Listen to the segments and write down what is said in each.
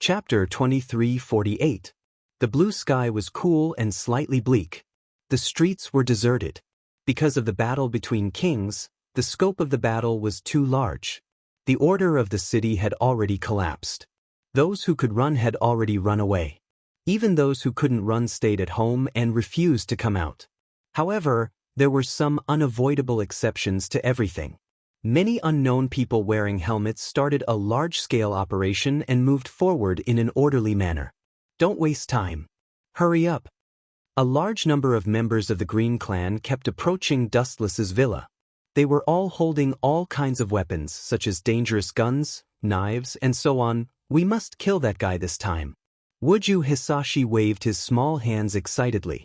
Chapter 23:48. The blue sky was cool and slightly bleak. The streets were deserted. Because of the battle between kings, the scope of the battle was too large. The order of the city had already collapsed. Those who could run had already run away. Even those who couldn't run stayed at home and refused to come out. However, there were some unavoidable exceptions to everything. Many unknown people wearing helmets started a large-scale operation and moved forward in an orderly manner. Don't waste time. Hurry up. A large number of members of the Green Clan kept approaching Dustless's villa. They were all holding all kinds of weapons, such as dangerous guns, knives, and so on. We must kill that guy this time. Woju Hisashi waved his small hands excitedly.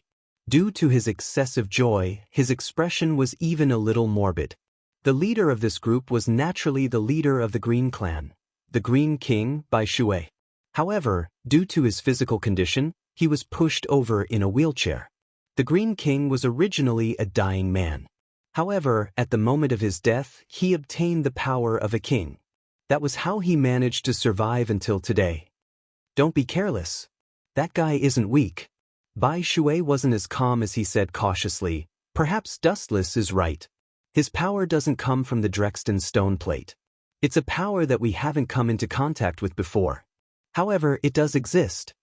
Due to his excessive joy, his expression was even a little morbid. The leader of this group was naturally the leader of the Green Clan, the Green King, Bai Shui. However, due to his physical condition, he was pushed over in a wheelchair. The Green King was originally a dying man. However, at the moment of his death, he obtained the power of a king. That was how he managed to survive until today. Don't be careless. That guy isn't weak. Bai Shui wasn't as calm as he said cautiously. Perhaps Dustless is right. His power doesn't come from the Drexton stone plate. It's a power that we haven't come into contact with before. However, it does exist.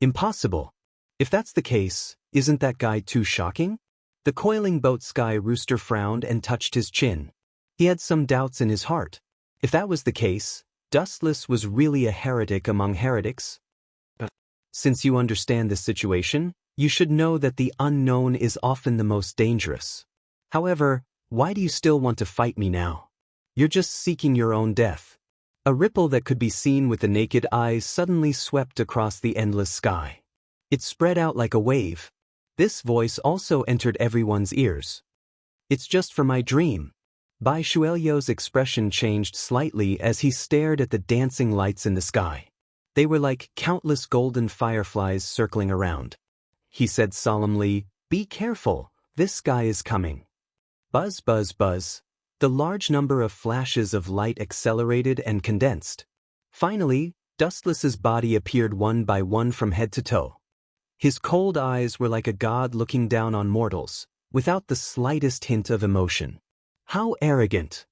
Impossible. If that's the case, isn't that guy too shocking? The coiling boat sky rooster frowned and touched his chin. He had some doubts in his heart. If that was the case, Dustless was really a heretic among heretics. Since you understand this situation, you should know that the unknown is often the most dangerous. However, why do you still want to fight me now? You're just seeking your own death. A ripple that could be seen with the naked eyes suddenly swept across the endless sky. It spread out like a wave. This voice also entered everyone's ears. It's just for my dream. Bai Shuelyo's expression changed slightly as he stared at the dancing lights in the sky. They were like countless golden fireflies circling around. He said solemnly, "Be careful, this guy is coming." Buzz, buzz, buzz. The large number of flashes of light accelerated and condensed. Finally, Dustless's body appeared one by one from head to toe. His cold eyes were like a god looking down on mortals, without the slightest hint of emotion. How arrogant!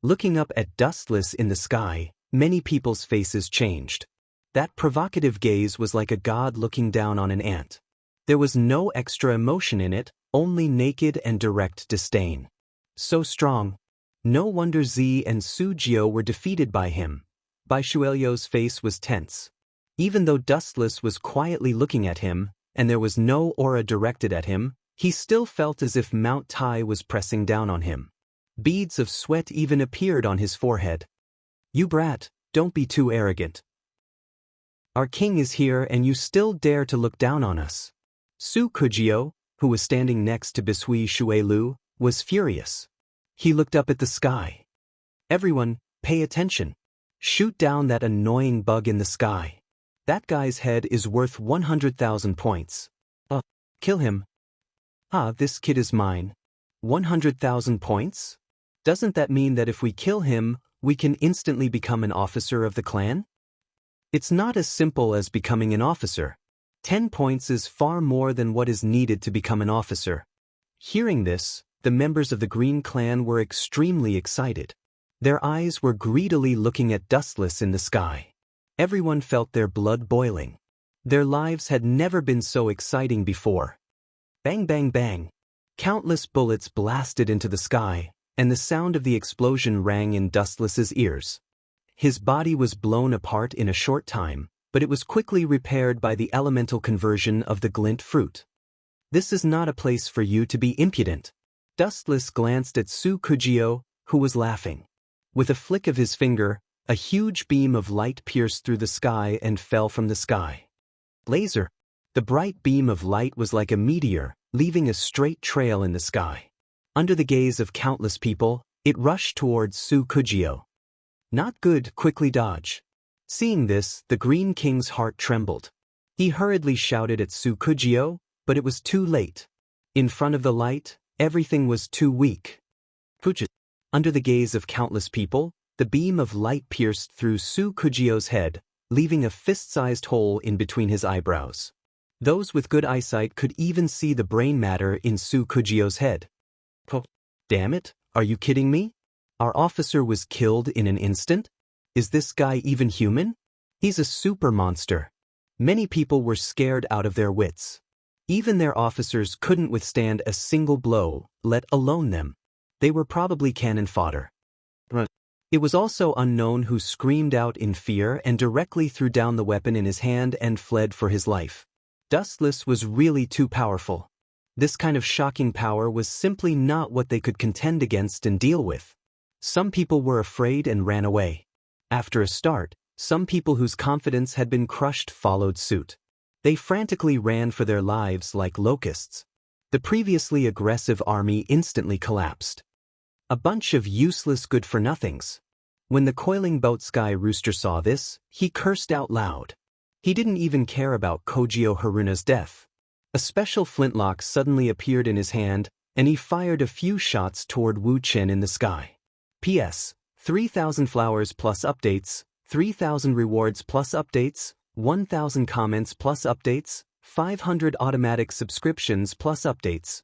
Looking up at Dustless in the sky, many people's faces changed. That provocative gaze was like a god looking down on an ant. There was no extra emotion in it, only naked and direct disdain. So strong. No wonder Z and Sujio were defeated by him. Bai Shuelyo's face was tense. Even though Dustless was quietly looking at him, and there was no aura directed at him, he still felt as if Mount Tai was pressing down on him. Beads of sweat even appeared on his forehead. You brat, don't be too arrogant. Our king is here and you still dare to look down on us. Su Kujio, who was standing next to Bisui Shuelu, was furious. He looked up at the sky. Everyone, pay attention. Shoot down that annoying bug in the sky. That guy's head is worth 100,000 points. Kill him. This kid is mine. 100,000 points? Doesn't that mean that if we kill him, we can instantly become an officer of the clan? It's not as simple as becoming an officer. 10 points is far more than what is needed to become an officer. Hearing this, the members of the Green Clan were extremely excited. Their eyes were greedily looking at Dustless in the sky. Everyone felt their blood boiling. Their lives had never been so exciting before. Bang, bang, bang. Countless bullets blasted into the sky, and the sound of the explosion rang in Dustless's ears. His body was blown apart in a short time, but it was quickly repaired by the elemental conversion of the glint fruit. This is not a place for you to be impudent. Dustless glanced at Su Kujio, who was laughing. With a flick of his finger, a huge beam of light pierced through the sky and fell from the sky. Laser. The bright beam of light was like a meteor, leaving a straight trail in the sky. Under the gaze of countless people, it rushed towards Su Kujio. Not good, quickly dodge. Seeing this, the Green King's heart trembled. He hurriedly shouted at Su Kujio, but it was too late. In front of the light, everything was too weak. Under the gaze of countless people, the beam of light pierced through Su Kujio's head, leaving a fist-sized hole in between his eyebrows. Those with good eyesight could even see the brain matter in Su Kujio's head. Oh, damn it, are you kidding me? Our officer was killed in an instant? Is this guy even human? He's a super monster. Many people were scared out of their wits. Even their officers couldn't withstand a single blow, let alone them. They were probably cannon fodder. It was also unknown who screamed out in fear and directly threw down the weapon in his hand and fled for his life. Dustless was really too powerful. This kind of shocking power was simply not what they could contend against and deal with. Some people were afraid and ran away. After a start, some people whose confidence had been crushed followed suit. They frantically ran for their lives like locusts. The previously aggressive army instantly collapsed. A bunch of useless good-for-nothings. When the coiling boat Sky Rooster saw this, he cursed out loud. He didn't even care about Kojio Haruna's death. A special flintlock suddenly appeared in his hand, and he fired a few shots toward Wu Chen in the sky. P.S. 3,000 flowers plus updates, 3,000 rewards plus updates, 1,000 comments plus updates, 500 automatic subscriptions plus updates.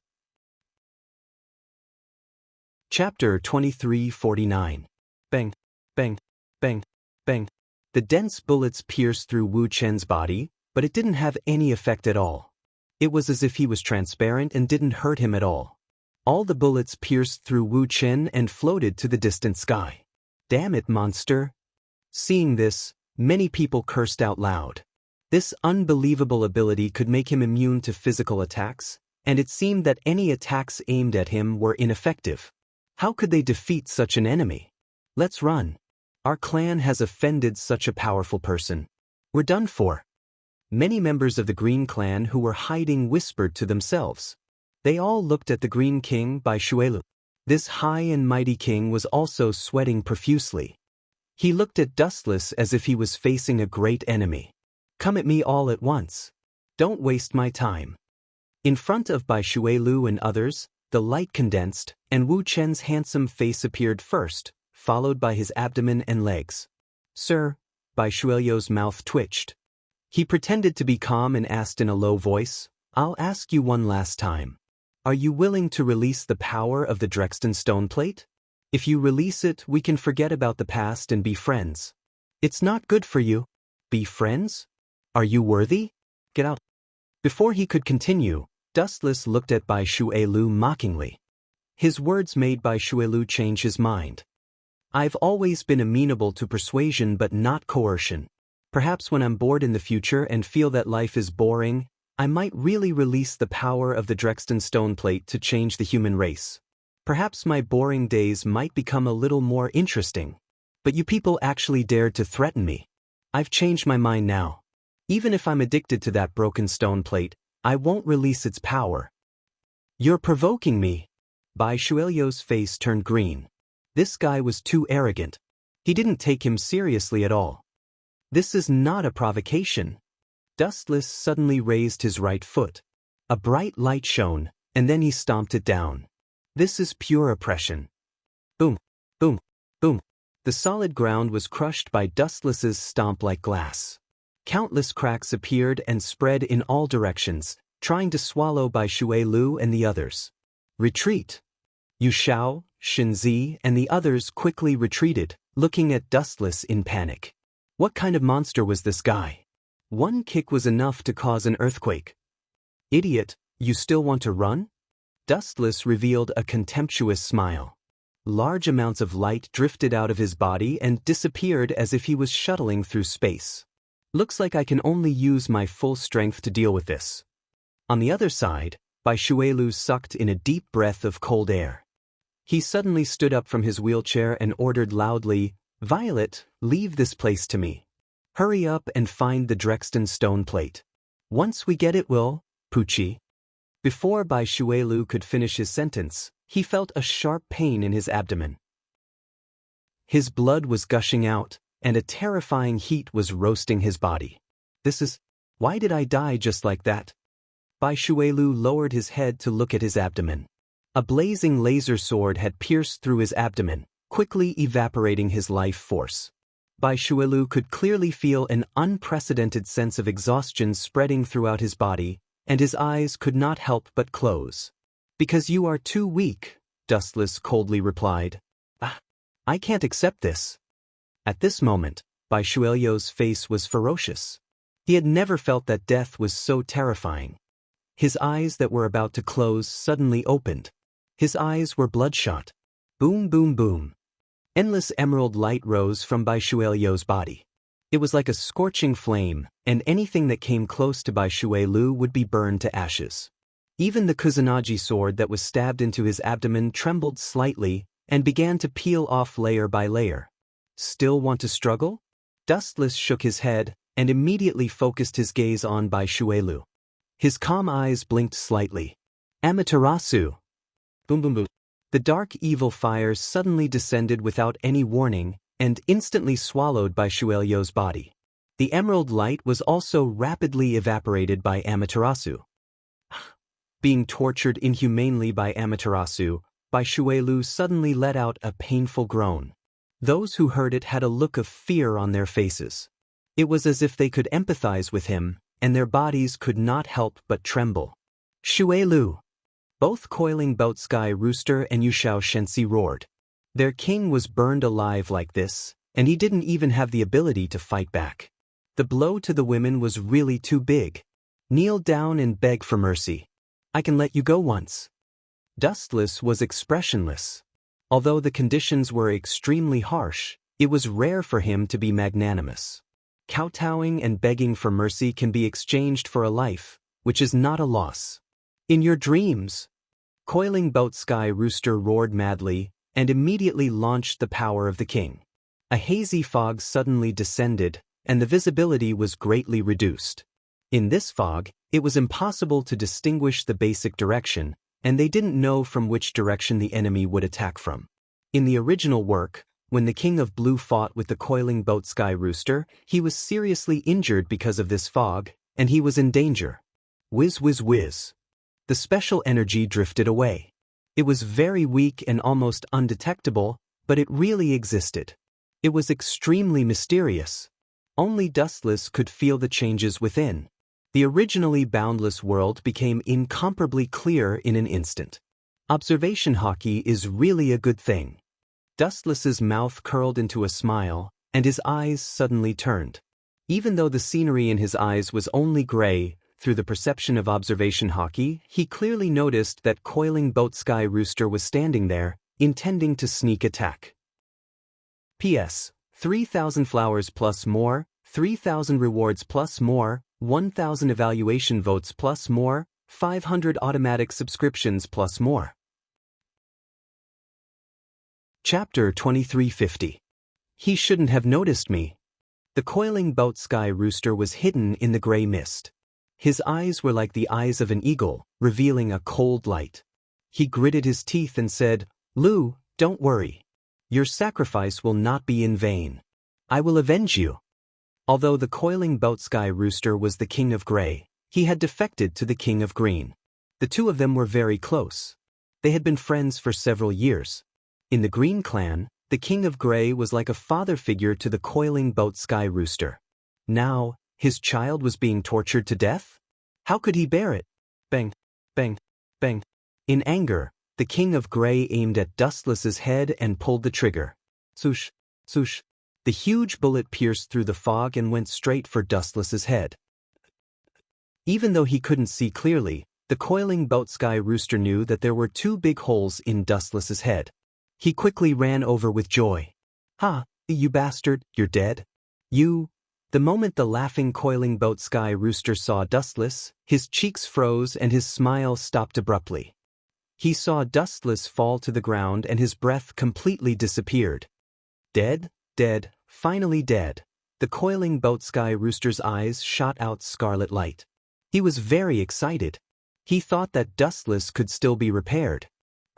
Chapter 2349. Bang, bang, bang, bang. The dense bullets pierced through Wu Chen's body, but it didn't have any effect at all. It was as if he was transparent and didn't hurt him at all. All the bullets pierced through Wu Chen and floated to the distant sky. Damn it, monster. Seeing this, many people cursed out loud. This unbelievable ability could make him immune to physical attacks, and it seemed that any attacks aimed at him were ineffective. How could they defeat such an enemy? Let's run. Our clan has offended such a powerful person. We're done for. Many members of the Green Clan who were hiding whispered to themselves. They all looked at the Green King Bai Shuelu. This high and mighty king was also sweating profusely. He looked at Dustless as if he was facing a great enemy. Come at me all at once. Don't waste my time. In front of Bai Shuelu and others, the light condensed, and Wu Chen's handsome face appeared first, followed by his abdomen and legs. Sir, Bai Shuelu's mouth twitched. He pretended to be calm and asked in a low voice, I'll ask you one last time. Are you willing to release the power of the Drexten stone plate? If you release it, we can forget about the past and be friends. It's not good for you. Be friends? Are you worthy? Get out. Before he could continue, Dustless looked at Bai Shuelu mockingly. His words made Bai Shuelu change his mind. I've always been amenable to persuasion but not coercion. Perhaps when I'm bored in the future and feel that life is boring, I might really release the power of the Drexten stone plate to change the human race. Perhaps my boring days might become a little more interesting. But you people actually dared to threaten me. I've changed my mind now. Even if I'm addicted to that broken stone plate, I won't release its power. You're provoking me. Bai Shuelu's face turned green. This guy was too arrogant. He didn't take him seriously at all. This is not a provocation. Dustless suddenly raised his right foot. A bright light shone, and then he stomped it down. This is pure oppression. Boom, boom, boom. The solid ground was crushed by Dustless's stomp like glass. Countless cracks appeared and spread in all directions, trying to swallow Bai Shuelu and the others. Retreat. Yu Xiao, Shinzi, and the others quickly retreated, looking at Dustless in panic. What kind of monster was this guy? One kick was enough to cause an earthquake. Idiot, you still want to run? Dustless revealed a contemptuous smile. Large amounts of light drifted out of his body and disappeared as if he was shuttling through space. Looks like I can only use my full strength to deal with this. On the other side, Bai Shuelu sucked in a deep breath of cold air. He suddenly stood up from his wheelchair and ordered loudly, Violet, leave this place to me. Hurry up and find the Drexten stone plate. Once we get it, we'll, Poochie. Before Bai Shuelu could finish his sentence, he felt a sharp pain in his abdomen. His blood was gushing out, and a terrifying heat was roasting his body. Why did I die just like that? Bai Shuelu lowered his head to look at his abdomen. A blazing laser sword had pierced through his abdomen, quickly evaporating his life force. Bai Shuelu could clearly feel an unprecedented sense of exhaustion spreading throughout his body, and his eyes could not help but close. "Because you are too weak," Dustless coldly replied. "Ah, I can't accept this." At this moment, Bai Shuelyo's face was ferocious. He had never felt that death was so terrifying. His eyes that were about to close suddenly opened. His eyes were bloodshot. Boom, boom, boom. Endless emerald light rose from Bai Shuelyo's body. It was like a scorching flame, and anything that came close to Bai Shuelu would be burned to ashes. Even the Kusanagi sword that was stabbed into his abdomen trembled slightly and began to peel off layer by layer. "Still want to struggle?" Dustless shook his head and immediately focused his gaze on Bai Shuelu. His calm eyes blinked slightly. "Amaterasu!" Boom, boom, boom. The dark evil fires suddenly descended without any warning and instantly swallowed Bai Shuelyo's body. The emerald light was also rapidly evaporated by Amaterasu. Being tortured inhumanely by Amaterasu, Bai Shuelu suddenly let out a painful groan. Those who heard it had a look of fear on their faces. It was as if they could empathize with him, and their bodies could not help but tremble. "Shuelu!" Both Coiling Boat Sky Rooster and Yushao Shensi roared. Their king was burned alive like this, and he didn't even have the ability to fight back. The blow to the women was really too big. "Kneel down and beg for mercy. I can let you go once." Dustless was expressionless. Although the conditions were extremely harsh, it was rare for him to be magnanimous. Kowtowing and begging for mercy can be exchanged for a life, which is not a loss. "In your dreams!" Coiling Boat Sky Rooster roared madly and immediately launched the power of the king. A hazy fog suddenly descended, and the visibility was greatly reduced. In this fog, it was impossible to distinguish the basic direction, and they didn't know from which direction the enemy would attack from. In the original work, when the King of Blue fought with the Coiling Boat Sky Rooster, he was seriously injured because of this fog, and he was in danger. Whiz, whiz, whiz. The special energy drifted away. It was very weak and almost undetectable, but it really existed. It was extremely mysterious. Only Dustless could feel the changes within. The originally boundless world became incomparably clear in an instant. Observation hockey is really a good thing. Dustless's mouth curled into a smile, and his eyes suddenly turned. Even though the scenery in his eyes was only gray, through the perception of observation hockey, he clearly noticed that Coiling Boat Sky Rooster was standing there, intending to sneak attack. P.S. 3,000 flowers plus more, 3,000 rewards plus more, 1,000 evaluation votes plus more, 500 automatic subscriptions plus more. Chapter 2350. He shouldn't have noticed me. The Coiling Boat Sky Rooster was hidden in the gray mist. His eyes were like the eyes of an eagle, revealing a cold light. He gritted his teeth and said, "Lu, don't worry. Your sacrifice will not be in vain. I will avenge you." Although the Coiling Boat Sky Rooster was the King of Gray, he had defected to the King of Green. The two of them were very close. They had been friends for several years. In the Green clan, the King of Gray was like a father figure to the Coiling Boat Sky Rooster. Now, his child was being tortured to death? How could he bear it? Bang, bang, bang. In anger, the King of Gray aimed at Dustless's head and pulled the trigger. Swoosh, swoosh. The huge bullet pierced through the fog and went straight for Dustless's head. Even though he couldn't see clearly, the Coiling Boat Sky Rooster knew that there were two big holes in Dustless's head. He quickly ran over with joy. "Ha, you bastard, you're dead. You..." The moment the laughing Coiling Boat Sky Rooster saw Dustless, his cheeks froze and his smile stopped abruptly. He saw Dustless fall to the ground and his breath completely disappeared. Dead, dead, finally dead. The Coiling Boat Sky Rooster's eyes shot out scarlet light. He was very excited. He thought that Dustless could still be repaired.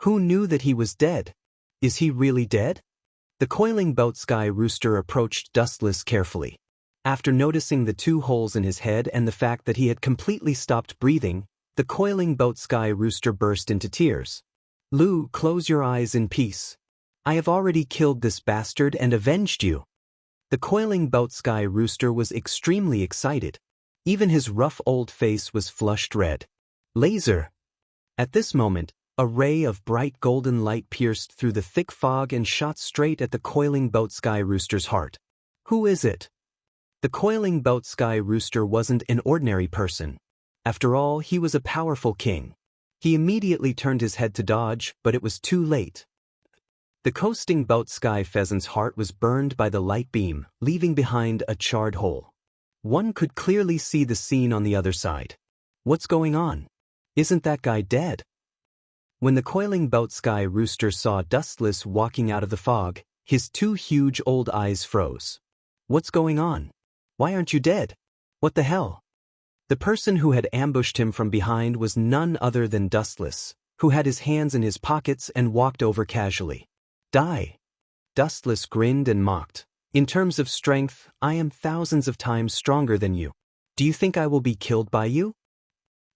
Who knew that he was dead? Is he really dead? The Coiling Boat Sky Rooster approached Dustless carefully. After noticing the two holes in his head and the fact that he had completely stopped breathing, the Coiling Boat Sky Rooster burst into tears. "Lu, close your eyes in peace. I have already killed this bastard and avenged you." The coiling boat sky rooster was extremely excited. Even his rough old face was flushed red. Laser! At this moment, a ray of bright golden light pierced through the thick fog and shot straight at the coiling boat sky rooster's heart. Who is it? The coiling boat sky rooster wasn't an ordinary person. After all, he was a powerful king. He immediately turned his head to dodge, but it was too late. The coasting boat sky pheasant's heart was burned by the light beam, leaving behind a charred hole. One could clearly see the scene on the other side. What's going on? Isn't that guy dead? When the coiling boat sky rooster saw Dustless walking out of the fog, his two huge old eyes froze. What's going on? Why aren't you dead? What the hell? The person who had ambushed him from behind was none other than Dustless, who had his hands in his pockets and walked over casually. Die! Dustless grinned and mocked. In terms of strength, I am thousands of times stronger than you. Do you think I will be killed by you?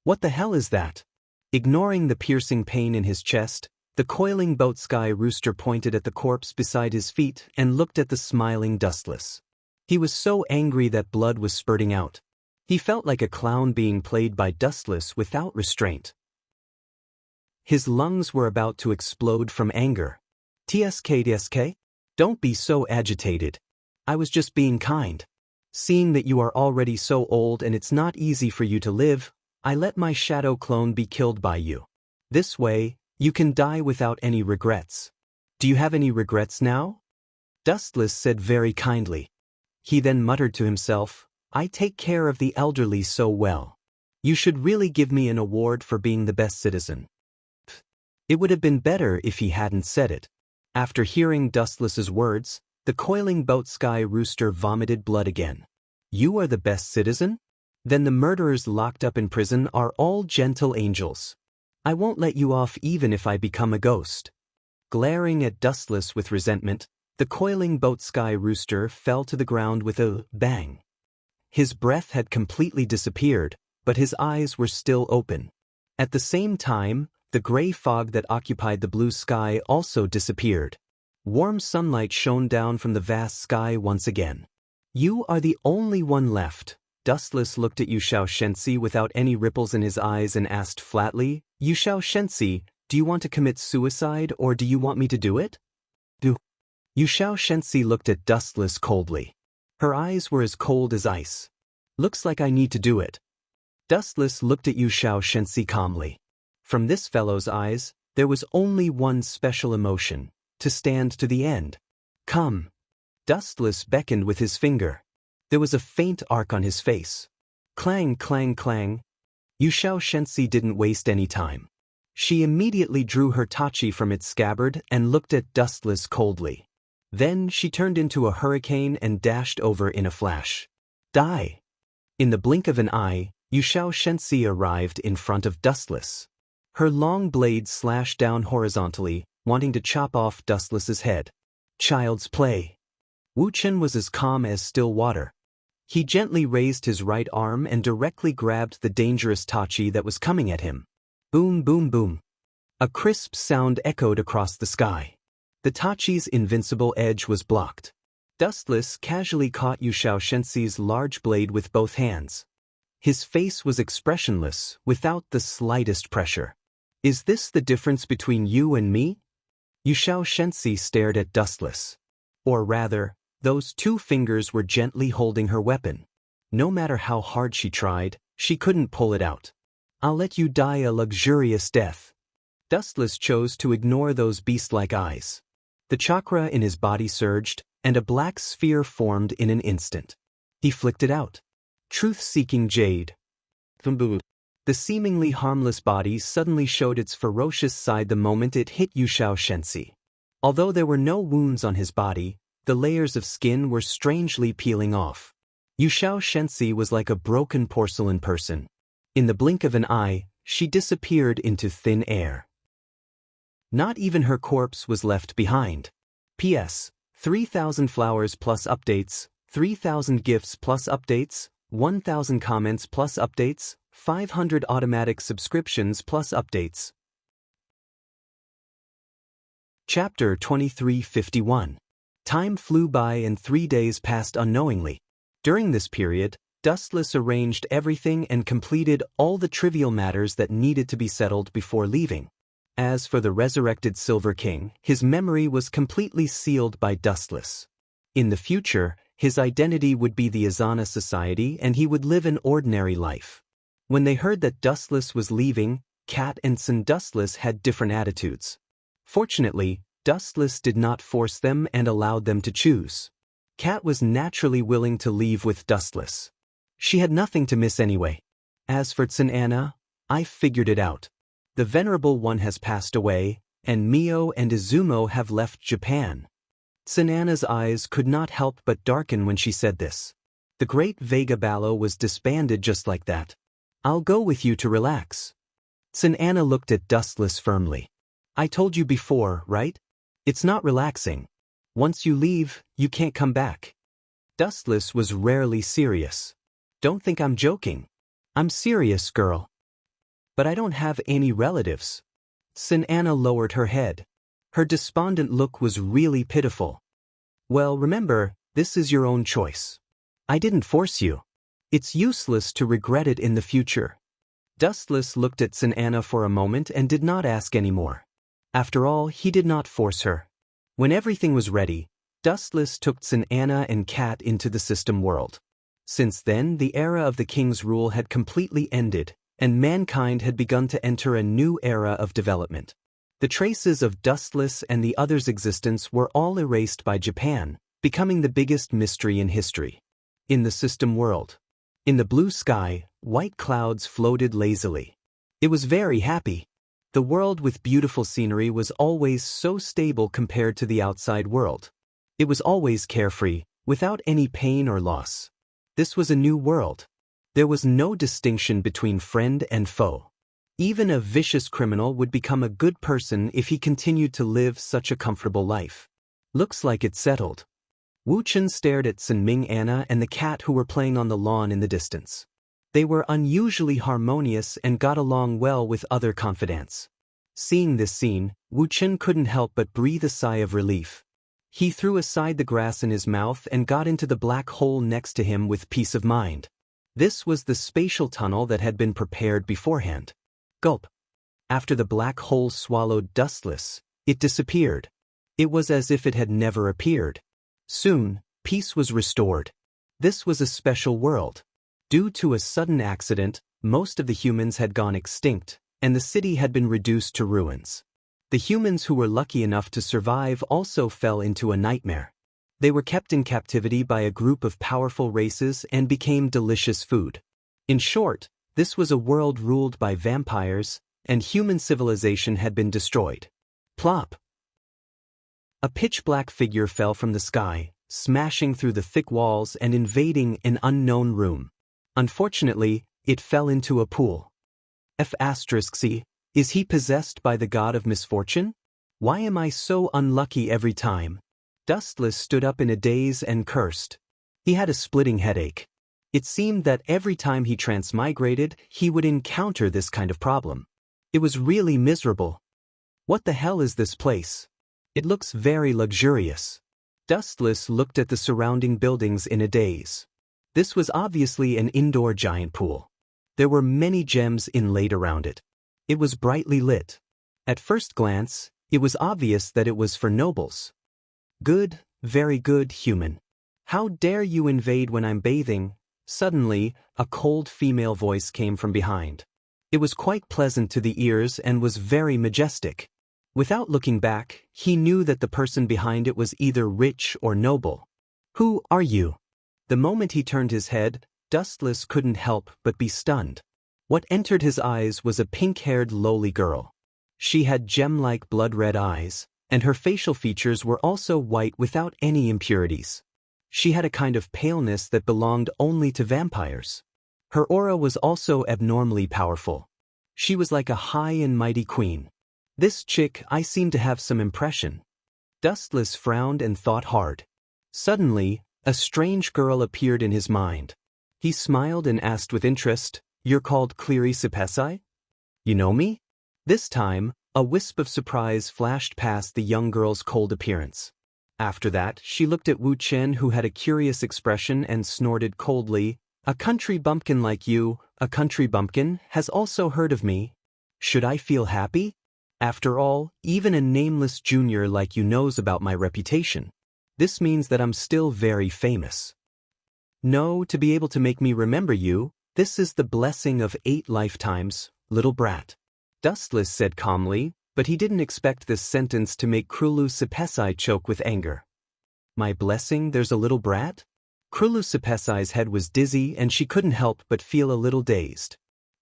What the hell is that? Ignoring the piercing pain in his chest, the coiling boat sky rooster pointed at the corpse beside his feet and looked at the smiling Dustless. He was so angry that blood was spurting out. He felt like a clown being played by Dustless without restraint. His lungs were about to explode from anger. TSK? Don't be so agitated. I was just being kind. Seeing that you are already so old and it's not easy for you to live, I let my shadow clone be killed by you. This way, you can die without any regrets. Do you have any regrets now? Dustless said very kindly. He then muttered to himself, I take care of the elderly so well. You should really give me an award for being the best citizen. It would have been better if he hadn't said it. After hearing Dustless's words, the coiling boat sky rooster vomited blood again. You are the best citizen? Then the murderers locked up in prison are all gentle angels. I won't let you off even if I become a ghost. Glaring at Dustless with resentment, the coiling boat sky rooster fell to the ground with a bang. His breath had completely disappeared, but his eyes were still open. At the same time, the gray fog that occupied the blue sky also disappeared. Warm sunlight shone down from the vast sky once again. You are the only one left. Dustless looked at Yu Shensi without any ripples in his eyes and asked flatly, Yu Shensi, do you want to commit suicide or do you want me to do it? Do. Yu Shensi looked at Dustless coldly. Her eyes were as cold as ice. Looks like I need to do it. Dustless looked at Yu Shensi calmly. From this fellow's eyes, there was only one special emotion, to stand to the end. Come. Dustless beckoned with his finger. There was a faint arc on his face. Clang, clang, clang. Yu Shensi didn't waste any time. She immediately drew her tachi from its scabbard and looked at Dustless coldly. Then she turned into a hurricane and dashed over in a flash. Die! In the blink of an eye, Yu Shensi arrived in front of Dustless. Her long blade slashed down horizontally, wanting to chop off Dustless's head. Child's play. Wu Chen was as calm as still water. He gently raised his right arm and directly grabbed the dangerous tachi that was coming at him. Boom, boom, boom. A crisp sound echoed across the sky. The tachi's invincible edge was blocked. Dustless casually caught Yu Shensi's large blade with both hands. His face was expressionless, without the slightest pressure. Is this the difference between you and me? Yu Shensi stared at Dustless. Or rather, those two fingers were gently holding her weapon. No matter how hard she tried, she couldn't pull it out. I'll let you die a luxurious death. Dustless chose to ignore those beast-like eyes. The chakra in his body surged, and a black sphere formed in an instant. He flicked it out. Truth-seeking jade. The seemingly harmless body suddenly showed its ferocious side the moment it hit Yu Shensi. Although there were no wounds on his body, the layers of skin were strangely peeling off. Yu Shensi was like a broken porcelain person. In the blink of an eye, she disappeared into thin air. Not even her corpse was left behind. P.S. 3,000 flowers plus updates, 3,000 gifts plus updates, 1,000 comments plus updates, 500 automatic subscriptions plus updates. Chapter 2351. Time flew by and 3 days passed unknowingly. During this period, Dustless arranged everything and completed all the trivial matters that needed to be settled before leaving. As for the resurrected Silver King, his memory was completely sealed by Dustless. In the future, his identity would be the Azana society and he would live an ordinary life. When they heard that Dustless was leaving, Cat and Dustless had different attitudes. Fortunately, Dustless did not force them and allowed them to choose. Cat was naturally willing to leave with Dustless. She had nothing to miss anyway. As for Anna, I figured it out. The Venerable One has passed away, and Mio and Izumo have left Japan. Anna's eyes could not help but darken when she said this. The Great Vega Ballo was disbanded just like that. I'll go with you to relax. Anna looked at Dustless firmly. I told you before, right? It's not relaxing. Once you leave, you can't come back. Dustless was rarely serious. Don't think I'm joking. I'm serious, girl. But I don't have any relatives. Anna lowered her head. Her despondent look was really pitiful. Well, remember, this is your own choice. I didn't force you. It's useless to regret it in the future. Dustless looked at Anna for a moment and did not ask any more. After all, he did not force her. When everything was ready, Dustless took Anna and Cat into the system world. Since then, the era of the king's rule had completely ended, and mankind had begun to enter a new era of development. The traces of Dustless and the others' existence were all erased by Japan, becoming the biggest mystery in history. In the system world. In the blue sky, white clouds floated lazily. It was very happy. The world with beautiful scenery was always so stable compared to the outside world. It was always carefree, without any pain or loss. This was a new world. There was no distinction between friend and foe. Even a vicious criminal would become a good person if he continued to live such a comfortable life. Looks like it's settled. Wu Chen stared at Ming, Anna and the cat who were playing on the lawn in the distance. They were unusually harmonious and got along well with other confidants. Seeing this scene, Wu Chen couldn't help but breathe a sigh of relief. He threw aside the grass in his mouth and got into the black hole next to him with peace of mind. This was the spatial tunnel that had been prepared beforehand. Gulp. After the black hole swallowed Dustless, it disappeared. It was as if it had never appeared. Soon, peace was restored. This was a special world. Due to a sudden accident, most of the humans had gone extinct, and the city had been reduced to ruins. The humans who were lucky enough to survive also fell into a nightmare. They were kept in captivity by a group of powerful races and became delicious food. In short, this was a world ruled by vampires, and human civilization had been destroyed. Plop! A pitch-black figure fell from the sky, smashing through the thick walls and invading an unknown room. Unfortunately, it fell into a pool. C. Is he possessed by the god of misfortune? Why am I so unlucky every time? Dustless stood up in a daze and cursed. He had a splitting headache. It seemed that every time he transmigrated, he would encounter this kind of problem. It was really miserable. What the hell is this place? It looks very luxurious. Dustless looked at the surrounding buildings in a daze. This was obviously an indoor giant pool. There were many gems inlaid around it. It was brightly lit. At first glance, it was obvious that it was for nobles. Good, very good, human. How dare you invade when I'm bathing? Suddenly, a cold female voice came from behind. It was quite pleasant to the ears and was very majestic. Without looking back, he knew that the person behind it was either rich or noble. Who are you? The moment he turned his head, Dustless couldn't help but be stunned. What entered his eyes was a pink-haired lowly girl. She had gem-like blood-red eyes, and her facial features were also white without any impurities. She had a kind of paleness that belonged only to vampires. Her aura was also abnormally powerful. She was like a high and mighty queen. This chick, I seem to have some impression. Dustless frowned and thought hard. Suddenly, a strange girl appeared in his mind. He smiled and asked with interest, "You're called Cleary Sepesi? You know me?" This time, a wisp of surprise flashed past the young girl's cold appearance. After that, she looked at Wu Chen, who had a curious expression, and snorted coldly. A country bumpkin like you, a country bumpkin, has also heard of me. Should I feel happy? After all, even a nameless junior like you knows about my reputation. This means that I'm still very famous. No, to be able to make me remember you, this is the blessing of 8 lifetimes, little brat. Dustless said calmly, but he didn't expect this sentence to make Krulu Sepesai choke with anger. My blessing, there's a little brat? Krulu Sepesai's head was dizzy and she couldn't help but feel a little dazed.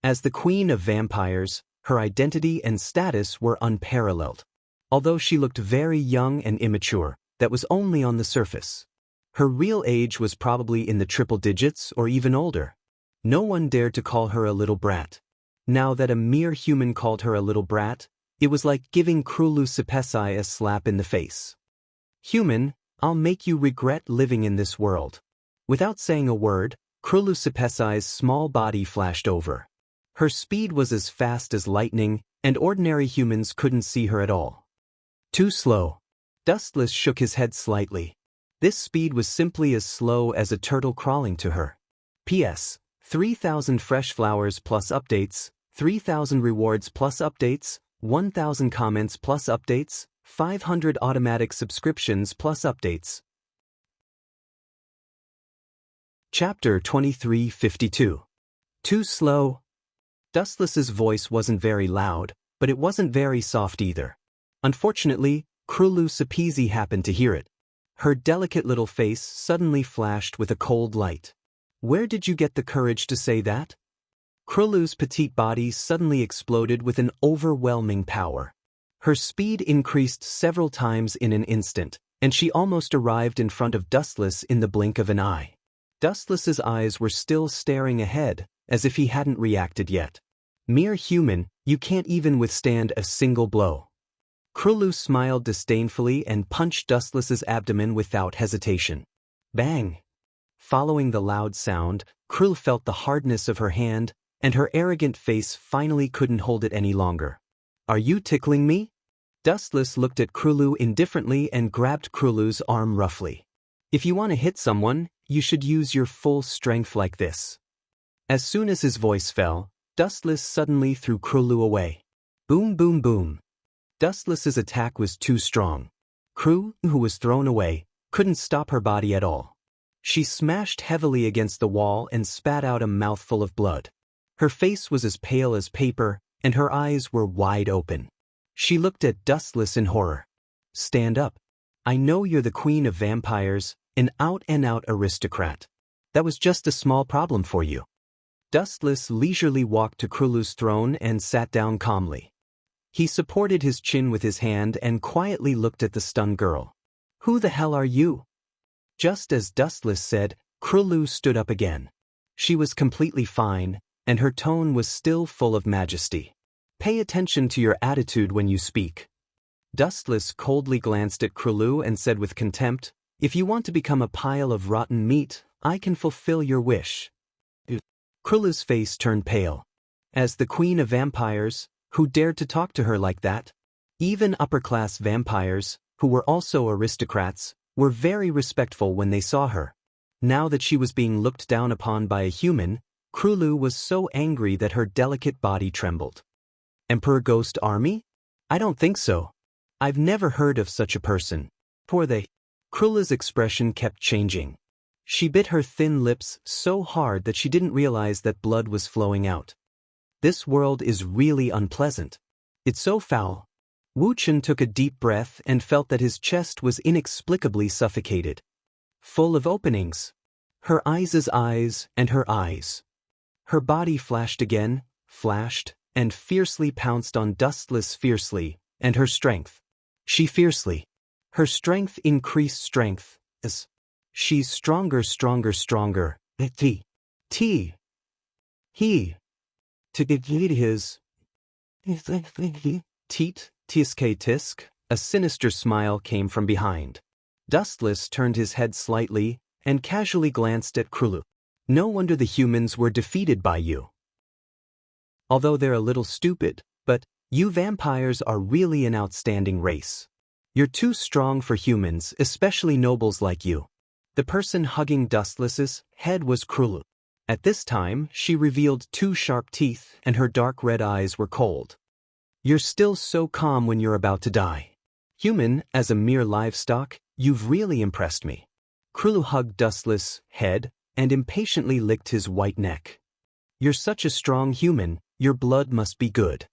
As the queen of vampires, her identity and status were unparalleled. Although she looked very young and immature, that was only on the surface. Her real age was probably in the triple digits or even older. No one dared to call her a little brat. Now that a mere human called her a little brat, it was like giving Krulu Sepesai a slap in the face. Human, I'll make you regret living in this world. Without saying a word, Krulu Sepesai's small body flashed over. Her speed was as fast as lightning, and ordinary humans couldn't see her at all. Too slow. Dustless shook his head slightly. This speed was simply as slow as a turtle crawling to her. P.S. 3,000 fresh flowers plus updates, 3,000 rewards plus updates, 1,000 comments plus updates, 500 automatic subscriptions plus updates. Chapter 2352. Too slow. Dustless's voice wasn't very loud, but it wasn't very soft either. Unfortunately, Krulu Sepesi happened to hear it. Her delicate little face suddenly flashed with a cold light. Where did you get the courage to say that? Krulu's petite body suddenly exploded with an overwhelming power. Her speed increased several times in an instant, and she almost arrived in front of Dustless in the blink of an eye. Dustless's eyes were still staring ahead, as if he hadn't reacted yet. Mere human, you can't even withstand a single blow. Krulu smiled disdainfully and punched Dustless's abdomen without hesitation. Bang! Following the loud sound, Krulu felt the hardness of her hand, and her arrogant face finally couldn't hold it any longer. Are you tickling me? Dustless looked at Krulu indifferently and grabbed Krulu's arm roughly. If you want to hit someone, you should use your full strength like this. As soon as his voice fell, Dustless suddenly threw Krulu away. Boom, boom, boom. Dustless's attack was too strong. Krulu, who was thrown away, couldn't stop her body at all. She smashed heavily against the wall and spat out a mouthful of blood. Her face was as pale as paper, and her eyes were wide open. She looked at Dustless in horror. Stand up. I know you're the queen of vampires, an out-and-out aristocrat. That was just a small problem for you. Dustless leisurely walked to Krulu's throne and sat down calmly. He supported his chin with his hand and quietly looked at the stunned girl. Who the hell are you? Just as Dustless said, Krulu stood up again. She was completely fine, and her tone was still full of majesty. Pay attention to your attitude when you speak. Dustless coldly glanced at Krulu and said with contempt, If you want to become a pile of rotten meat, I can fulfill your wish. Krulu's face turned pale. As the queen of vampires, who dared to talk to her like that? Even upper-class vampires, who were also aristocrats, were very respectful when they saw her. Now that she was being looked down upon by a human, Krulu was so angry that her delicate body trembled. Emperor Ghost Army? I don't think so. I've never heard of such a person. Poor they. Krulu's expression kept changing. She bit her thin lips so hard that she didn't realize that blood was flowing out. This world is really unpleasant. It's so foul. Wu Chen took a deep breath and felt that his chest was inexplicably suffocated. Full of openings. Her eyes, and her eyes. Her body flashed again, and fiercely pounced on Dustless fiercely, and her strength. She fiercely. Her strength increased strength, as she's stronger. He. To get his. Teat, tisk, a sinister smile came from behind. Dustless turned his head slightly and casually glanced at Krulu. No wonder the humans were defeated by you. Although they're a little stupid, but you vampires are really an outstanding race. You're too strong for humans, especially nobles like you. The person hugging Dustless's head was Krulu. At this time, she revealed 2 sharp teeth and her dark red eyes were cold. You're still so calm when you're about to die. Human, as a mere livestock, you've really impressed me. Krulu hugged Dustless's head and impatiently licked his white neck. You're such a strong human, your blood must be good.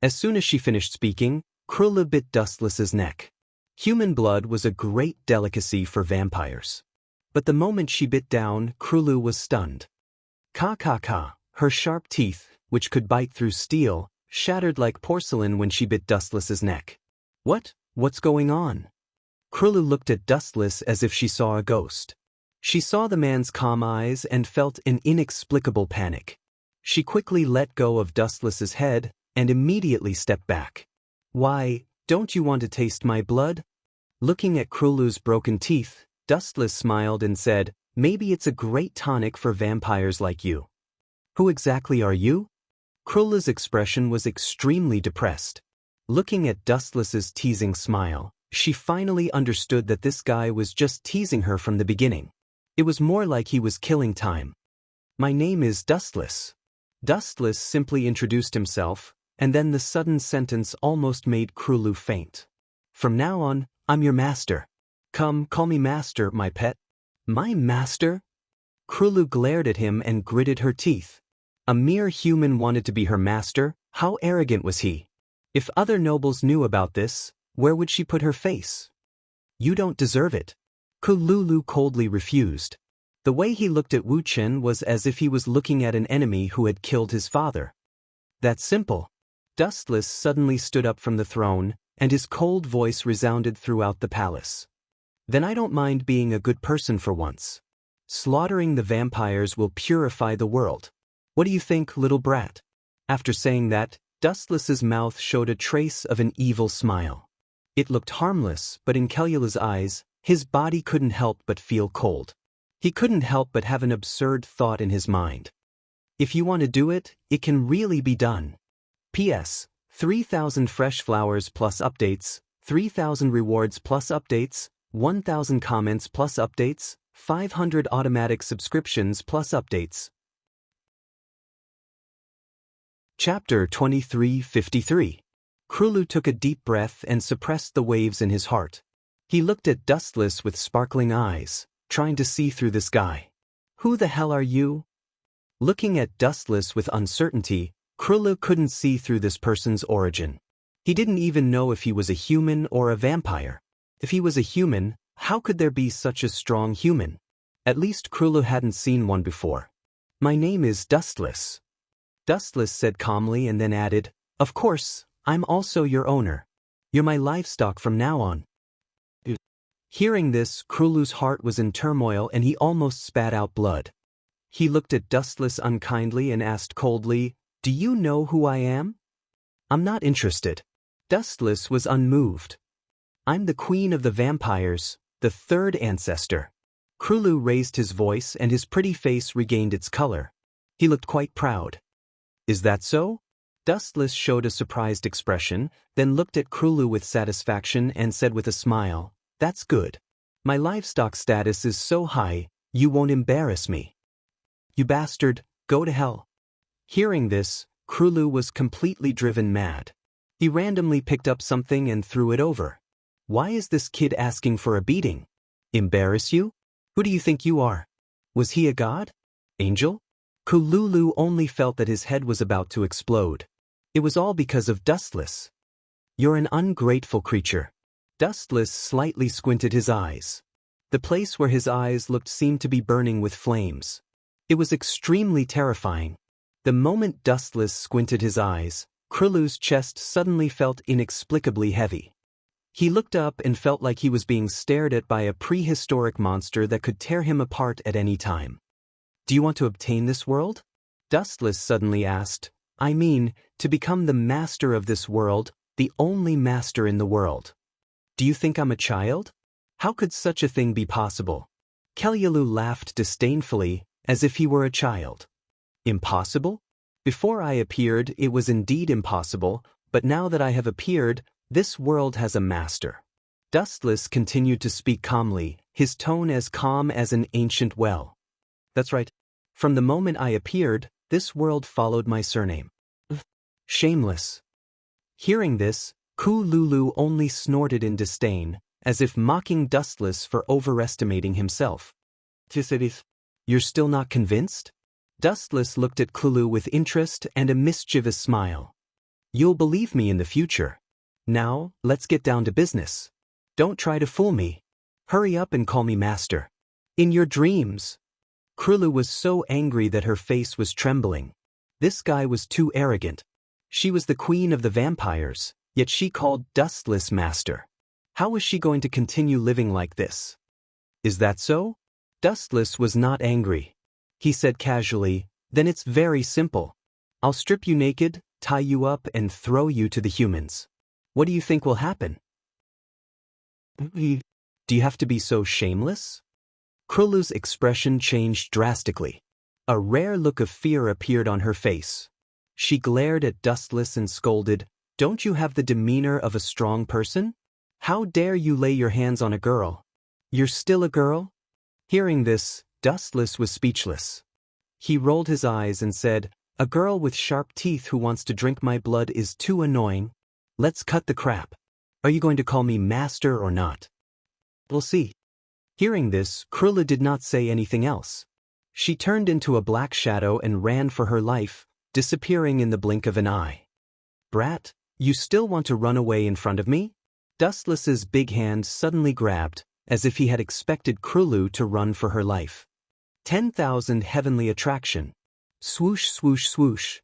As soon as she finished speaking, Krulu bit Dustless's neck. Human blood was a great delicacy for vampires. But the moment she bit down, Krulu was stunned. Ka. Her sharp teeth, which could bite through steel, shattered like porcelain when she bit Dustless's neck. What's going on? Krulu looked at Dustless as if she saw a ghost. She saw the man's calm eyes and felt an inexplicable panic. She quickly let go of Dustless's head and immediately stepped back. Why, don't you want to taste my blood? Looking at Krulu's broken teeth, Dustless smiled and said, maybe it's a great tonic for vampires like you. Who exactly are you? Krulu's expression was extremely depressed. Looking at Dustless's teasing smile, she finally understood that this guy was just teasing her from the beginning. It was more like he was killing time. My name is Dustless. Dustless simply introduced himself, and then the sudden sentence almost made Krulu faint. From now on, I'm your master. Come, call me master, my pet. My master? Krulu glared at him and gritted her teeth. A mere human wanted to be her master? How arrogant was he? If other nobles knew about this, where would she put her face? You don't deserve it. Krulu coldly refused. The way he looked at Wu Chen was as if he was looking at an enemy who had killed his father. That's simple. Dustless suddenly stood up from the throne, and his cold voice resounded throughout the palace. Then I don't mind being a good person for once. Slaughtering the vampires will purify the world. What do you think, little brat? After saying that, Dustless's mouth showed a trace of an evil smile. It looked harmless, but in Kellula's eyes, his body couldn't help but feel cold. He couldn't help but have an absurd thought in his mind. If you want to do it, it can really be done. P.S. 3,000 fresh flowers plus updates, 3,000 rewards plus updates, 1,000 comments plus updates, 500 automatic subscriptions plus updates. Chapter 2353. Krulu took a deep breath and suppressed the waves in his heart. He looked at Dustless with sparkling eyes, trying to see through this guy. Who the hell are you? Looking at Dustless with uncertainty, Krulu couldn't see through this person's origin. He didn't even know if he was a human or a vampire. If he was a human, how could there be such a strong human? At least Krulu hadn't seen one before. My name is Dustless. Dustless said calmly and then added, of course, I'm also your owner. You're my livestock from now on. Hearing this, Krulu's heart was in turmoil and he almost spat out blood. He looked at Dustless unkindly and asked coldly, do you know who I am? I'm not interested. Dustless was unmoved. I'm the queen of the vampires, the 3rd ancestor. Krulu raised his voice and his pretty face regained its color. He looked quite proud. Is that so? Dustless showed a surprised expression, then looked at Krulu with satisfaction and said with a smile, that's good. My livestock status is so high, you won't embarrass me. You bastard, go to hell. Hearing this, Krulu was completely driven mad. He randomly picked up something and threw it over. Why is this kid asking for a beating? Embarrass you? Who do you think you are? Was he a god? Angel? Krulu only felt that his head was about to explode. It was all because of Dustless. You're an ungrateful creature. Dustless slightly squinted his eyes. The place where his eyes looked seemed to be burning with flames. It was extremely terrifying. The moment Dustless squinted his eyes, Krulu's chest suddenly felt inexplicably heavy. He looked up and felt like he was being stared at by a prehistoric monster that could tear him apart at any time. Do you want to obtain this world? Dustless suddenly asked. I mean, to become the master of this world, the only master in the world. Do you think I'm a child? How could such a thing be possible? Kellulu laughed disdainfully, as if he were a child. Impossible? Before I appeared, it was indeed impossible, but now that I have appeared, this world has a master. Dustless continued to speak calmly, his tone as calm as an ancient well. That's right. From the moment I appeared, this world followed my surname. Shameless. Hearing this, Kululu only snorted in disdain, as if mocking Dustless for overestimating himself. You're still not convinced? Dustless looked at Kulu with interest and a mischievous smile. You'll believe me in the future. Now, let's get down to business. Don't try to fool me. Hurry up and call me master. In your dreams. Krulu was so angry that her face was trembling. This guy was too arrogant. She was the queen of the vampires, yet she called Dustless master. How was she going to continue living like this? Is that so? Dustless was not angry. He said casually, then it's very simple. I'll strip you naked, tie you up and throw you to the humans. What do you think will happen? Do you have to be so shameless? Krulu's expression changed drastically. A rare look of fear appeared on her face. She glared at Dustless and scolded, Don't you have the demeanor of a strong person? How dare you lay your hands on a girl? You're still a girl? Hearing this, Dustless was speechless. He rolled his eyes and said, A girl with sharp teeth who wants to drink my blood is too annoying. Let's cut the crap. Are you going to call me master or not? We'll see. Hearing this, Krula did not say anything else. She turned into a black shadow and ran for her life, disappearing in the blink of an eye. Brat, you still want to run away in front of me? Dustless's big hand suddenly grabbed, as if he had expected Krulu to run for her life. 10,000 heavenly attraction. Swoosh, swoosh, swoosh.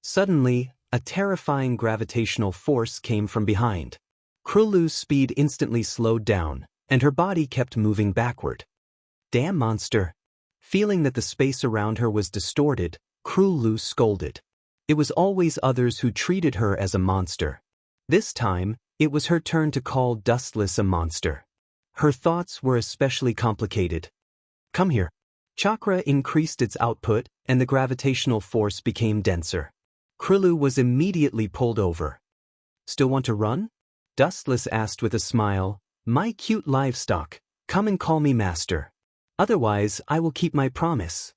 Suddenly, a terrifying gravitational force came from behind. Krulu's speed instantly slowed down, and her body kept moving backward. Damn monster! Feeling that the space around her was distorted, Krulu scolded. It was always others who treated her as a monster. This time, it was her turn to call Dustless a monster. Her thoughts were especially complicated. Come here. Chakra increased its output, and the gravitational force became denser. Krulu was immediately pulled over. Still want to run? Dustless asked with a smile, My cute livestock, come and call me master. Otherwise, I will keep my promise.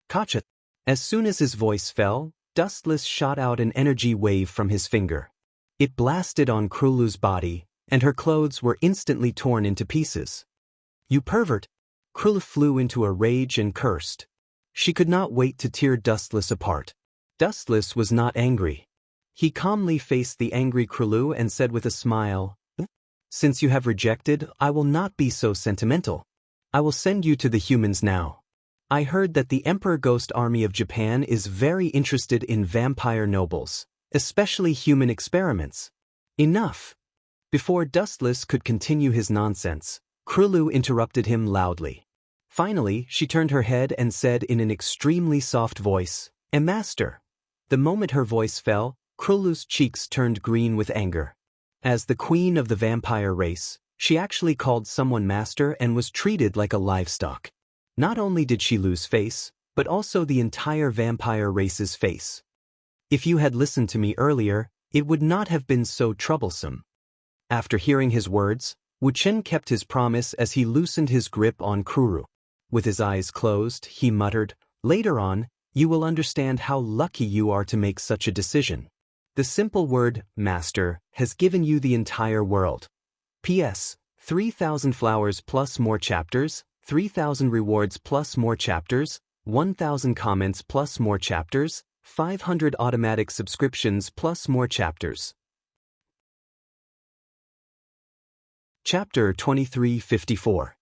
Gotcha. As soon as his voice fell, Dustless shot out an energy wave from his finger. It blasted on Krulu's body, and her clothes were instantly torn into pieces. You pervert! Krulu flew into a rage and cursed. She could not wait to tear Dustless apart. Dustless was not angry. He calmly faced the angry Krulu and said with a smile, Since you have rejected, I will not be so sentimental. I will send you to the humans now. I heard that the Emperor Ghost Army of Japan is very interested in vampire nobles, especially human experiments. Enough! Before Dustless could continue his nonsense, Krulu interrupted him loudly. Finally, she turned her head and said in an extremely soft voice, Master. The moment her voice fell, Krulu's cheeks turned green with anger. As the queen of the vampire race, she actually called someone master and was treated like a livestock. Not only did she lose face, but also the entire vampire race's face. If you had listened to me earlier, it would not have been so troublesome. After hearing his words, Wuchen kept his promise as he loosened his grip on Krulu. With his eyes closed, he muttered, Later on, you will understand how lucky you are to make such a decision. The simple word, master, has given you the entire world. P.S. 3,000 flowers plus more chapters, 3,000 rewards plus more chapters, 1,000 comments plus more chapters, 500 automatic subscriptions plus more chapters. Chapter 2354.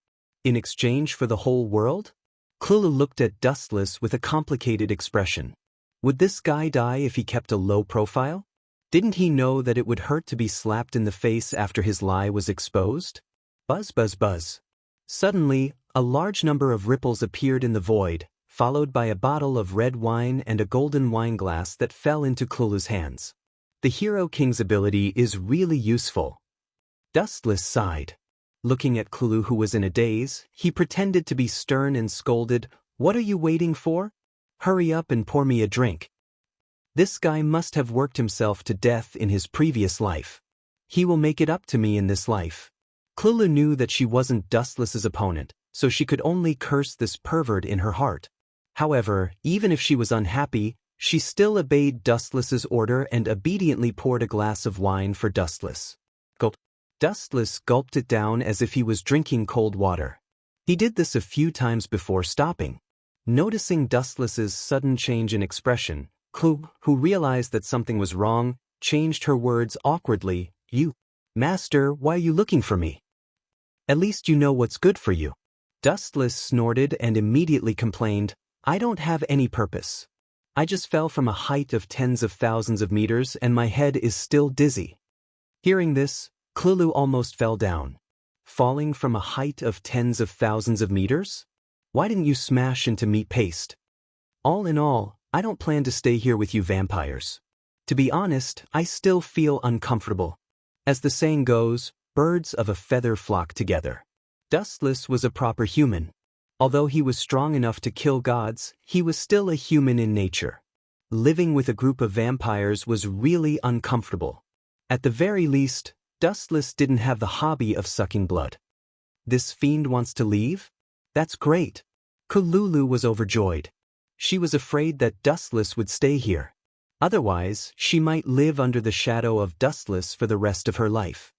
In exchange for the whole world? Krulu looked at Dustless with a complicated expression. Would this guy die if he kept a low profile? Didn't he know that it would hurt to be slapped in the face after his lie was exposed? Buzz, buzz, buzz. Suddenly, a large number of ripples appeared in the void, followed by a bottle of red wine and a golden wineglass that fell into Krulu's hands. The Hero King's ability is really useful. Dustless sighed. Looking at Krulu, who was in a daze, he pretended to be stern and scolded, What are you waiting for? Hurry up and pour me a drink. This guy must have worked himself to death in his previous life. He will make it up to me in this life. Klulu knew that she wasn't Dustless's opponent, so she could only curse this pervert in her heart. However, even if she was unhappy, she still obeyed Dustless's order and obediently poured a glass of wine for Dustless. Gulp. Dustless gulped it down as if he was drinking cold water. He did this a few times before stopping. Noticing Dustless's sudden change in expression, Klulu, who realized that something was wrong, changed her words awkwardly. "You, Master, why are you looking for me? At least you know what's good for you." Dustless snorted and immediately complained, "I don't have any purpose. I just fell from a height of tens of thousands of meters and my head is still dizzy." Hearing this, Klulu almost fell down. Falling from a height of tens of thousands of meters? Why didn't you smash into meat paste? All in all, I don't plan to stay here with you vampires. To be honest, I still feel uncomfortable. As the saying goes, birds of a feather flock together. Dustless was a proper human. Although he was strong enough to kill gods, he was still a human in nature. Living with a group of vampires was really uncomfortable. At the very least, Dustless didn't have the hobby of sucking blood. This fiend wants to leave? That's great. Klulu was overjoyed. She was afraid that Dustless would stay here. Otherwise, she might live under the shadow of Dustless for the rest of her life.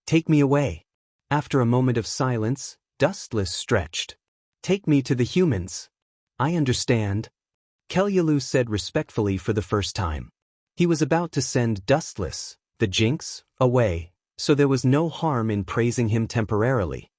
"Take me away." After a moment of silence, Dustless stretched. "Take me to the humans." "I understand," Kelyalu said respectfully for the first time. He was about to send Dustless, the Jinx, away, so there was no harm in praising him temporarily.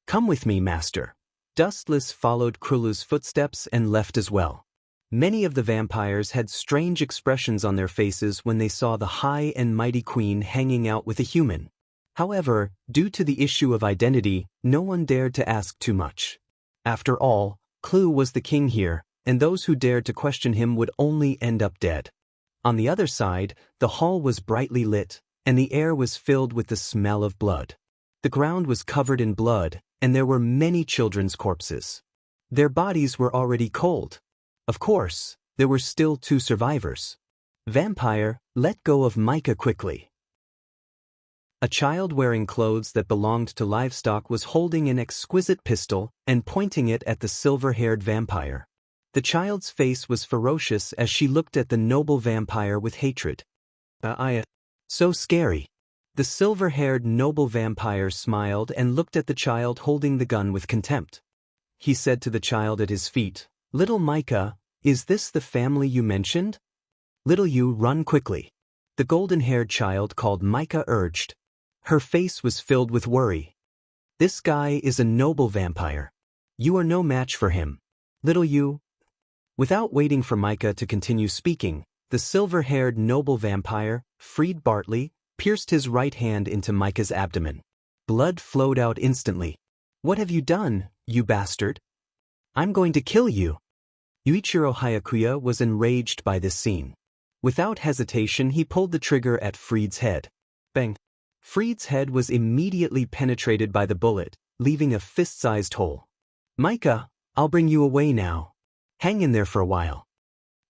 "Come with me, Master." Dustless followed Klulu's footsteps and left as well. Many of the vampires had strange expressions on their faces when they saw the high and mighty queen hanging out with a human. However, due to the issue of identity, no one dared to ask too much. After all, Klulu was the king here, and those who dared to question him would only end up dead. On the other side, the hall was brightly lit, and the air was filled with the smell of blood. The ground was covered in blood, and there were many children's corpses. Their bodies were already cold. Of course, there were still 2 survivors. "Vampire, let go of Micah quickly." A child wearing clothes that belonged to livestock was holding an exquisite pistol and pointing it at the silver-haired vampire. The child's face was ferocious as she looked at the noble vampire with hatred. So scary." The silver-haired noble vampire smiled and looked at the child holding the gun with contempt. He said to the child at his feet, "Little Micah, is this the family you mentioned? Little you, run quickly." The golden-haired child called Micah urged. Her face was filled with worry. "This guy is a noble vampire. You are no match for him. Little you." Without waiting for Micah to continue speaking, the silver-haired noble vampire, Freed Bartley, pierced his right hand into Micah's abdomen. Blood flowed out instantly. "What have you done, you bastard? I'm going to kill you." Yuichiro Hayakuya was enraged by this scene. Without hesitation, he pulled the trigger at Freed's head. Bang! Freed's head was immediately penetrated by the bullet, leaving a fist-sized hole. "Micah, I'll bring you away now. Hang in there for a while."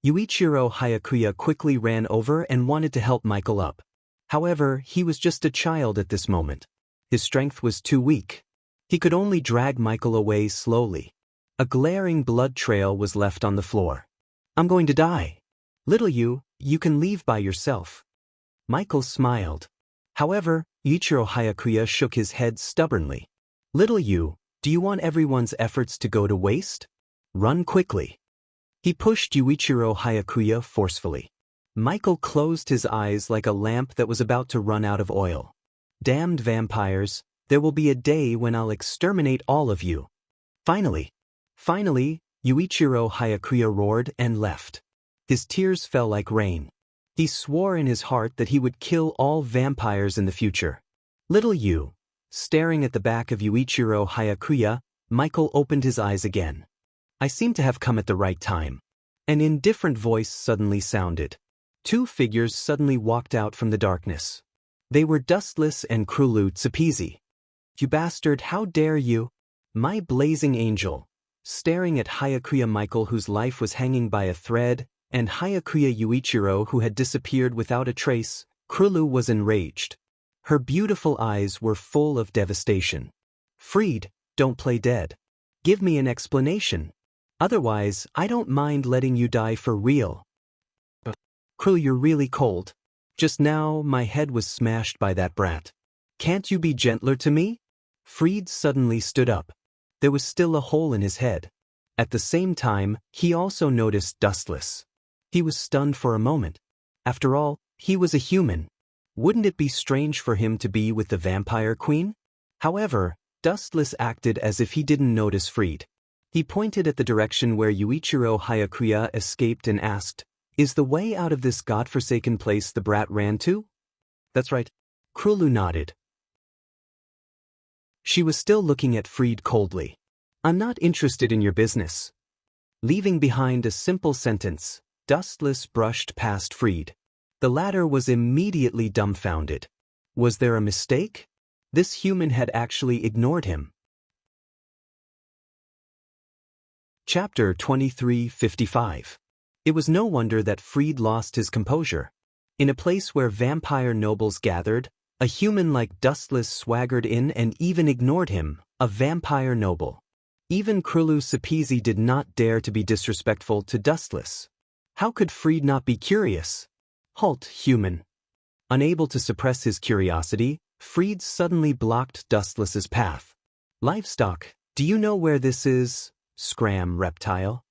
Yuichiro Hayakuya quickly ran over and wanted to help Michael up. However, he was just a child at this moment. His strength was too weak. He could only drag Michael away slowly. A glaring blood trail was left on the floor. "I'm going to die. Little you can leave by yourself." Michael smiled. However, Yuichiro Hayakuya shook his head stubbornly. "Little you, do you want everyone's efforts to go to waste? Run quickly." He pushed Yuichiro Hayakuya forcefully. Michael closed his eyes like a lamp that was about to run out of oil. "Damned vampires, there will be a day when I'll exterminate all of you." Finally, Yuichiro Hayakuya roared and left. His tears fell like rain. He swore in his heart that he would kill all vampires in the future. Little you, staring at the back of Yuichiro Hayakuya, Michael opened his eyes again. "I seem to have come at the right time." An indifferent voice suddenly sounded. 2 figures suddenly walked out from the darkness. They were Dustless and Klulu Tsupizi. "You bastard, how dare you?" My blazing angel. Staring at Hayakuya Michael, whose life was hanging by a thread, and Hayakuya Yuichiro, who had disappeared without a trace, Klulu was enraged. Her beautiful eyes were full of devastation. Fried, don't play dead. Give me an explanation. Otherwise, I don't mind letting you die for real. Krul, you're really cold. Just now, my head was smashed by that brat. Can't you be gentler to me? Fried suddenly stood up. There was still a hole in his head. At the same time, he also noticed Dustless. He was stunned for a moment. After all, he was a human. Wouldn't it be strange for him to be with the vampire queen? However, Dustless acted as if he didn't notice Fried. He pointed at the direction where Yuichiro Hayakuya escaped and asked, "Is the way out of this godforsaken place the brat ran to?" "That's right." Krulu nodded. She was still looking at Fried coldly. "I'm not interested in your business." Leaving behind a simple sentence, Dustless brushed past Fried. The latter was immediately dumbfounded. Was there a mistake? This human had actually ignored him. Chapter 23:55. It was no wonder that Fried lost his composure. In a place where vampire nobles gathered, a human like Dustless swaggered in and even ignored him, a vampire noble. Even Krulu Sapizi did not dare to be disrespectful to Dustless. How could Fried not be curious? Halt, human. Unable to suppress his curiosity, Fried suddenly blocked Dustless's path. "Livestock, do you know where this is, scram reptile?"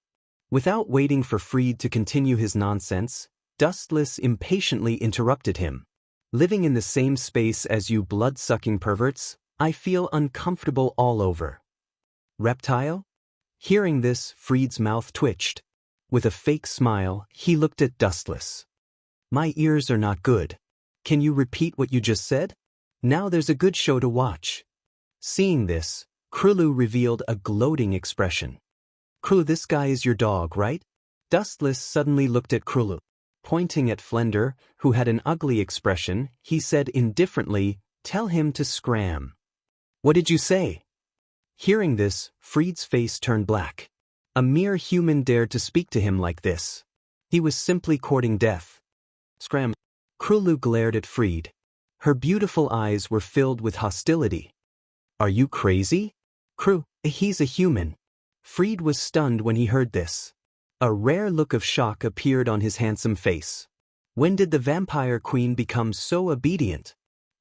Without waiting for Fried to continue his nonsense, Dustless impatiently interrupted him. "Living in the same space as you blood-sucking perverts, I feel uncomfortable all over." "Reptile?" Hearing this, Fried's mouth twitched. With a fake smile, he looked at Dustless. "My ears are not good. Can you repeat what you just said? Now there's a good show to watch." Seeing this, Krulu revealed a gloating expression. "Krulu, this guy is your dog, right?" Dustless suddenly looked at Krulu. Pointing at Flender, who had an ugly expression, he said indifferently, "Tell him to scram." "What did you say?" Hearing this, Fried's face turned black. A mere human dared to speak to him like this. He was simply courting death. "Scram." Krulu glared at Fried. Her beautiful eyes were filled with hostility. "Are you crazy?" "Krulu, he's a human." Fried was stunned when he heard this. A rare look of shock appeared on his handsome face. When did the vampire queen become so obedient?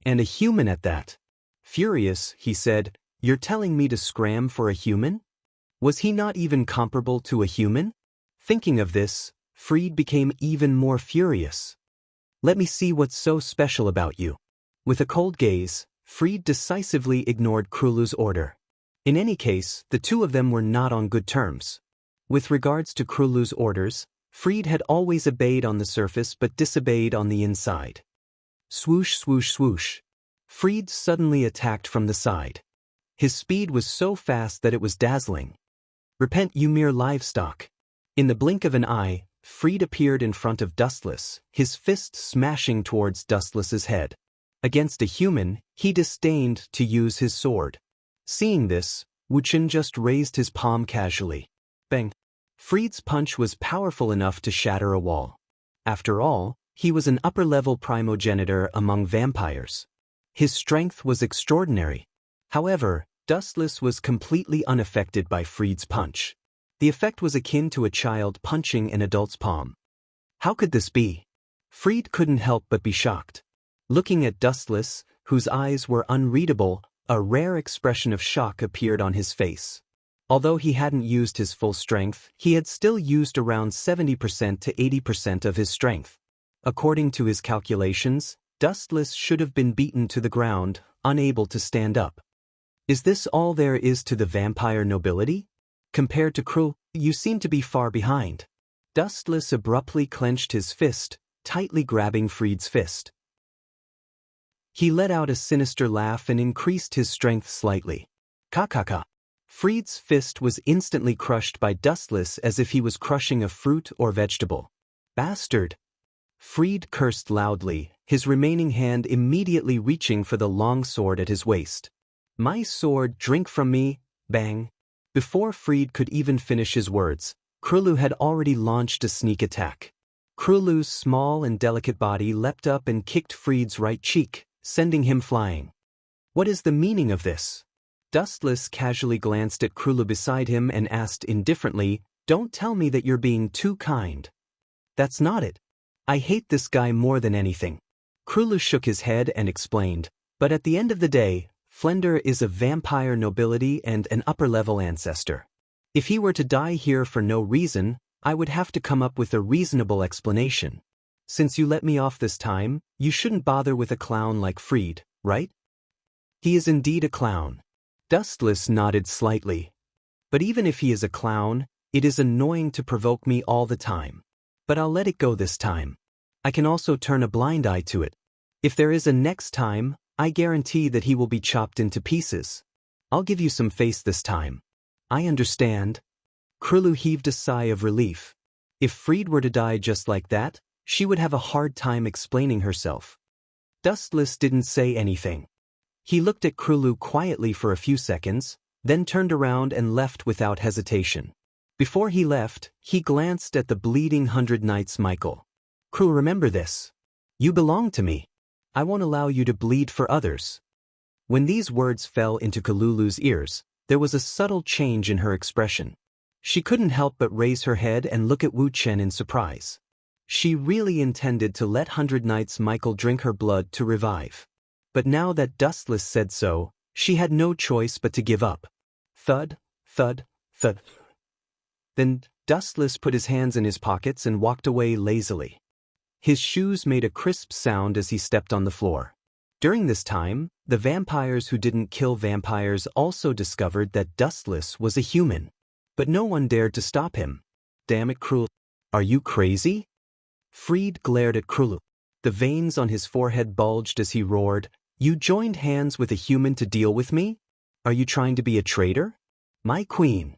And a human at that? Furious, he said, "You're telling me to scram for a human?" Was he not even comparable to a human? Thinking of this, Fried became even more furious. "Let me see what's so special about you." With a cold gaze, Fried decisively ignored Krulu's order. In any case, the two of them were not on good terms. With regards to Krulu's orders, Fried had always obeyed on the surface but disobeyed on the inside. Swoosh, swoosh, swoosh. Fried suddenly attacked from the side. His speed was so fast that it was dazzling. "Repent, you mere livestock." In the blink of an eye, Fried appeared in front of Dustless, his fist smashing towards Dustless's head. Against a human, he disdained to use his sword. Seeing this, Wuchen just raised his palm casually. Bang! Fried's punch was powerful enough to shatter a wall. After all, he was an upper-level primogenitor among vampires. His strength was extraordinary. However, Dustless was completely unaffected by Fried's punch. The effect was akin to a child punching an adult's palm. How could this be? Fried couldn't help but be shocked. Looking at Dustless, whose eyes were unreadable, a rare expression of shock appeared on his face. Although he hadn't used his full strength, he had still used around 70% to 80% of his strength. According to his calculations, Dustless should have been beaten to the ground, unable to stand up. Is this all there is to the vampire nobility? Compared to Krul, you seem to be far behind. Dustless abruptly clenched his fist, tightly grabbing Fried's fist. He let out a sinister laugh and increased his strength slightly. Ka-ka-ka. Fried's fist was instantly crushed by Dustless as if he was crushing a fruit or vegetable. Bastard! Fried cursed loudly, his remaining hand immediately reaching for the long sword at his waist. "My sword, drink from me!" Bang! Before Fried could even finish his words, Krulu had already launched a sneak attack. Krulu's small and delicate body leapt up and kicked Fried's right cheek. sending him flying. What is the meaning of this? Dustless casually glanced at Krulu beside him and asked indifferently, "Don't tell me that you're being too kind." "That's not it. I hate this guy more than anything." Krulu shook his head and explained, "But at the end of the day, Flender is a vampire nobility and an upper-level ancestor. If he were to die here for no reason, I would have to come up with a reasonable explanation. Since you let me off this time, you shouldn't bother with a clown like Fried, right?" "He is indeed a clown." Dustless nodded slightly. "But even if he is a clown, it is annoying to provoke me all the time. But I'll let it go this time. I can also turn a blind eye to it. If there is a next time, I guarantee that he will be chopped into pieces. I'll give you some face this time." "I understand." Krulu heaved a sigh of relief. If Fried were to die just like that, she would have a hard time explaining herself. Dustless didn't say anything. He looked at Krulu quietly for a few seconds, then turned around and left without hesitation. Before he left, he glanced at the bleeding 100 Knights Michael. "Krulu, remember this. You belong to me. I won't allow you to bleed for others." When these words fell into Kalulu's ears, there was a subtle change in her expression. She couldn't help but raise her head and look at Wu Chen in surprise. She really intended to let 100 Knights Michael drink her blood to revive. But now that Dustless said so, she had no choice but to give up. Thud, thud, thud. Then Dustless put his hands in his pockets and walked away lazily. His shoes made a crisp sound as he stepped on the floor. During this time, the vampires who didn't kill vampires also discovered that Dustless was a human. But no one dared to stop him. "Damn it, Krulu. Are you crazy?" Fried glared at Krulu. The veins on his forehead bulged as he roared, "You joined hands with a human to deal with me? Are you trying to be a traitor? My queen."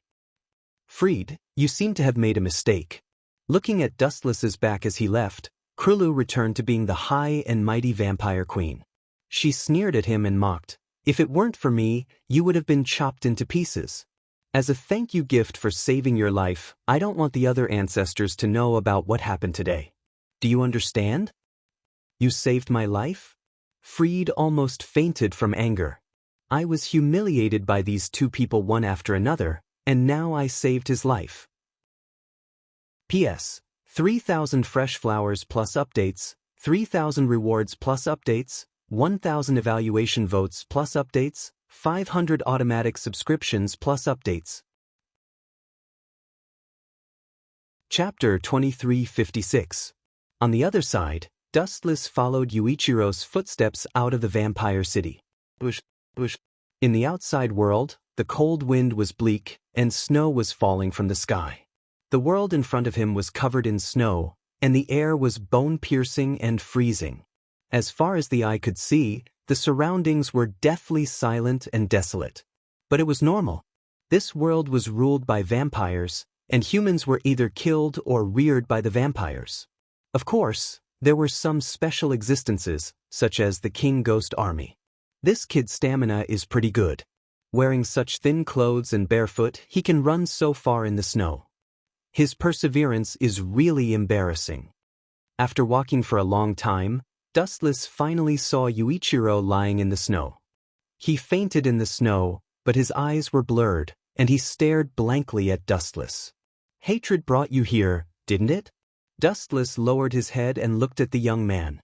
"Fried, you seem to have made a mistake." Looking at Dustless's back as he left, Krulu returned to being the high and mighty vampire queen. She sneered at him and mocked, "If it weren't for me, you would have been chopped into pieces. As a thank you gift for saving your life, I don't want the other ancestors to know about what happened today. Do you understand? You saved my life?" Fried almost fainted from anger. "I was humiliated by these two people one after another, and now I saved his life." P.S. 3,000 fresh flowers plus updates, 3,000 rewards plus updates, 1,000 evaluation votes plus updates, 500 automatic subscriptions plus updates. Chapter 2356. On the other side, Dustless followed Yuichiro's footsteps out of the vampire city. In the outside world, the cold wind was bleak, and snow was falling from the sky. The world in front of him was covered in snow, and the air was bone-piercing and freezing. As far as the eye could see, the surroundings were deathly silent and desolate. But it was normal. This world was ruled by vampires, and humans were either killed or reared by the vampires. Of course, there were some special existences, such as the King Ghost Army. This kid's stamina is pretty good. Wearing such thin clothes and barefoot, he can run so far in the snow. His perseverance is really embarrassing. After walking for a long time, Dustless finally saw Yuichiro lying in the snow. He fainted in the snow, but his eyes were blurred, and he stared blankly at Dustless. "Hatred brought you here, didn't it?" Dustless lowered his head and looked at the young man.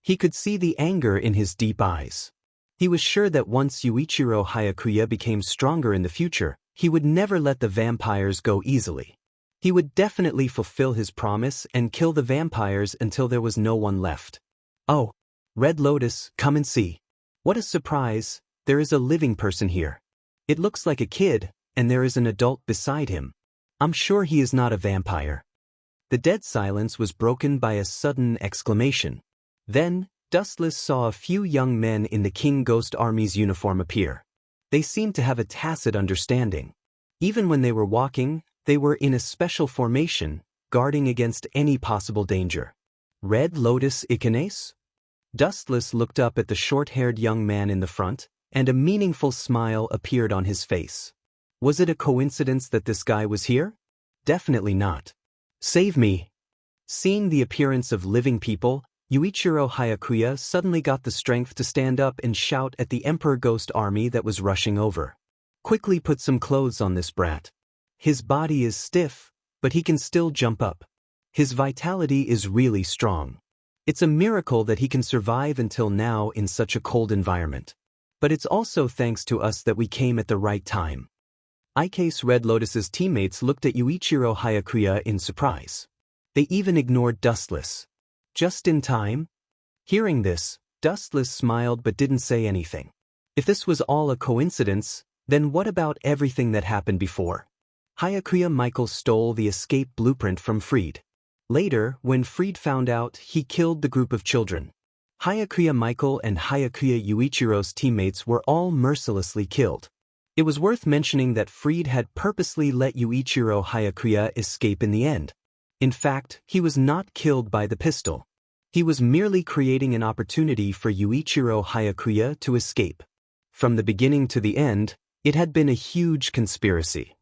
He could see the anger in his deep eyes. He was sure that once Yuichiro Hayakuya became stronger in the future, he would never let the vampires go easily. He would definitely fulfill his promise and kill the vampires until there was no one left. "Oh, Red Lotus, come and see. What a surprise, there is a living person here. It looks like a kid, and there is an adult beside him. I'm sure he is not a vampire." The dead silence was broken by a sudden exclamation. Then, Dustless saw a few young men in the King Ghost Army's uniform appear. They seemed to have a tacit understanding. Even when they were walking, they were in a special formation, guarding against any possible danger. "Red Lotus Ikanes?" Dustless looked up at the short-haired young man in the front, and a meaningful smile appeared on his face. Was it a coincidence that this guy was here? Definitely not. "Save me." Seeing the appearance of living people, Yuichiro Hayakuya suddenly got the strength to stand up and shout at the Emperor Ghost army that was rushing over. Quickly put some clothes on this brat. His body is stiff, but he can still jump up. His vitality is really strong. It's a miracle that he can survive until now in such a cold environment. But it's also thanks to us that we came at the right time. Ike's Red Lotus's teammates looked at Yuichiro Hayakuya in surprise. They even ignored Dustless. Just in time? Hearing this, Dustless smiled but didn't say anything. If this was all a coincidence, then what about everything that happened before? Hayakuya Michael stole the escape blueprint from Freed. Later, when Freed found out, he killed the group of children. Hayakuya Michael and Hayakuya Yuichiro's teammates were all mercilessly killed. It was worth mentioning that Freed had purposely let Yuichiro Hayakuya escape in the end. In fact, he was not killed by the pistol. He was merely creating an opportunity for Yuichiro Hayakuya to escape. From the beginning to the end, it had been a huge conspiracy.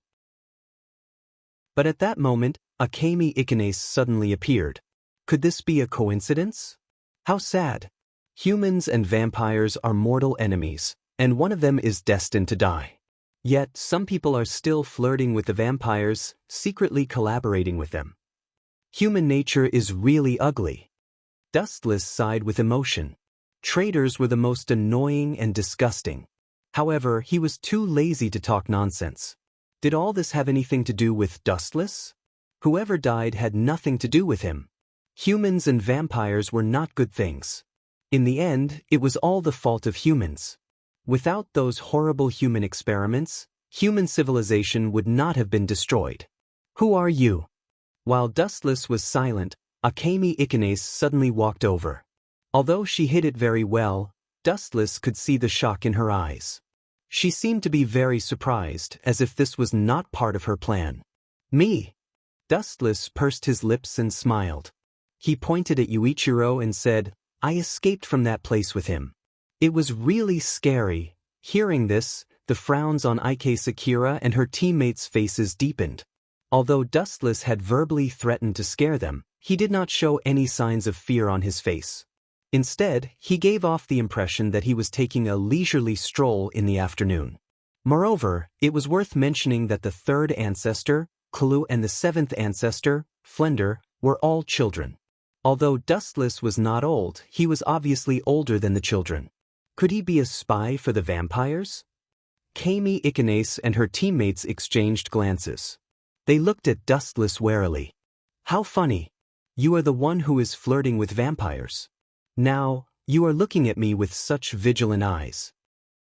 But at that moment, Akemi Ikanase suddenly appeared. Could this be a coincidence? How sad. Humans and vampires are mortal enemies, and one of them is destined to die. Yet, some people are still flirting with the vampires, secretly collaborating with them. Human nature is really ugly. Dustless sighed with emotion. Traitors were the most annoying and disgusting. However, he was too lazy to talk nonsense. Did all this have anything to do with Dustless? Whoever died had nothing to do with him. Humans and vampires were not good things. In the end, it was all the fault of humans. Without those horrible human experiments, human civilization would not have been destroyed. Who are you? While Dustless was silent, Akemi Ikanase suddenly walked over. Although she hid it very well, Dustless could see the shock in her eyes. She seemed to be very surprised, as if this was not part of her plan. Me? Dustless pursed his lips and smiled. He pointed at Yuichiro and said, I escaped from that place with him. It was really scary. Hearing this, the frowns on Ike Sakura and her teammates' faces deepened. Although Dustless had verbally threatened to scare them, he did not show any signs of fear on his face. Instead, he gave off the impression that he was taking a leisurely stroll in the afternoon. Moreover, it was worth mentioning that the third ancestor, Klu, and the seventh ancestor, Flender, were all children. Although Dustless was not old, he was obviously older than the children. Could he be a spy for the vampires? Akemi Ikanase and her teammates exchanged glances. They looked at Dustless warily. How funny. You are the one who is flirting with vampires. Now, you are looking at me with such vigilant eyes.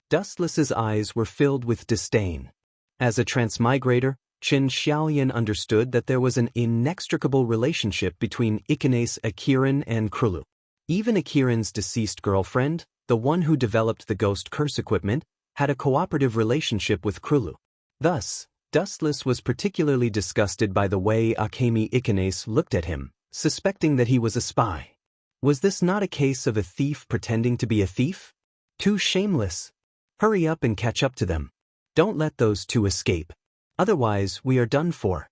Dustless's eyes were filled with disdain. As a transmigrator, Qin Xiaolian understood that there was an inextricable relationship between Ikanase Akiran and Krulu. Even Akiran's deceased girlfriend, the one who developed the ghost curse equipment, had a cooperative relationship with Krulu. Thus, Dustless was particularly disgusted by the way Akemi Ikanase looked at him, suspecting that he was a spy. Was this not a case of a thief pretending to be a thief? Too shameless. Hurry up and catch up to them. Don't let those two escape. Otherwise, we are done for.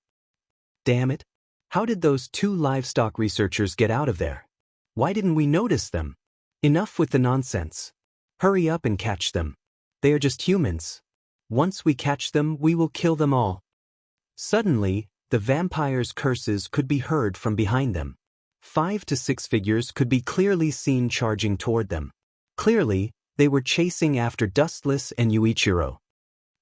Damn it. How did those two livestock researchers get out of there? Why didn't we notice them? Enough with the nonsense. Hurry up and catch them. They are just humans. Once we catch them, we will kill them all. Suddenly, the vampires' curses could be heard from behind them. 5 to 6 figures could be clearly seen charging toward them. Clearly, they were chasing after Dustless and Yuichiro.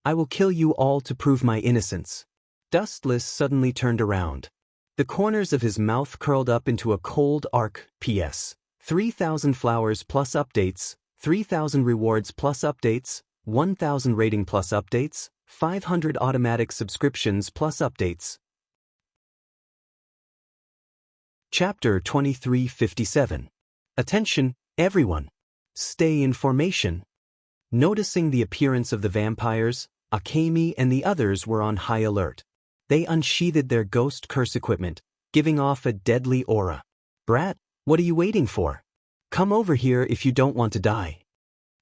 I will kill you all to prove my innocence. Dustless suddenly turned around. The corners of his mouth curled up into a cold arc. P.S. 3,000 flowers plus updates, 3,000 rewards plus updates, 1,000 rating plus updates, 500 automatic subscriptions plus updates. Chapter 2357. Attention, everyone. Stay in formation. Noticing the appearance of the vampires, Akemi and the others were on high alert. They unsheathed their ghost curse equipment, giving off a deadly aura. Brat, what are you waiting for? Come over here if you don't want to die.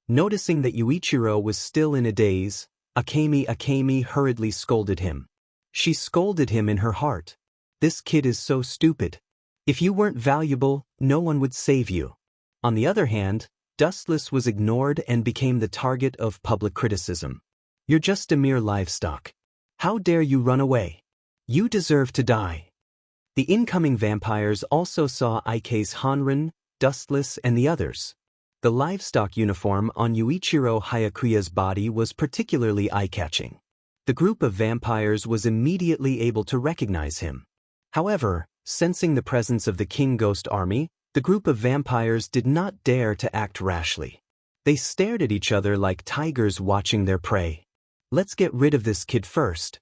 Noticing that Yuichiro was still in a daze, Akemi hurriedly scolded him. She scolded him in her heart. This kid is so stupid. If you weren't valuable, no one would save you. On the other hand, Dustless was ignored and became the target of public criticism. You're just a mere livestock. How dare you run away? You deserve to die. The incoming vampires also saw Ike's Hanrin, Dustless, and the others. The livestock uniform on Yuichiro Hayakuya's body was particularly eye-catching. The group of vampires was immediately able to recognize him. However, sensing the presence of the King Ghost Army, the group of vampires did not dare to act rashly. They stared at each other like tigers watching their prey. Let's get rid of this kid first.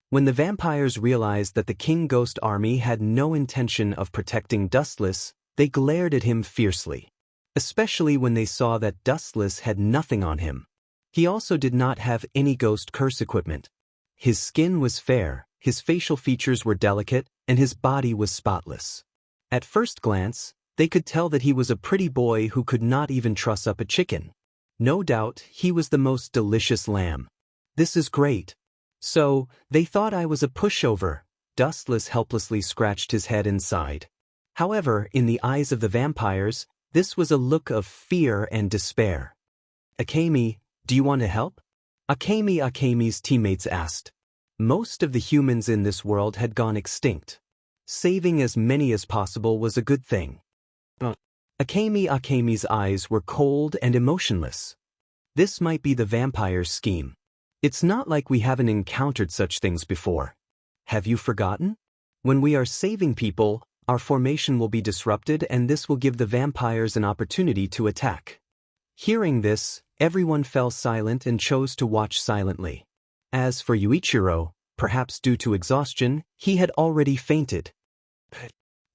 When the vampires realized that the King Ghost Army had no intention of protecting Dustless, they glared at him fiercely. Especially when they saw that Dustless had nothing on him. He also did not have any ghost curse equipment. His skin was fair, his facial features were delicate, and his body was spotless. At first glance, they could tell that he was a pretty boy who could not even truss up a chicken. No doubt, he was the most delicious lamb. This is great. So, they thought I was a pushover. Dustless helplessly scratched his head and sighed. However, in the eyes of the vampires, this was a look of fear and despair. Akemi, do you want to help? Akemi's teammates asked. Most of the humans in this world had gone extinct. Saving as many as possible was a good thing. Akemi's eyes were cold and emotionless. This might be the vampire's scheme. It's not like we haven't encountered such things before. Have you forgotten? When we are saving people, our formation will be disrupted and this will give the vampires an opportunity to attack. Hearing this, everyone fell silent and chose to watch silently. As for Yuichiro, perhaps due to exhaustion, he had already fainted.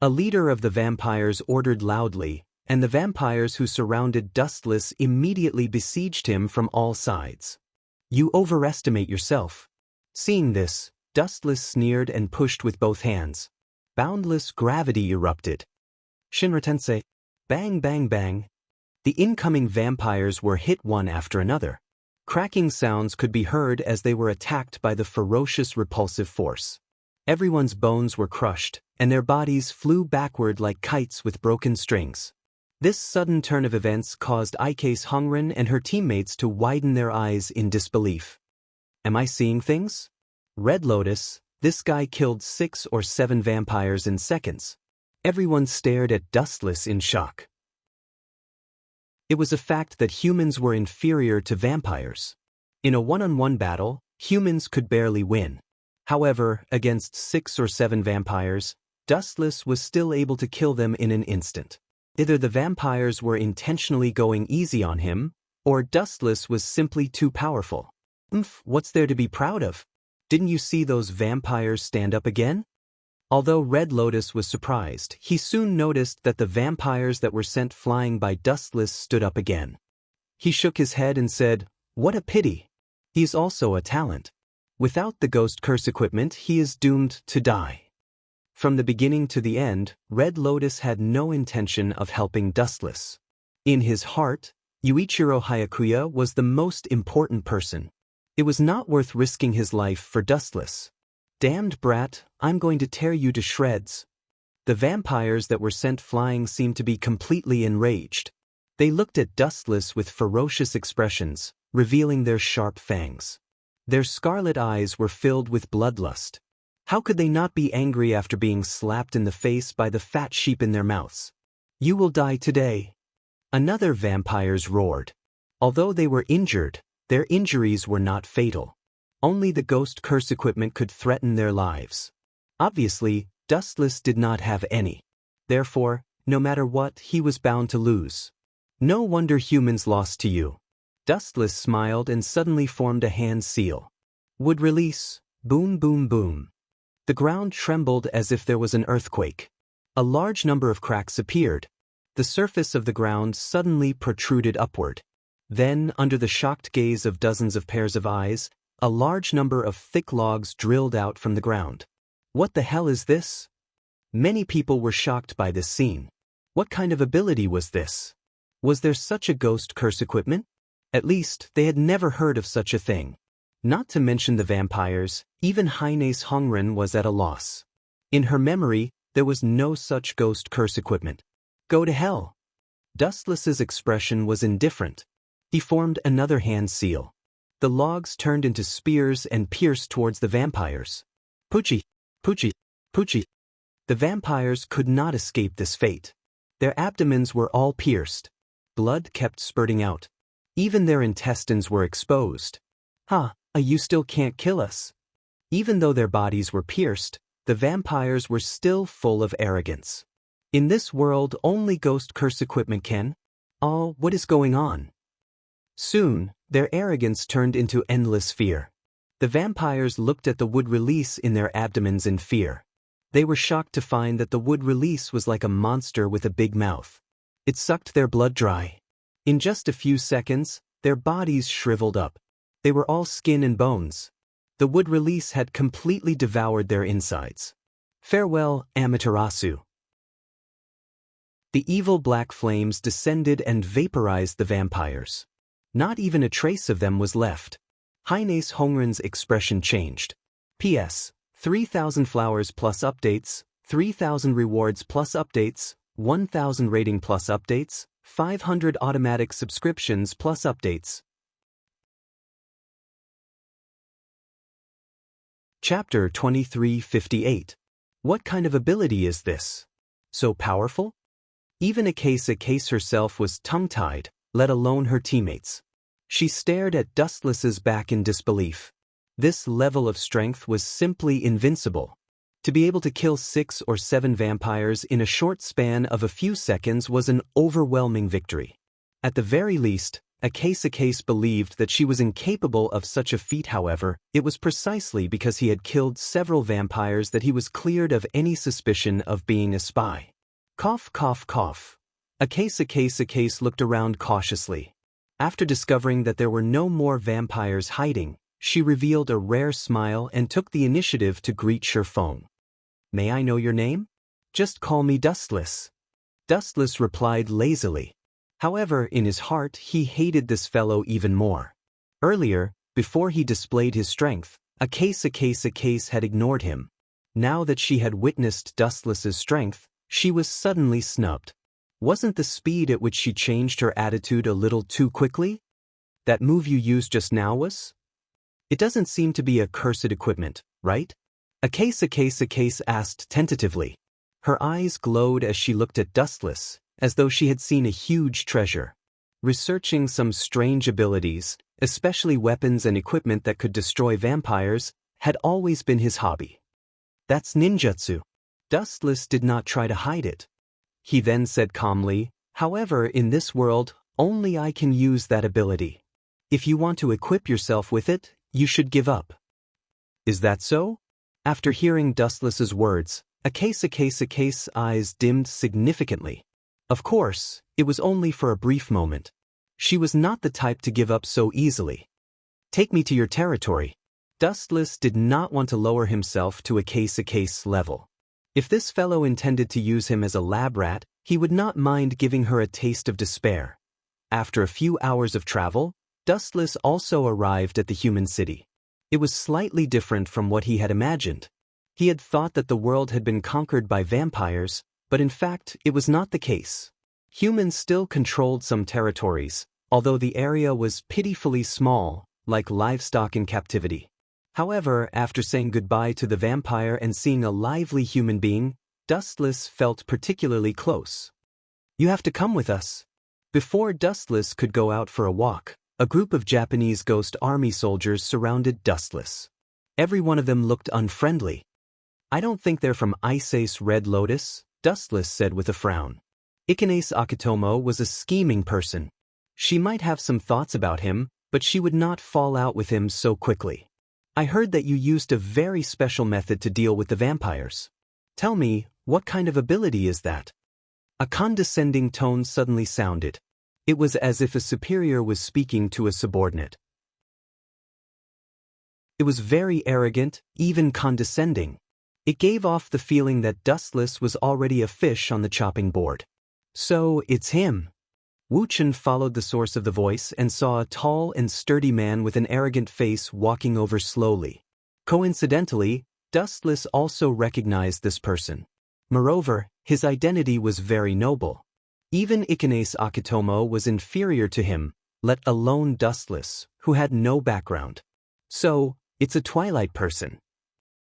A leader of the vampires ordered loudly, and the vampires who surrounded Dustless immediately besieged him from all sides. You overestimate yourself. Seeing this, Dustless sneered and pushed with both hands. Boundless gravity erupted. Shinra Tensei. Bang bang bang. The incoming vampires were hit one after another. Cracking sounds could be heard as they were attacked by the ferocious repulsive force. Everyone's bones were crushed, and their bodies flew backward like kites with broken strings. This sudden turn of events caused Ike's Hongren and her teammates to widen their eyes in disbelief. Am I seeing things? Red Lotus, this guy killed 6 or 7 vampires in seconds. Everyone stared at Dustless in shock. It was a fact that humans were inferior to vampires. In a one-on-one battle, humans could barely win. However, against 6 or 7 vampires, Dustless was still able to kill them in an instant. Either the vampires were intentionally going easy on him, or Dustless was simply too powerful. What's there to be proud of? Didn't you see those vampires stand up again? Although Red Lotus was surprised, he soon noticed that the vampires that were sent flying by Dustless stood up again. He shook his head and said, "What a pity. He's also a talent. Without the ghost curse equipment, he is doomed to die." From the beginning to the end, Red Lotus had no intention of helping Dustless. In his heart, Yuichiro Hayakuya was the most important person. It was not worth risking his life for Dustless. Damned brat, I'm going to tear you to shreds. The vampires that were sent flying seemed to be completely enraged. They looked at Dustless with ferocious expressions, revealing their sharp fangs. Their scarlet eyes were filled with bloodlust. How could they not be angry after being slapped in the face by the fat sheep in their mouths? You will die today. Another vampires roared. Although they were injured, their injuries were not fatal. Only the ghost curse equipment could threaten their lives. Obviously, Dustless did not have any. Therefore, no matter what, he was bound to lose. No wonder humans lost to you. Dustless smiled and suddenly formed a hand seal. Would release, boom boom boom. The ground trembled as if there was an earthquake. A large number of cracks appeared. The surface of the ground suddenly protruded upward. Then, under the shocked gaze of dozens of pairs of eyes, a large number of thick logs drilled out from the ground. What the hell is this? Many people were shocked by this scene. What kind of ability was this? Was there such a ghost curse equipment? At least, they had never heard of such a thing. Not to mention the vampires, even Heine's Hongren was at a loss. In her memory, there was no such ghost curse equipment. Go to hell. Dustless's expression was indifferent. He formed another hand seal. The logs turned into spears and pierced towards the vampires. Poochie, Poochie, Poochie. The vampires could not escape this fate. Their abdomens were all pierced. Blood kept spurting out. Even their intestines were exposed. You still can't kill us. Even though their bodies were pierced, the vampires were still full of arrogance. In this world, only ghost curse equipment can. Oh, what is going on? Soon, their arrogance turned into endless fear. The vampires looked at the wood release in their abdomens in fear. They were shocked to find that the wood release was like a monster with a big mouth. It sucked their blood dry. In just a few seconds, their bodies shriveled up. They were all skin and bones. The wood release had completely devoured their insides. Farewell, Amaterasu. The evil black flames descended and vaporized the vampires. Not even a trace of them was left. Heines Hongren's expression changed. P.S. 3,000 flowers plus updates, 3,000 rewards plus updates, 1,000 rating plus updates, 500 automatic subscriptions plus updates. Chapter 2358. What kind of ability is this? So powerful? Even Akase herself was tongue-tied, let alone her teammates. She stared at Dustless's back in disbelief. This level of strength was simply invincible. To be able to kill 6 or 7 vampires in a short span of a few seconds was an overwhelming victory. At the very least, Akase believed that she was incapable of such a feat. However, it was precisely because he had killed several vampires that he was cleared of any suspicion of being a spy. Cough, cough, cough. Akase looked around cautiously. After discovering that there were no more vampires hiding, she revealed a rare smile and took the initiative to greet Sherfong. May I know your name? Just call me Dustless. Dustless replied lazily. However, in his heart he hated this fellow even more. Earlier, before he displayed his strength, Akase had ignored him. Now that she had witnessed Dustless's strength, she was suddenly snubbed. Wasn't the speed at which she changed her attitude a little too quickly? That move you used just now was? It doesn't seem to be a cursed equipment, right? Akase asked tentatively. Her eyes glowed as she looked at Dustless, as though she had seen a huge treasure. Researching some strange abilities, especially weapons and equipment that could destroy vampires, had always been his hobby. That's ninjutsu. Dustless did not try to hide it. He then said calmly, however, in this world, only I can use that ability. If you want to equip yourself with it, you should give up. Is that so? After hearing Dustless's words, Akase's eyes dimmed significantly. Of course, it was only for a brief moment. She was not the type to give up so easily. Take me to your territory. Dustless did not want to lower himself to Akase's level. If this fellow intended to use him as a lab rat, he would not mind giving her a taste of despair. After a few hours of travel, Dustless also arrived at the human city. It was slightly different from what he had imagined. He had thought that the world had been conquered by vampires, but in fact, it was not the case. Humans still controlled some territories, although the area was pitifully small, like livestock in captivity. However, after saying goodbye to the vampire and seeing a lively human being, Dustless felt particularly close. You have to come with us. Before Dustless could go out for a walk, a group of Japanese ghost army soldiers surrounded Dustless. Every one of them looked unfriendly. I don't think they're from Ice Red Lotus, Dustless said with a frown. Ikanase Akitomo was a scheming person. She might have some thoughts about him, but she would not fall out with him so quickly. I heard that you used a very special method to deal with the vampires. Tell me, what kind of ability is that? A condescending tone suddenly sounded. It was as if a superior was speaking to a subordinate. It was very arrogant, even condescending. It gave off the feeling that Dustless was already a fish on the chopping board. So, it's him. Wuchen followed the source of the voice and saw a tall and sturdy man with an arrogant face walking over slowly. Coincidentally, Dustless also recognized this person. Moreover, his identity was very noble. Even Ikanes Akitomo was inferior to him, let alone Dustless, who had no background. So, it's a Twilight person.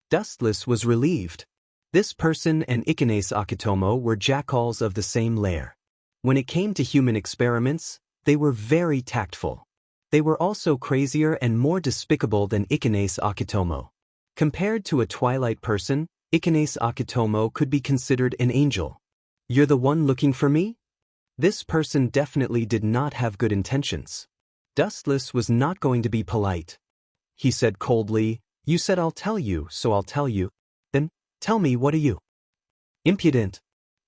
Dustless was relieved. This person and Ikanes Akitomo were jackals of the same lair. When it came to human experiments, they were very tactful. They were also crazier and more despicable than Ikanes Akitomo. Compared to a Twilight person, Ikanes Akitomo could be considered an angel. You're the one looking for me? This person definitely did not have good intentions. Dustless was not going to be polite. He said coldly, "You said I'll tell you, so I'll tell you. Then, tell me, what are you?" Impudent.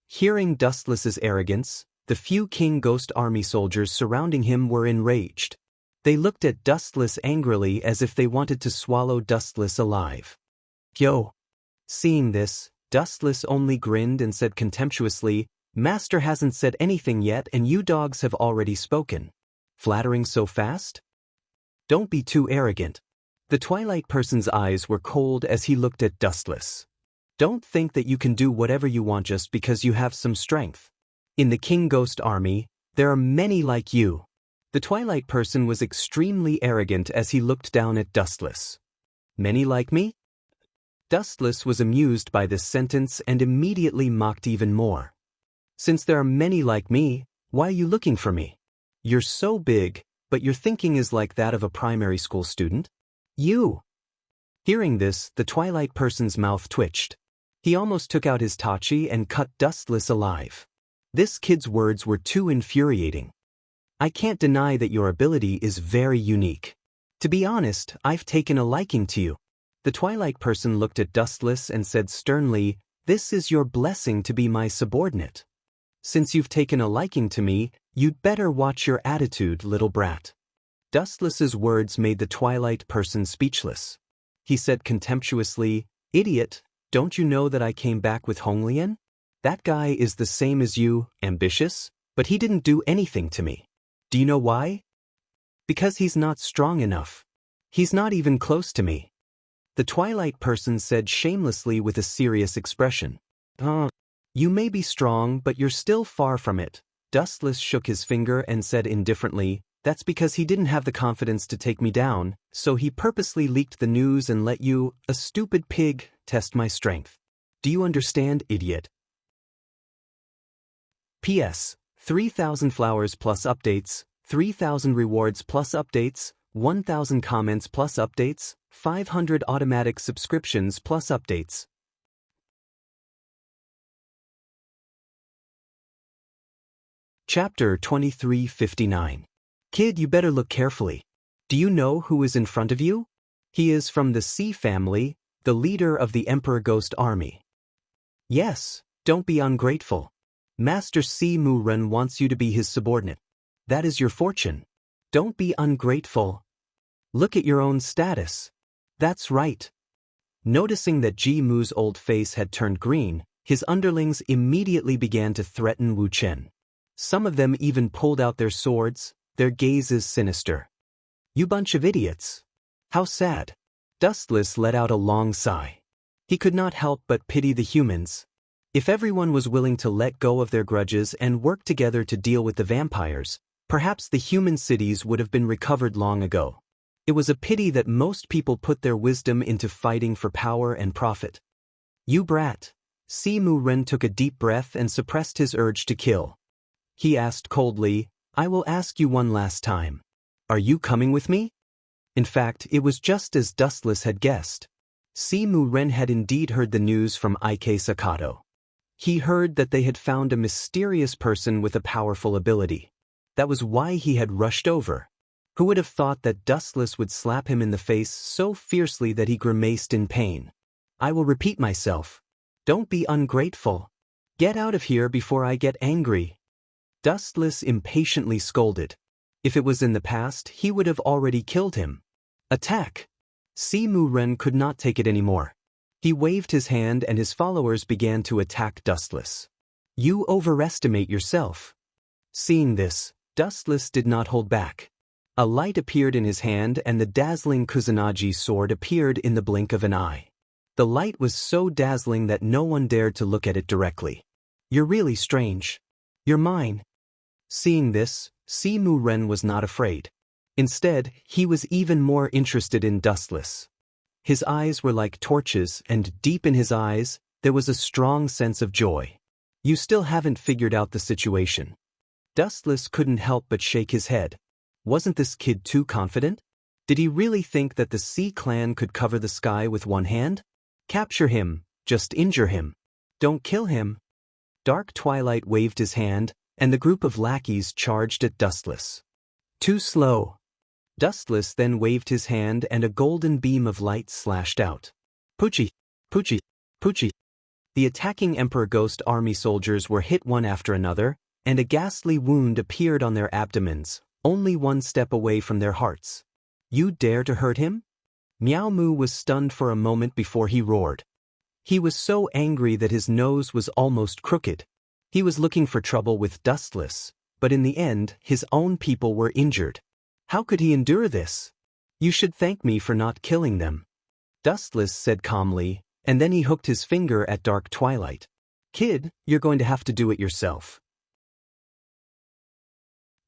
Hearing Dustless's arrogance, the few King Ghost Army soldiers surrounding him were enraged. They looked at Dustless angrily as if they wanted to swallow Dustless alive. Yo! Seeing this, Dustless only grinned and said contemptuously, "Master hasn't said anything yet and you dogs have already spoken. Flattering so fast? Don't be too arrogant." The Twilight person's eyes were cold as he looked at Dustless. Don't think that you can do whatever you want just because you have some strength. In the King Ghost Army, there are many like you. The Twilight person was extremely arrogant as he looked down at Dustless. Many like me? Dustless was amused by this sentence and immediately mocked even more. Since there are many like me, why are you looking for me? You're so big, but your thinking is like that of a primary school student. You! Hearing this, the Twilight person's mouth twitched. He almost took out his tachi and cut Dustless alive. This kid's words were too infuriating. I can't deny that your ability is very unique. To be honest, I've taken a liking to you. The Twilight person looked at Dustless and said sternly, "This is your blessing to be my subordinate. Since you've taken a liking to me, you'd better watch your attitude, little brat." Dustless's words made the Twilight person speechless. He said contemptuously, "Idiot, don't you know that I came back with Honglian? That guy is the same as you, ambitious, but he didn't do anything to me. Do you know why? Because he's not strong enough. He's not even close to me." The Twilight person said shamelessly with a serious expression. You may be strong, but you're still far from it." Dustless shook his finger and said indifferently, "That's because he didn't have the confidence to take me down, so he purposely leaked the news and let you, a stupid pig, test my strength. Do you understand, idiot?" P.S. 3,000 flowers plus updates, 3,000 rewards plus updates, 1,000 comments plus updates, 500 automatic subscriptions plus updates. Chapter 2359. Kid, you better look carefully. Do you know who is in front of you? He is from the C family, the leader of the Emperor Ghost Army. Yes, don't be ungrateful. Master C. Muren wants you to be his subordinate. That is your fortune. Don't be ungrateful. Look at your own status. That's right. Noticing that Ji Mu's old face had turned green, his underlings immediately began to threaten Wu Chen. Some of them even pulled out their swords, their gazes sinister. You bunch of idiots. How sad. Dustless let out a long sigh. He could not help but pity the humans. If everyone was willing to let go of their grudges and work together to deal with the vampires, perhaps the human cities would have been recovered long ago. It was a pity that most people put their wisdom into fighting for power and profit. You brat. Si Mu Ren took a deep breath and suppressed his urge to kill. He asked coldly, "I will ask you one last time. Are you coming with me?" In fact, it was just as Dustless had guessed. Si Mu Ren had indeed heard the news from Ike Sakato. He heard that they had found a mysterious person with a powerful ability. That was why he had rushed over. Who would have thought that Dustless would slap him in the face so fiercely that he grimaced in pain? I will repeat myself. Don't be ungrateful. Get out of here before I get angry. Dustless impatiently scolded. If it was in the past, he would have already killed him. Attack! Si Mu Ren could not take it anymore. He waved his hand and his followers began to attack Dustless. You overestimate yourself. Seeing this, Dustless did not hold back. A light appeared in his hand and the dazzling Kusanagi sword appeared in the blink of an eye. The light was so dazzling that no one dared to look at it directly. You're really strange. You're mine. Seeing this, Si Mu Ren was not afraid. Instead, he was even more interested in Dustless. His eyes were like torches, and deep in his eyes, there was a strong sense of joy. You still haven't figured out the situation. Dustless couldn't help but shake his head. Wasn't this kid too confident? Did he really think that the Sea Clan could cover the sky with one hand? Capture him, just injure him. Don't kill him. Dark Twilight waved his hand, and the group of lackeys charged at Dustless. Too slow. Dustless then waved his hand and a golden beam of light slashed out. Poochie, Poochie, Poochie. The attacking Emperor Ghost Army soldiers were hit one after another, and a ghastly wound appeared on their abdomens, only one step away from their hearts. You dare to hurt him? Meow Moo was stunned for a moment before he roared. He was so angry that his nose was almost crooked. He was looking for trouble with Dustless, but in the end, his own people were injured. How could he endure this? You should thank me for not killing them. Dustless said calmly, and then he hooked his finger at Dark Twilight. Kid, you're going to have to do it yourself.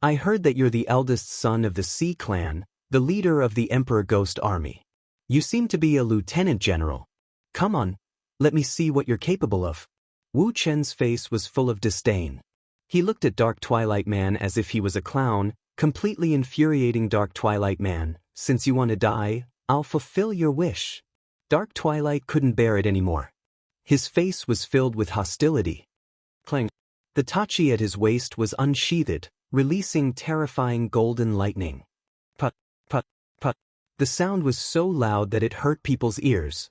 I heard that you're the eldest son of the Sea Clan, the leader of the Emperor Ghost Army. You seem to be a lieutenant general. Come on, let me see what you're capable of. Wu Chen's face was full of disdain. He looked at Dark Twilight Man as if he was a clown, completely infuriating Dark Twilight Man. Since you want to die, I'll fulfill your wish. Dark Twilight couldn't bear it anymore. His face was filled with hostility. Clang. The tachi at his waist was unsheathed, releasing terrifying golden lightning. Put, put, put. The sound was so loud that it hurt people's ears.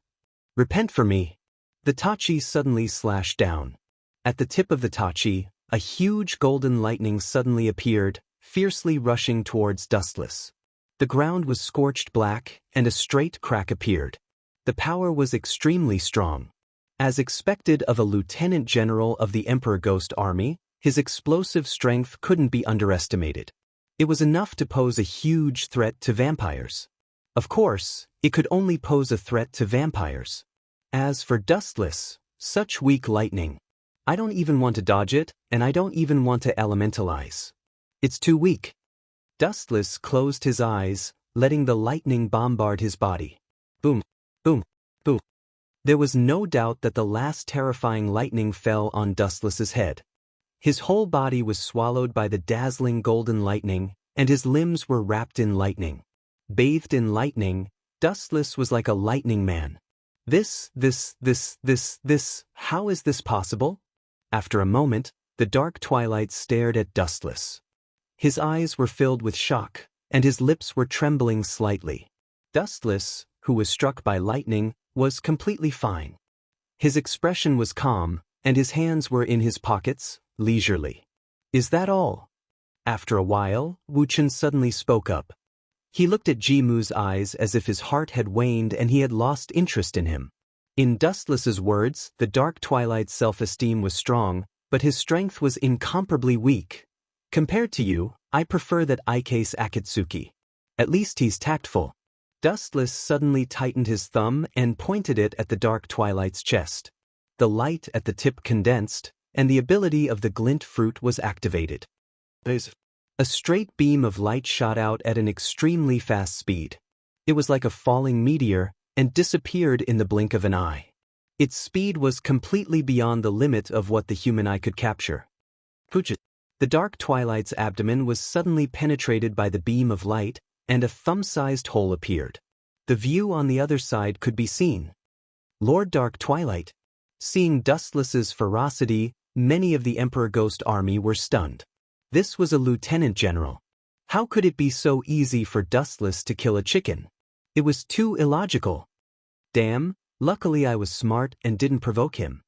Repent for me. The tachi suddenly slashed down. At the tip of the tachi, a huge golden lightning suddenly appeared, fiercely rushing towards Dustless. The ground was scorched black, and a straight crack appeared. The power was extremely strong. As expected of a lieutenant general of the Emperor Ghost Army, his explosive strength couldn't be underestimated. It was enough to pose a huge threat to vampires. Of course, it could only pose a threat to vampires. As for Dustless, such weak lightning. I don't even want to dodge it, and I don't even want to elementalize. It's too weak. Dustless closed his eyes, letting the lightning bombard his body. Boom, boom, boom. There was no doubt that the last terrifying lightning fell on Dustless's head. His whole body was swallowed by the dazzling golden lightning, and his limbs were wrapped in lightning. Bathed in lightning, Dustless was like a lightning man. How is this possible? After a moment, the Dark Twilight stared at Dustless. His eyes were filled with shock, and his lips were trembling slightly. Dustless, who was struck by lightning, was completely fine. His expression was calm, and his hands were in his pockets, leisurely. Is that all? After a while, Wu Chen suddenly spoke up. He looked at Ji Mu's eyes as if his heart had waned and he had lost interest in him. In Dustless's words, the Dark Twilight's self-esteem was strong, but his strength was incomparably weak. Compared to you, I prefer that Ike's Akatsuki. At least he's tactful. Dustless suddenly tightened his thumb and pointed it at the Dark Twilight's chest. The light at the tip condensed, and the ability of the glint fruit was activated. A straight beam of light shot out at an extremely fast speed. It was like a falling meteor, and disappeared in the blink of an eye. Its speed was completely beyond the limit of what the human eye could capture. The Dark Twilight's abdomen was suddenly penetrated by the beam of light, and a thumb-sized hole appeared. The view on the other side could be seen. Lord Dark Twilight. Seeing Dustless's ferocity, many of the Emperor Ghost Army were stunned. This was a lieutenant general. How could it be so easy for Dustless to kill a chicken? It was too illogical. Damn, luckily I was smart and didn't provoke him.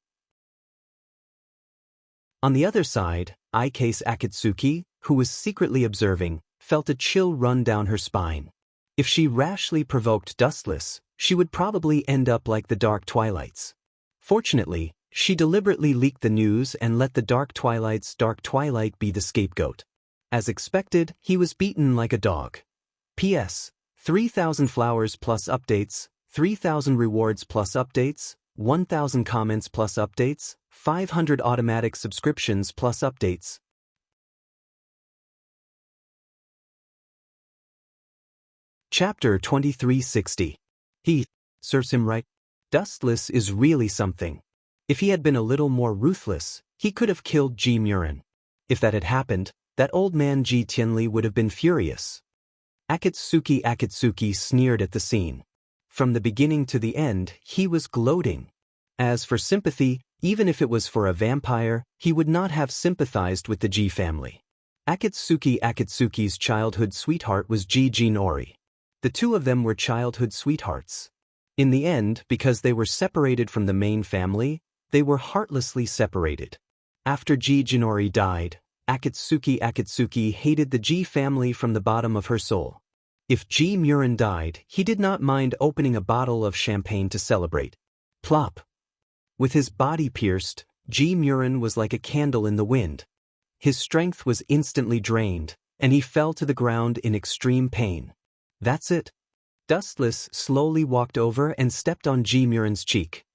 On the other side, Ike's Akatsuki, who was secretly observing, felt a chill run down her spine. If she rashly provoked Dustless, she would probably end up like the Dark Twilights. Fortunately, she deliberately leaked the news and let the Dark Twilight's Dark Twilight be the scapegoat. As expected, he was beaten like a dog. P.S. 3,000 flowers plus updates, 3,000 rewards plus updates, 1,000 comments plus updates, 500 automatic subscriptions plus updates. Chapter 2360. He serves him right. Dustless is really something. If he had been a little more ruthless, he could have killed Ji Murin. If that had happened, that old man Ji Tianli would have been furious. Akatsuki sneered at the scene. From the beginning to the end, he was gloating. As for sympathy, even if it was for a vampire, he would not have sympathized with the Ji family. Akatsuki's childhood sweetheart was Ji Jinori. The two of them were childhood sweethearts. In the end, because they were separated from the main family, they were heartlessly separated. After Ji Jinori died, Akatsuki hated the Ji family from the bottom of her soul. If Ji Murin died, he did not mind opening a bottle of champagne to celebrate. Plop. With his body pierced, Ji Murin was like a candle in the wind. His strength was instantly drained, and he fell to the ground in extreme pain. That's it. Dustless slowly walked over and stepped on Ji Murin's cheek.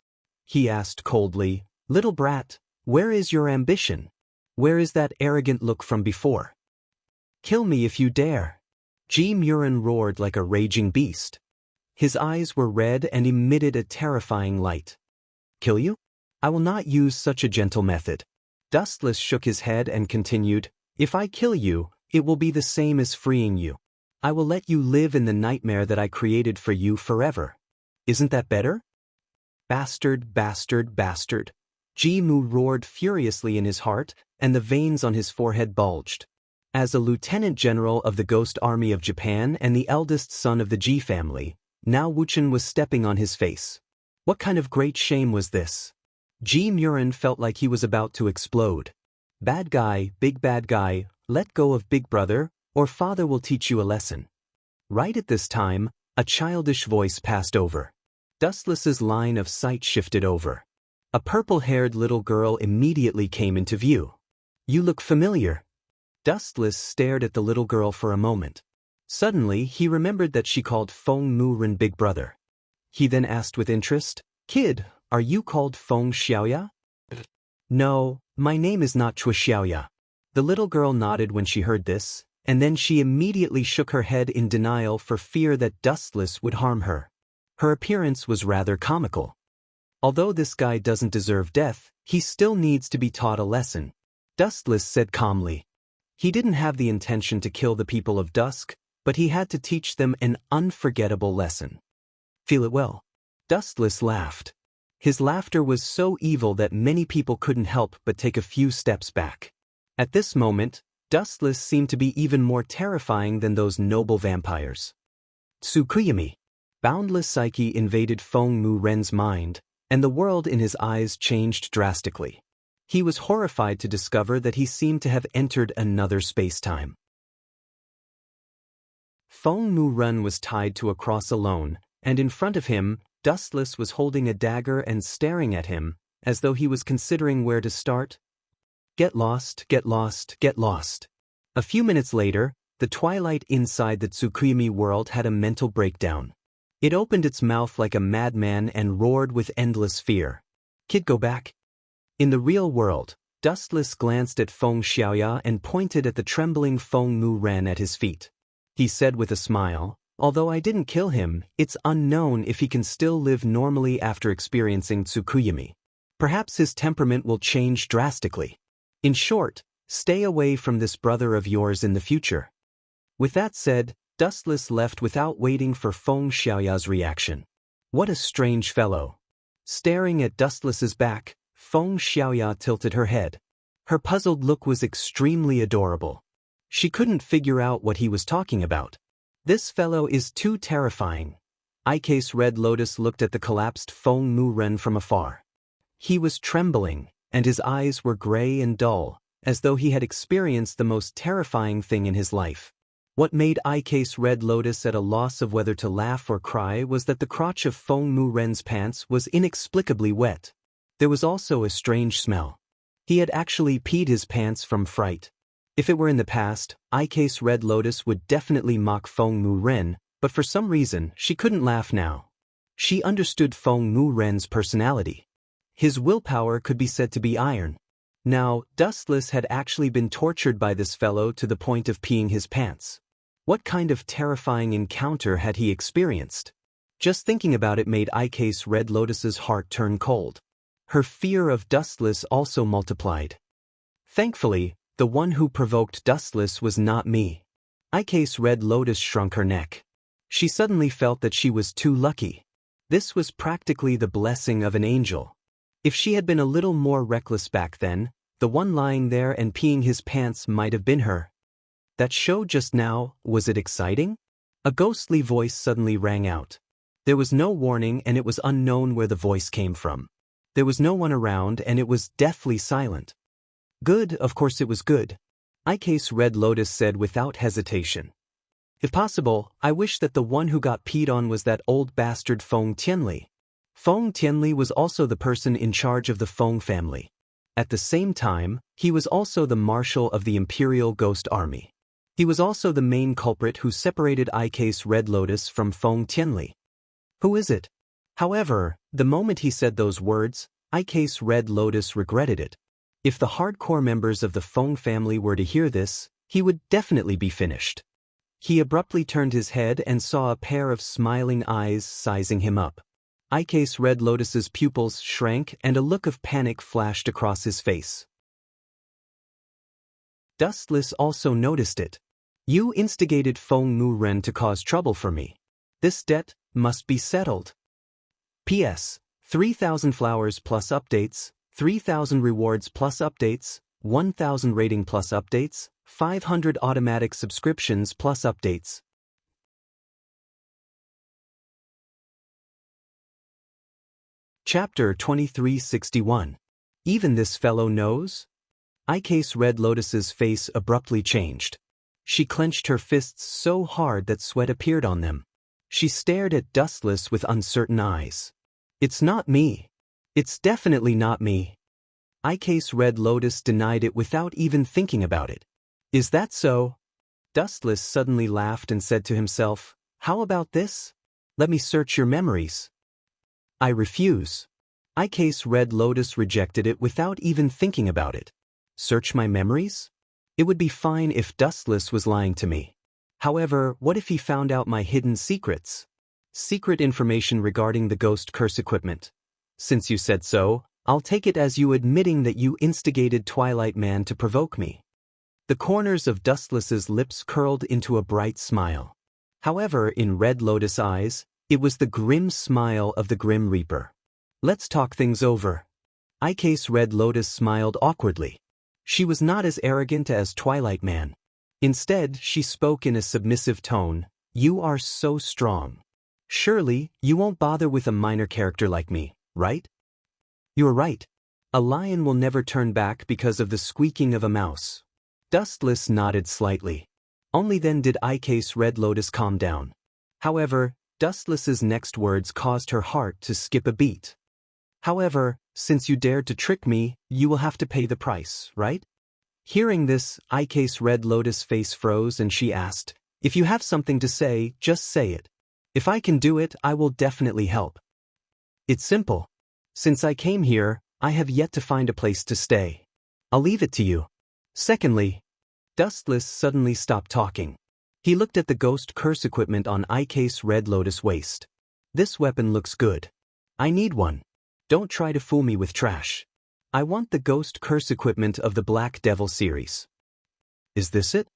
He asked coldly, "Little brat, where is your ambition? Where is that arrogant look from before? Kill me if you dare." Ji Murin roared like a raging beast. His eyes were red and emitted a terrifying light. "Kill you? I will not use such a gentle method." Dustless shook his head and continued, "If I kill you, it will be the same as freeing you. I will let you live in the nightmare that I created for you forever. Isn't that better?" Bastard, bastard, bastard. Ji Mu roared furiously in his heart, and the veins on his forehead bulged. As a lieutenant general of the Ghost Army of Japan and the eldest son of the Ji family, now Wuchen was stepping on his face. What kind of great shame was this? Ji Murin felt like he was about to explode. "Bad guy, big bad guy, let go of big brother, or father will teach you a lesson." Right at this time, a childish voice passed over. Dustless's line of sight shifted over. A purple-haired little girl immediately came into view. "You look familiar." Dustless stared at the little girl for a moment. Suddenly, he remembered that she called Feng Murin big brother. He then asked with interest, "Kid, are you called Feng Xiaoya?" "No, my name is not Chua Xiaoya." The little girl nodded when she heard this, and then she immediately shook her head in denial for fear that Dustless would harm her. Her appearance was rather comical. "Although this guy doesn't deserve death, he still needs to be taught a lesson," Dustless said calmly. He didn't have the intention to kill the people of Dusk, but he had to teach them an unforgettable lesson. "Feel it well." Dustless laughed. His laughter was so evil that many people couldn't help but take a few steps back. At this moment, Dustless seemed to be even more terrifying than those noble vampires. Tsukuyami. Boundless psyche invaded Feng Muren's mind, and the world in his eyes changed drastically. He was horrified to discover that he seemed to have entered another space-time. Feng Muren was tied to a cross alone, and in front of him, Dustless was holding a dagger and staring at him, as though he was considering where to start. Get lost, get lost, get lost. A few minutes later, the twilight inside the Tsukuyami world had a mental breakdown. It opened its mouth like a madman and roared with endless fear. "Kid, go back." In the real world, Dustless glanced at Feng Xiaoya and pointed at the trembling Feng Muren at his feet. He said with a smile, "Although I didn't kill him, it's unknown if he can still live normally after experiencing Tsukuyami. Perhaps his temperament will change drastically. In short, stay away from this brother of yours in the future." With that said, Dustless left without waiting for Feng Xiaoya's reaction. What a strange fellow. Staring at Dustless's back, Feng Xiaoya tilted her head. Her puzzled look was extremely adorable. She couldn't figure out what he was talking about. This fellow is too terrifying. Ike's Red Lotus looked at the collapsed Feng Muren from afar. He was trembling, and his eyes were gray and dull, as though he had experienced the most terrifying thing in his life. What made Ike's Red Lotus at a loss of whether to laugh or cry was that the crotch of Feng Muren's pants was inexplicably wet. There was also a strange smell. He had actually peed his pants from fright. If it were in the past, Ike's Red Lotus would definitely mock Feng Muren, but for some reason, she couldn't laugh now. She understood Feng Muren's personality. His willpower could be said to be iron. Now, Dustless had actually been tortured by this fellow to the point of peeing his pants. What kind of terrifying encounter had he experienced? Just thinking about it made Ike's Red Lotus's heart turn cold. Her fear of Dustless also multiplied. Thankfully, the one who provoked Dustless was not me. Ike's Red Lotus shrunk her neck. She suddenly felt that she was too lucky. This was practically the blessing of an angel. If she had been a little more reckless back then, the one lying there and peeing his pants might have been her. That show just now, was it exciting? A ghostly voice suddenly rang out. There was no warning and it was unknown where the voice came from. There was no one around and it was deathly silent. Good, of course it was good. Ike's Red Lotus said without hesitation. If possible, I wish that the one who got peed on was that old bastard Feng Tianli. Feng Tianli was also the person in charge of the Feng family. At the same time, he was also the marshal of the Imperial Ghost Army. He was also the main culprit who separated Ike's Red Lotus from Feng Tianli. Who is it? However, the moment he said those words, Ike's Red Lotus regretted it. If the hardcore members of the Feng family were to hear this, he would definitely be finished. He abruptly turned his head and saw a pair of smiling eyes sizing him up. Ike's Red Lotus's pupils shrank and a look of panic flashed across his face. Dustless also noticed it. You instigated Feng Mu-Ren to cause trouble for me. This debt must be settled. P.S. 3,000 flowers plus updates, 3,000 rewards plus updates, 1,000 rating plus updates, 500 automatic subscriptions plus updates. Chapter 2361. Even this fellow knows? Ike's Red Lotus's face abruptly changed. She clenched her fists so hard that sweat appeared on them. She stared at Dustless with uncertain eyes. It's not me. It's definitely not me. Ike's Red Lotus denied it without even thinking about it. Is that so? Dustless suddenly laughed and said to himself, how about this? Let me search your memories. I refuse. Ike's Red Lotus rejected it without even thinking about it. Search my memories? It would be fine if Dustless was lying to me. However, what if he found out my hidden secrets? Secret information regarding the ghost curse equipment. Since you said so, I'll take it as you admitting that you instigated Twilight Man to provoke me. The corners of Dustless's lips curled into a bright smile. However, in Red Lotus eyes, it was the grim smile of the Grim Reaper. Let's talk things over. Ike's Red Lotus smiled awkwardly. She was not as arrogant as Twilight Man. Instead, she spoke in a submissive tone. You are so strong. Surely, you won't bother with a minor character like me, right? You're right. A lion will never turn back because of the squeaking of a mouse. Dustless nodded slightly. Only then did Ike's Red Lotus calm down. However, Dustless's next words caused her heart to skip a beat. However, since you dared to trick me, you will have to pay the price, right? Hearing this, Ike's Red Lotus face froze and she asked, if you have something to say, just say it. If I can do it, I will definitely help. It's simple. Since I came here, I have yet to find a place to stay. I'll leave it to you. Secondly, Dustless suddenly stopped talking. He looked at the ghost curse equipment on Ike's Red Lotus waist. This weapon looks good. I need one. Don't try to fool me with trash. I want the ghost curse equipment of the Black Devil series. Is this it?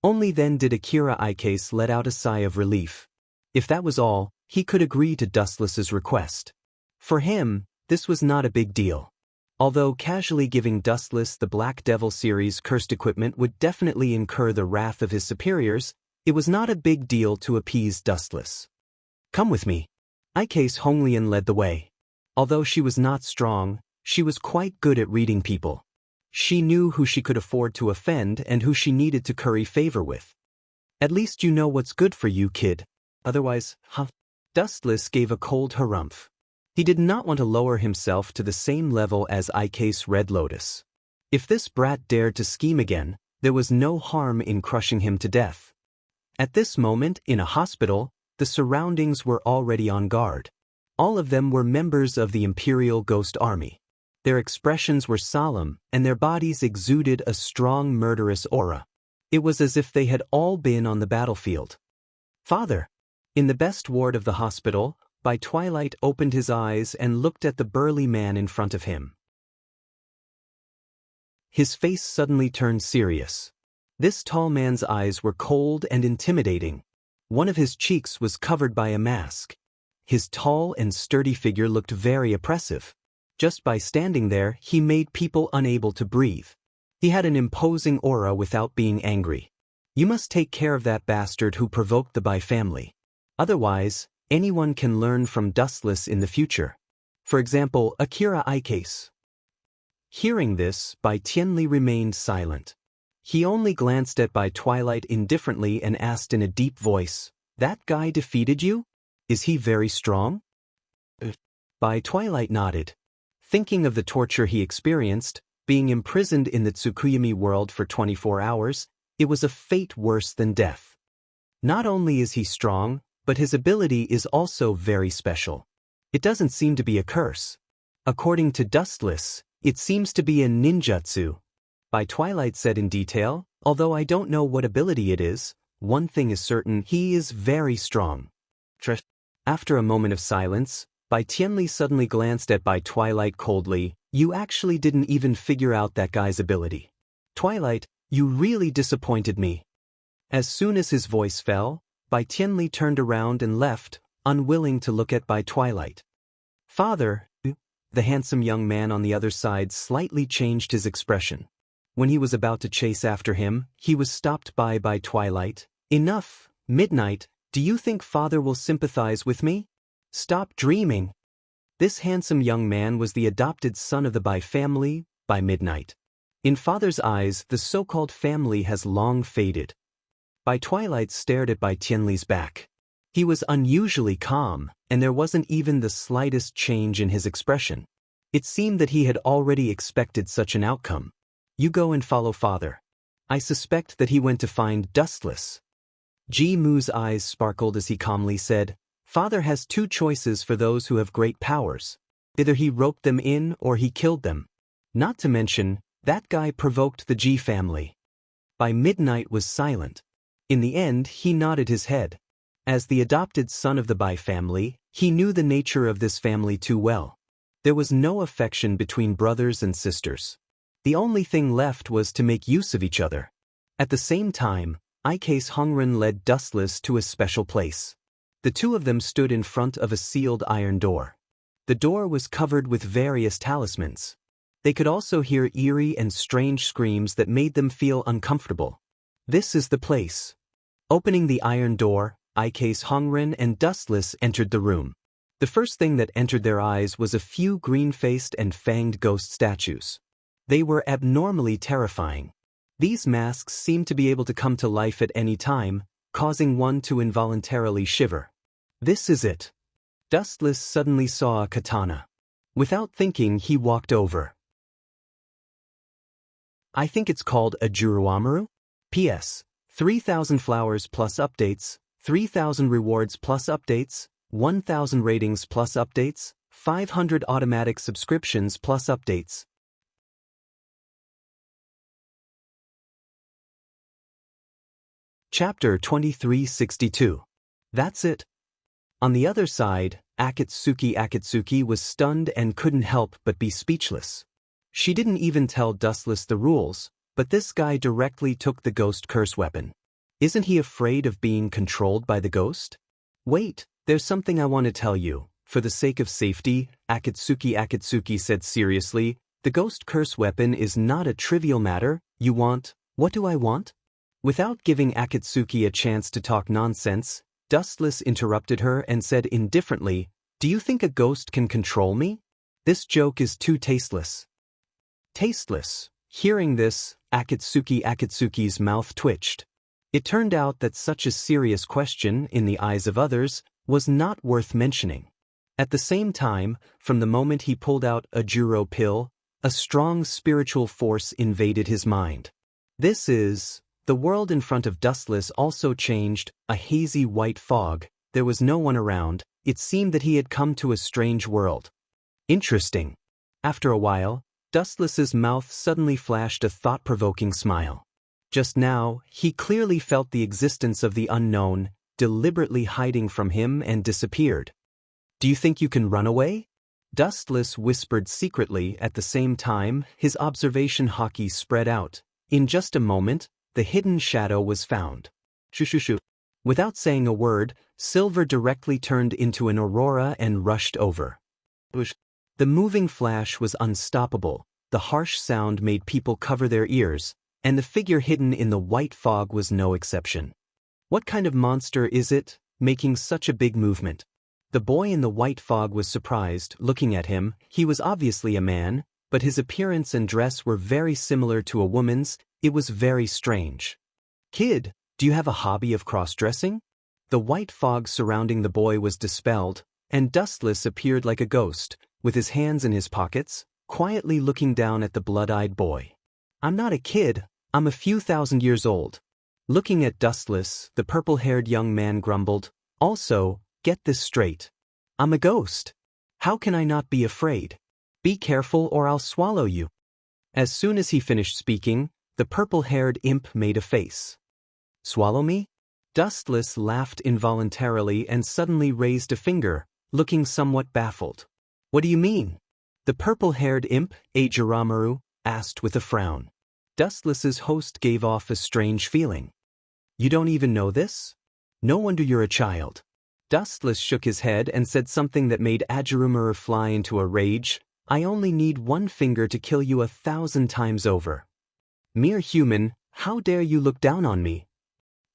Only then did Akira Ike's let out a sigh of relief. If that was all, he could agree to Dustless's request. For him, this was not a big deal. Although casually giving Dustless the Black Devil series cursed equipment would definitely incur the wrath of his superiors, it was not a big deal to appease Dustless. Come with me. Ike's Honglian led the way. Although she was not strong, she was quite good at reading people. She knew who she could afford to offend and who she needed to curry favor with. At least you know what's good for you, kid. Otherwise, Dustless gave a cold harumph. He did not want to lower himself to the same level as Ike's Red Lotus. If this brat dared to scheme again, there was no harm in crushing him to death. At this moment, in a hospital, the surroundings were already on guard. All of them were members of the Imperial Ghost Army. Their expressions were solemn, and their bodies exuded a strong murderous aura. It was as if they had all been on the battlefield. "Father!" In the best ward of the hospital, by twilight opened his eyes and looked at the burly man in front of him. His face suddenly turned serious. This tall man's eyes were cold and intimidating. One of his cheeks was covered by a mask. His tall and sturdy figure looked very oppressive. Just by standing there, he made people unable to breathe. He had an imposing aura without being angry. "You must take care of that bastard who provoked the Bai family. Otherwise, anyone can learn from Dustless in the future. For example, Akira Icase." Hearing this, Bai Tianli remained silent. He only glanced at Bai Twilight indifferently and asked in a deep voice, "That guy defeated you? Is he very strong?" Bai Twilight nodded. Thinking of the torture he experienced, being imprisoned in the Tsukuyami world for 24 hours, it was a fate worse than death. Not only is he strong, but his ability is also very special. It doesn't seem to be a curse. According to Dustless, it seems to be a ninjutsu. Bai Twilight said in detail, "Although I don't know what ability it is, one thing is certain, he is very strong." After a moment of silence, Bai Tianli suddenly glanced at Bai Twilight coldly. "You actually didn't even figure out that guy's ability. Twilight, you really disappointed me." As soon as his voice fell, Bai Tianli turned around and left, unwilling to look at Bai Twilight. "Father," the handsome young man on the other side slightly changed his expression. When he was about to chase after him, he was stopped by Bai Twilight. "Enough, Midnight, do you think Father will sympathize with me? Stop dreaming." This handsome young man was the adopted son of the Bai family, Bai Midnight. In Father's eyes, the so-called family has long faded. Bai Twilight stared at Bai Tianli's back. He was unusually calm, and there wasn't even the slightest change in his expression. It seemed that he had already expected such an outcome. "You go and follow Father. I suspect that he went to find Dustless." Ji Mu's eyes sparkled as he calmly said, "Father has two choices for those who have great powers. Either he roped them in or he killed them. Not to mention, that guy provoked the Ji family." Bai Midnight was silent. In the end, he nodded his head. As the adopted son of the Bai family, he knew the nature of this family too well. There was no affection between brothers and sisters. The only thing left was to make use of each other. At the same time, Icase Hongren led Dustless to a special place. The two of them stood in front of a sealed iron door. The door was covered with various talismans. They could also hear eerie and strange screams that made them feel uncomfortable. "This is the place." Opening the iron door, Icase Hongren and Dustless entered the room. The first thing that entered their eyes was a few green-faced and fanged ghost statues. They were abnormally terrifying. These masks seemed to be able to come to life at any time, causing one to involuntarily shiver. "This is it." Dustless suddenly saw a katana. Without thinking, he walked over. "I think it's called a Juruamaru? P.S. 3,000 flowers plus updates, 3,000 rewards plus updates, 1,000 ratings plus updates, 500 automatic subscriptions plus updates." Chapter 2362. That's it. On the other side, Akatsuki was stunned and couldn't help but be speechless. She didn't even tell Dustless the rules, but this guy directly took the ghost curse weapon. Isn't he afraid of being controlled by the ghost? "Wait, there's something I want to tell you. For the sake of safety," Akatsuki said seriously, "the ghost curse weapon is not a trivial matter. You want—" "What do I want?" Without giving Akatsuki a chance to talk nonsense, Dustless interrupted her and said indifferently, "Do you think a ghost can control me? This joke is too tasteless." Tasteless. Hearing this, Akatsuki's mouth twitched. It turned out that such a serious question, in the eyes of others, was not worth mentioning. At the same time, from the moment he pulled out a Juro pill, a strong spiritual force invaded his mind. The world in front of Dustless also changed, a hazy white fog. There was no one around. It seemed that he had come to a strange world. Interesting. After a while, Dustless's mouth suddenly flashed a thought-provoking smile. Just now, he clearly felt the existence of the unknown, deliberately hiding from him and disappeared. Do you think you can run away? Dustless whispered secretly. At the same time, his observation hockey spread out. In just a moment, the hidden shadow was found. Shoo. Without saying a word, Silver directly turned into an aurora and rushed over. The moving flash was unstoppable, the harsh sound made people cover their ears, and the figure hidden in the white fog was no exception. What kind of monster is it, making such a big movement? The boy in the white fog was surprised, looking at him. He was obviously a man, but his appearance and dress were very similar to a woman's. It was very strange. Kid, do you have a hobby of cross-dressing? The white fog surrounding the boy was dispelled, and Dustless appeared like a ghost, with his hands in his pockets, quietly looking down at the blood-eyed boy. I'm not a kid, I'm a few thousand years old. Looking at Dustless, the purple-haired young man grumbled, Also, get this straight. I'm a ghost. How can I not be afraid? Be careful or I'll swallow you. As soon as he finished speaking, the purple-haired imp made a face. Swallow me? Dustless laughed involuntarily and suddenly raised a finger, looking somewhat baffled. What do you mean? The purple-haired imp, Ajiramaru, asked with a frown. Dustless's host gave off a strange feeling. You don't even know this? No wonder you're a child. Dustless shook his head and said something that made Ajiramaru fly into a rage. I only need one finger to kill you 1,000 times over. Mere human, how dare you look down on me?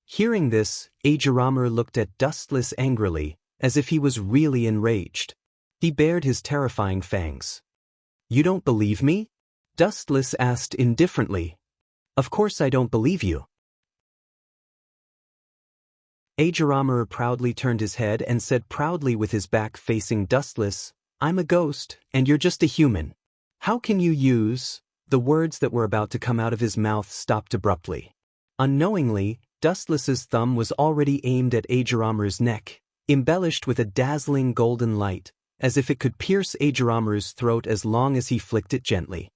Hearing this, Ajiramaru looked at Dustless angrily, as if he was really enraged. He bared his terrifying fangs. You don't believe me? Dustless asked indifferently. Of course I don't believe you. Ajiramaru proudly turned his head and said proudly with his back facing Dustless, I'm a ghost, and you're just a human. How can you use... The words that were about to come out of his mouth stopped abruptly. Unknowingly, Dustless's thumb was already aimed at Ajiramaru's neck, embellished with a dazzling golden light, as if it could pierce Ajiramaru's throat as long as he flicked it gently.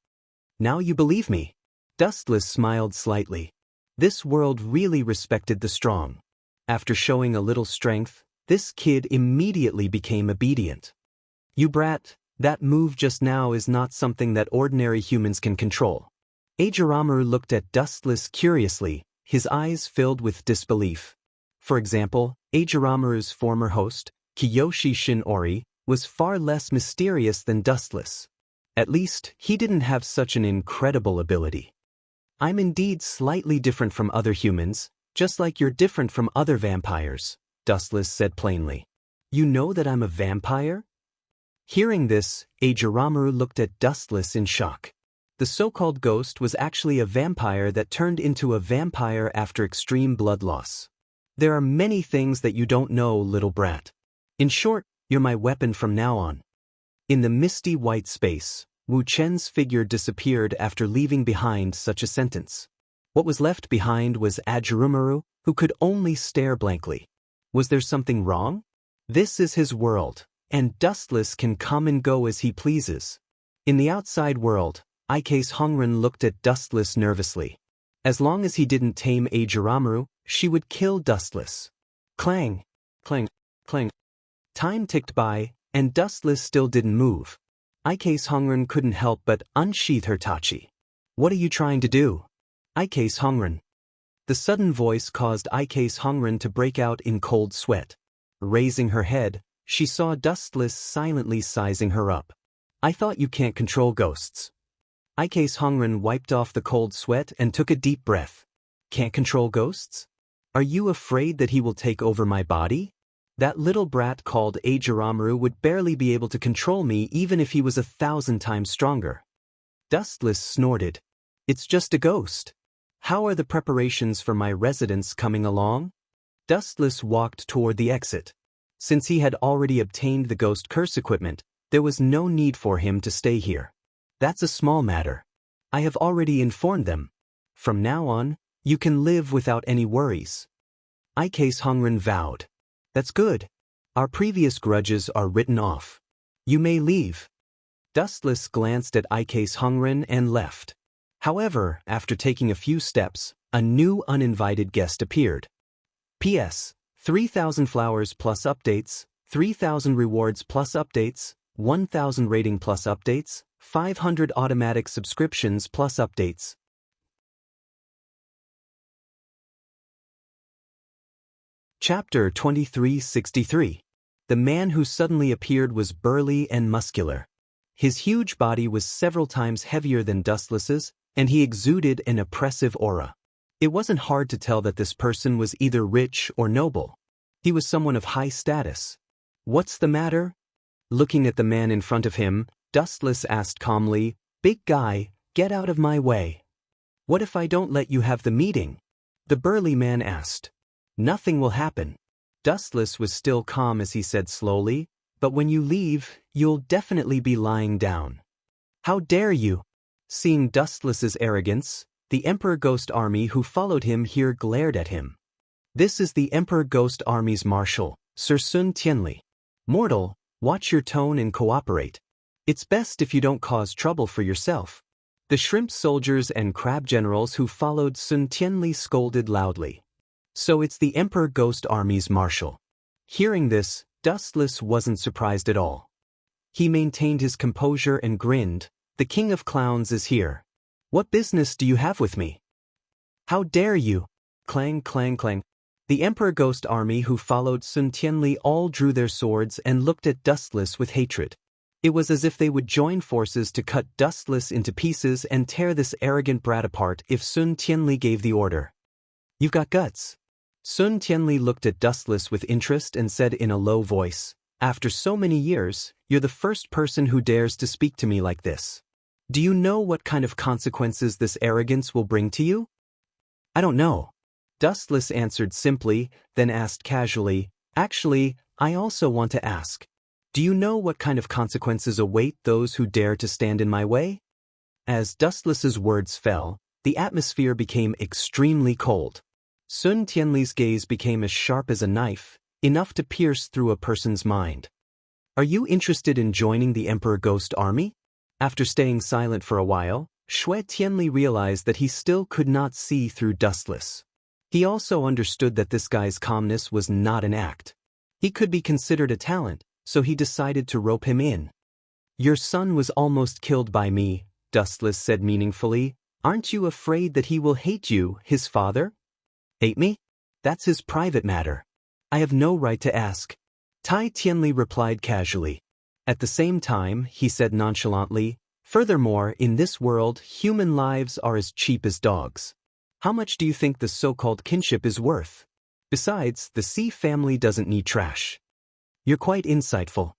Now you believe me. Dustless smiled slightly. This world really respected the strong. After showing a little strength, this kid immediately became obedient. You brat, that move just now is not something that ordinary humans can control. Ajiramaru looked at Dustless curiously, his eyes filled with disbelief. For example, Ajiramaru's former host, Kiyoshi Shinori, was far less mysterious than Dustless. At least, he didn't have such an incredible ability. I'm indeed slightly different from other humans, just like you're different from other vampires, Dustless said plainly. You know that I'm a vampire? Hearing this, Ajiramaru looked at Dustless in shock. The so-called ghost was actually a vampire that turned into a vampire after extreme blood loss. There are many things that you don't know, little brat. In short, you're my weapon from now on. In the misty white space, Wu Chen's figure disappeared after leaving behind such a sentence. What was left behind was Ajiramaru, who could only stare blankly. Was there something wrong? This is his world, and Dustless can come and go as he pleases. In the outside world, Ike's Hongren looked at Dustless nervously. As long as he didn't tame Ajiramaru, she would kill Dustless. Clang, clang, clang. Time ticked by, and Dustless still didn't move. Ike's Hongren couldn't help but unsheath her tachi. What are you trying to do? Ike's Hongren. The sudden voice caused Ike's Hongren to break out in cold sweat. Raising her head, she saw Dustless silently sizing her up. I thought you can't control ghosts. Ike's Hongren wiped off the cold sweat and took a deep breath. Can't control ghosts? Are you afraid that he will take over my body? That little brat called Ajiramaru would barely be able to control me even if he was 1,000 times stronger. Dustless snorted. It's just a ghost. How are the preparations for my residence coming along? Dustless walked toward the exit. Since he had already obtained the ghost curse equipment, there was no need for him to stay here. That's a small matter. I have already informed them. From now on, you can live without any worries. Ike's Hongren vowed. That's good. Our previous grudges are written off. You may leave. Dustless glanced at Ike's Hongren and left. However, after taking a few steps, A new uninvited guest appeared. P.S. 3,000 flowers plus updates, 3,000 rewards plus updates, 1,000 rating plus updates, 500 automatic subscriptions plus updates. Chapter 2363. The man who suddenly appeared was burly and muscular. His huge body was several times heavier than Dustless's, and he exuded an oppressive aura. It wasn't hard to tell that this person was either rich or noble. He was someone of high status. "What's the matter?" Looking at the man in front of him, Dustless asked calmly, "Big guy, get out of my way." "What if I don't let you have the meeting?" the burly man asked. "Nothing will happen." Dustless was still calm as he said slowly, "But when you leave, you'll definitely be lying down." "How dare you?" Seeing Dustless's arrogance, the Emperor Ghost Army who followed him here glared at him. "This is the Emperor Ghost Army's marshal, Sir Sun Tianli. Mortal, watch your tone and cooperate. It's best if you don't cause trouble for yourself." The shrimp soldiers and crab generals who followed Sun Tianli scolded loudly. "So it's the Emperor Ghost Army's marshal." Hearing this, Dustless wasn't surprised at all. He maintained his composure and grinned. "The King of Clowns is here. What business do you have with me?" "How dare you?" Clang, clang, clang. The Emperor Ghost Army who followed Sun Tianli all drew their swords and looked at Dustless with hatred. It was as if they would join forces to cut Dustless into pieces and tear this arrogant brat apart if Sun Tianli gave the order. "You've got guts." Sun Tianli looked at Dustless with interest and said in a low voice, "After so many years, you're the first person who dares to speak to me like this. Do you know what kind of consequences this arrogance will bring to you?" "I don't know." Dustless answered simply, then asked casually, "Actually, I also want to ask. Do you know what kind of consequences await those who dare to stand in my way?" As Dustless's words fell, the atmosphere became extremely cold. Sun Tianli's gaze became as sharp as a knife, enough to pierce through a person's mind. "Are you interested in joining the Emperor Ghost Army?" After staying silent for a while, Shui Tianli realized that he still could not see through Dustless. He also understood that this guy's calmness was not an act. He could be considered a talent, so he decided to rope him in. "Your son was almost killed by me," Dustless said meaningfully. "Aren't you afraid that he will hate you, his father?" "Hate me? That's his private matter. I have no right to ask." Tai Tianli replied casually. At the same time, he said nonchalantly, "Furthermore, in this world, human lives are as cheap as dogs. How much do you think the so-called kinship is worth? Besides, the Xi family doesn't need trash." "You're quite insightful."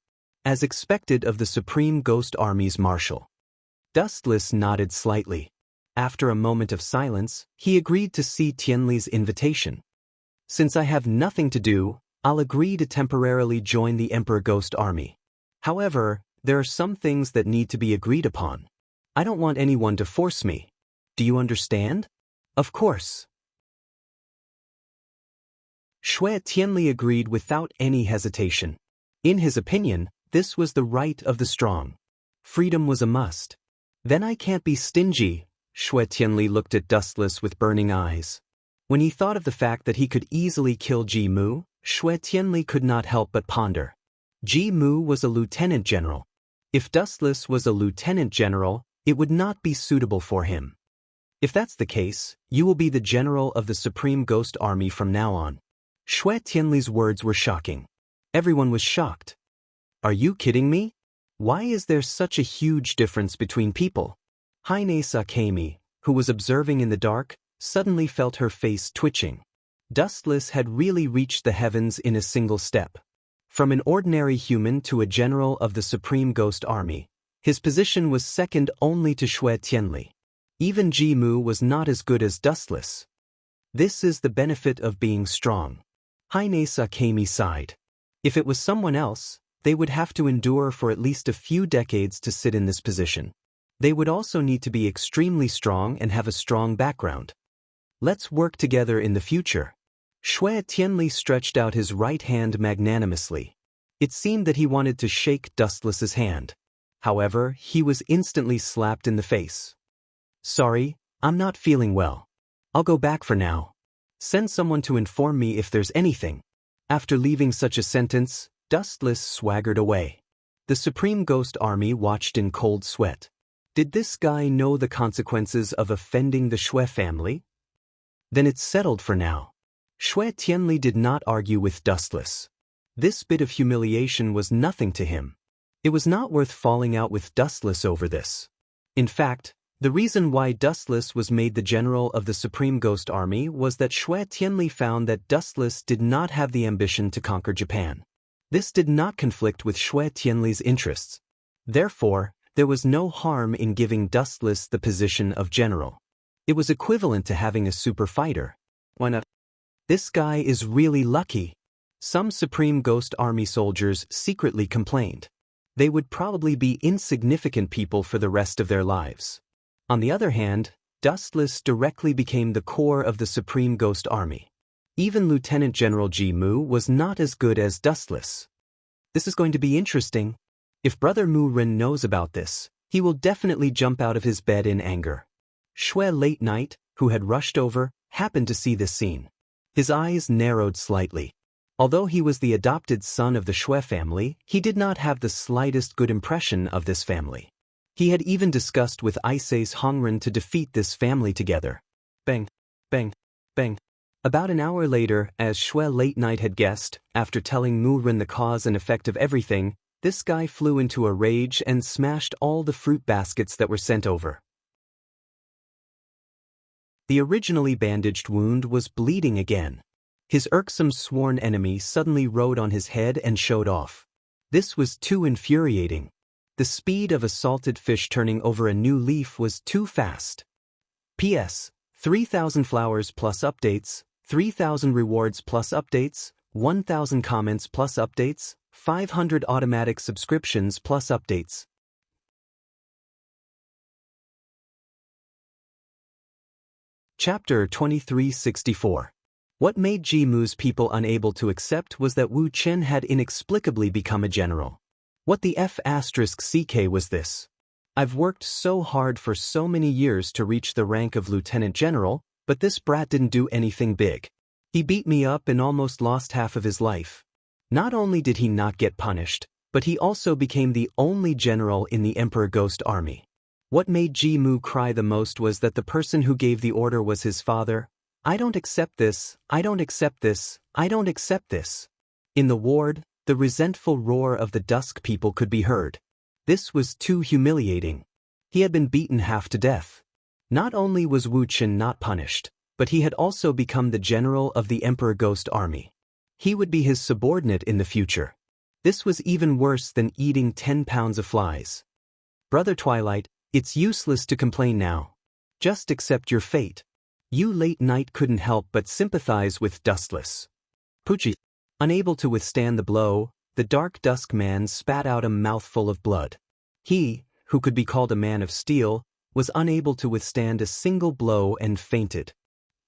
As expected of the Supreme Ghost Army's marshal. Dustless nodded slightly. After a moment of silence, he agreed to see Tianli's invitation. "Since I have nothing to do, I'll agree to temporarily join the Emperor Ghost Army. However, there are some things that need to be agreed upon. I don't want anyone to force me. Do you understand?" "Of course." Shui Tianli agreed without any hesitation. In his opinion, this was the right of the strong. Freedom was a must. "Then I can't be stingy." Shui Tianli looked at Dustless with burning eyes. When he thought of the fact that he could easily kill Ji Mu, Shui Tianli could not help but ponder. Ji Mu was a lieutenant general. If Dustless was a lieutenant general, it would not be suitable for him. "If that's the case, you will be the general of the Supreme Ghost Army from now on." Shui Tianli's words were shocking. Everyone was shocked. "Are you kidding me? Why is there such a huge difference between people?" Haine Sakami, who was observing in the dark, suddenly felt her face twitching. Dustless had really reached the heavens in a single step. From an ordinary human to a general of the Supreme Ghost Army, his position was second only to Shui Tianli. Even Ji Mu was not as good as Dustless. This is the benefit of being strong. Haine Sakami sighed. If it was someone else, they would have to endure for at least a few decades to sit in this position. They would also need to be extremely strong and have a strong background. "Let's work together in the future." Shui Tianli stretched out his right hand magnanimously. It seemed that he wanted to shake Dustless's hand. However, he was instantly slapped in the face. "Sorry, I'm not feeling well. I'll go back for now. Send someone to inform me if there's anything. After leaving such a sentence, Dustless swaggered away. The Supreme Ghost Army watched in cold sweat. Did this guy know the consequences of offending the Shui family? Then it's settled for now. Shui Tianli did not argue with Dustless. This bit of humiliation was nothing to him. It was not worth falling out with Dustless over this. In fact, the reason why Dustless was made the general of the Supreme Ghost Army was that Shui Tianli found that Dustless did not have the ambition to conquer Japan. This did not conflict with Shui Tianli's interests. Therefore, there was no harm in giving Dustless the position of general. It was equivalent to having a super fighter. Why not? This guy is really lucky. Some Supreme Ghost Army soldiers secretly complained. They would probably be insignificant people for the rest of their lives. On the other hand, Dustless directly became the core of the Supreme Ghost Army. Even Lieutenant General Ji Mu was not as good as Dustless. This is going to be interesting. If Brother Mu Ren knows about this, he will definitely jump out of his bed in anger. Shui Late Night, who had rushed over, happened to see this scene. His eyes narrowed slightly. Although he was the adopted son of the Shui family, he did not have the slightest good impression of this family. He had even discussed with Isay's Hongren to defeat this family together. Bang, bang, bang. About an hour later, as Shui Late Night had guessed, after telling Mu Ren the cause and effect of everything, this guy flew into a rage and smashed all the fruit baskets that were sent over. The originally bandaged wound was bleeding again. His irksome sworn enemy suddenly rode on his head and showed off. This was too infuriating. The speed of a salted fish turning over a new leaf was too fast. P.S. 3,000 flowers plus updates, 3,000 rewards plus updates, 1,000 comments plus updates, 500 automatic subscriptions plus updates. Chapter 2364. What made Ji Mu's people unable to accept was that Wu Chen had inexplicably become a general. What the F***ck was this? I've worked so hard for so many years to reach the rank of lieutenant general, but this brat didn't do anything big. He beat me up and almost lost half of his life. Not only did he not get punished, but he also became the only general in the Emperor Ghost Army. What made Ji Mu cry the most was that the person who gave the order was his father. I don't accept this, I don't accept this, I don't accept this. In the ward, the resentful roar of the Dusk people could be heard. This was too humiliating. He had been beaten half to death. Not only was Wu Chen not punished, but he had also become the general of the Emperor Ghost Army. He would be his subordinate in the future. This was even worse than eating 10 pounds of flies. Brother Twilight, it's useless to complain now. Just accept your fate. You Late Night couldn't help but sympathize with Dustless. Poochie. Unable to withstand the blow, the dark dusk man spat out a mouthful of blood. He, who could be called a man of steel, was unable to withstand a single blow and fainted.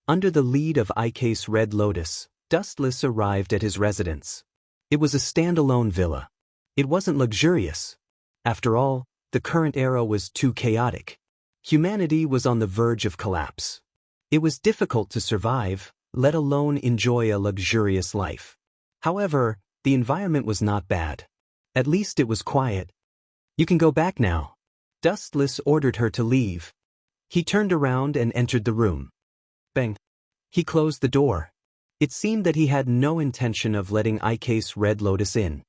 Under the lead of IK's Red Lotus, Dustless arrived at his residence. It was a standalone villa. It wasn't luxurious. After all, the current era was too chaotic. Humanity was on the verge of collapse. It was difficult to survive, let alone enjoy a luxurious life. However, the environment was not bad. At least it was quiet. You can go back now. Dustless ordered her to leave. He turned around and entered the room. Bang. He closed the door. It seemed that he had no intention of letting IK's Red Lotus in.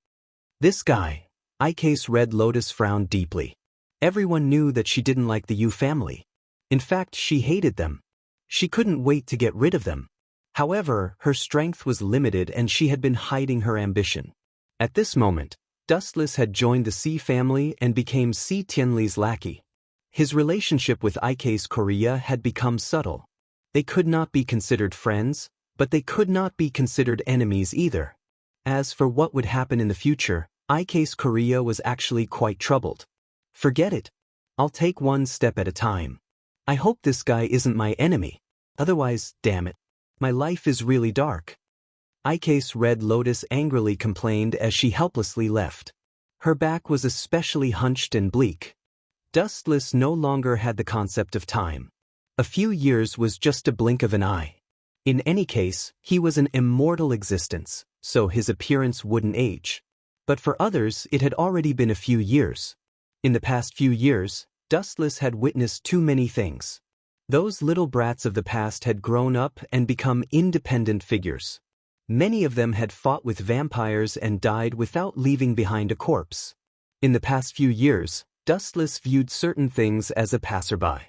This guy, IK's Red Lotus frowned deeply. Everyone knew that she didn't like the Yu family. In fact, she hated them. She couldn't wait to get rid of them. However, her strength was limited and she had been hiding her ambition. At this moment, Dustless had joined the C family and became C Tianli's lackey. His relationship with IK's Korea had become subtle. They could not be considered friends, but they could not be considered enemies either. As for what would happen in the future, IK's Korea was actually quite troubled. Forget it. I'll take one step at a time. I hope this guy isn't my enemy. Otherwise, damn it. My life is really dark. IK's Red Lotus angrily complained as she helplessly left. Her back was especially hunched and bleak. Dustless no longer had the concept of time. A few years was just a blink of an eye. In any case, he was an immortal existence, so his appearance wouldn't age. But for others, it had already been a few years. In the past few years, Dustless had witnessed too many things. Those little brats of the past had grown up and become independent figures. Many of them had fought with vampires and died without leaving behind a corpse. In the past few years, Dustless viewed certain things as a passerby.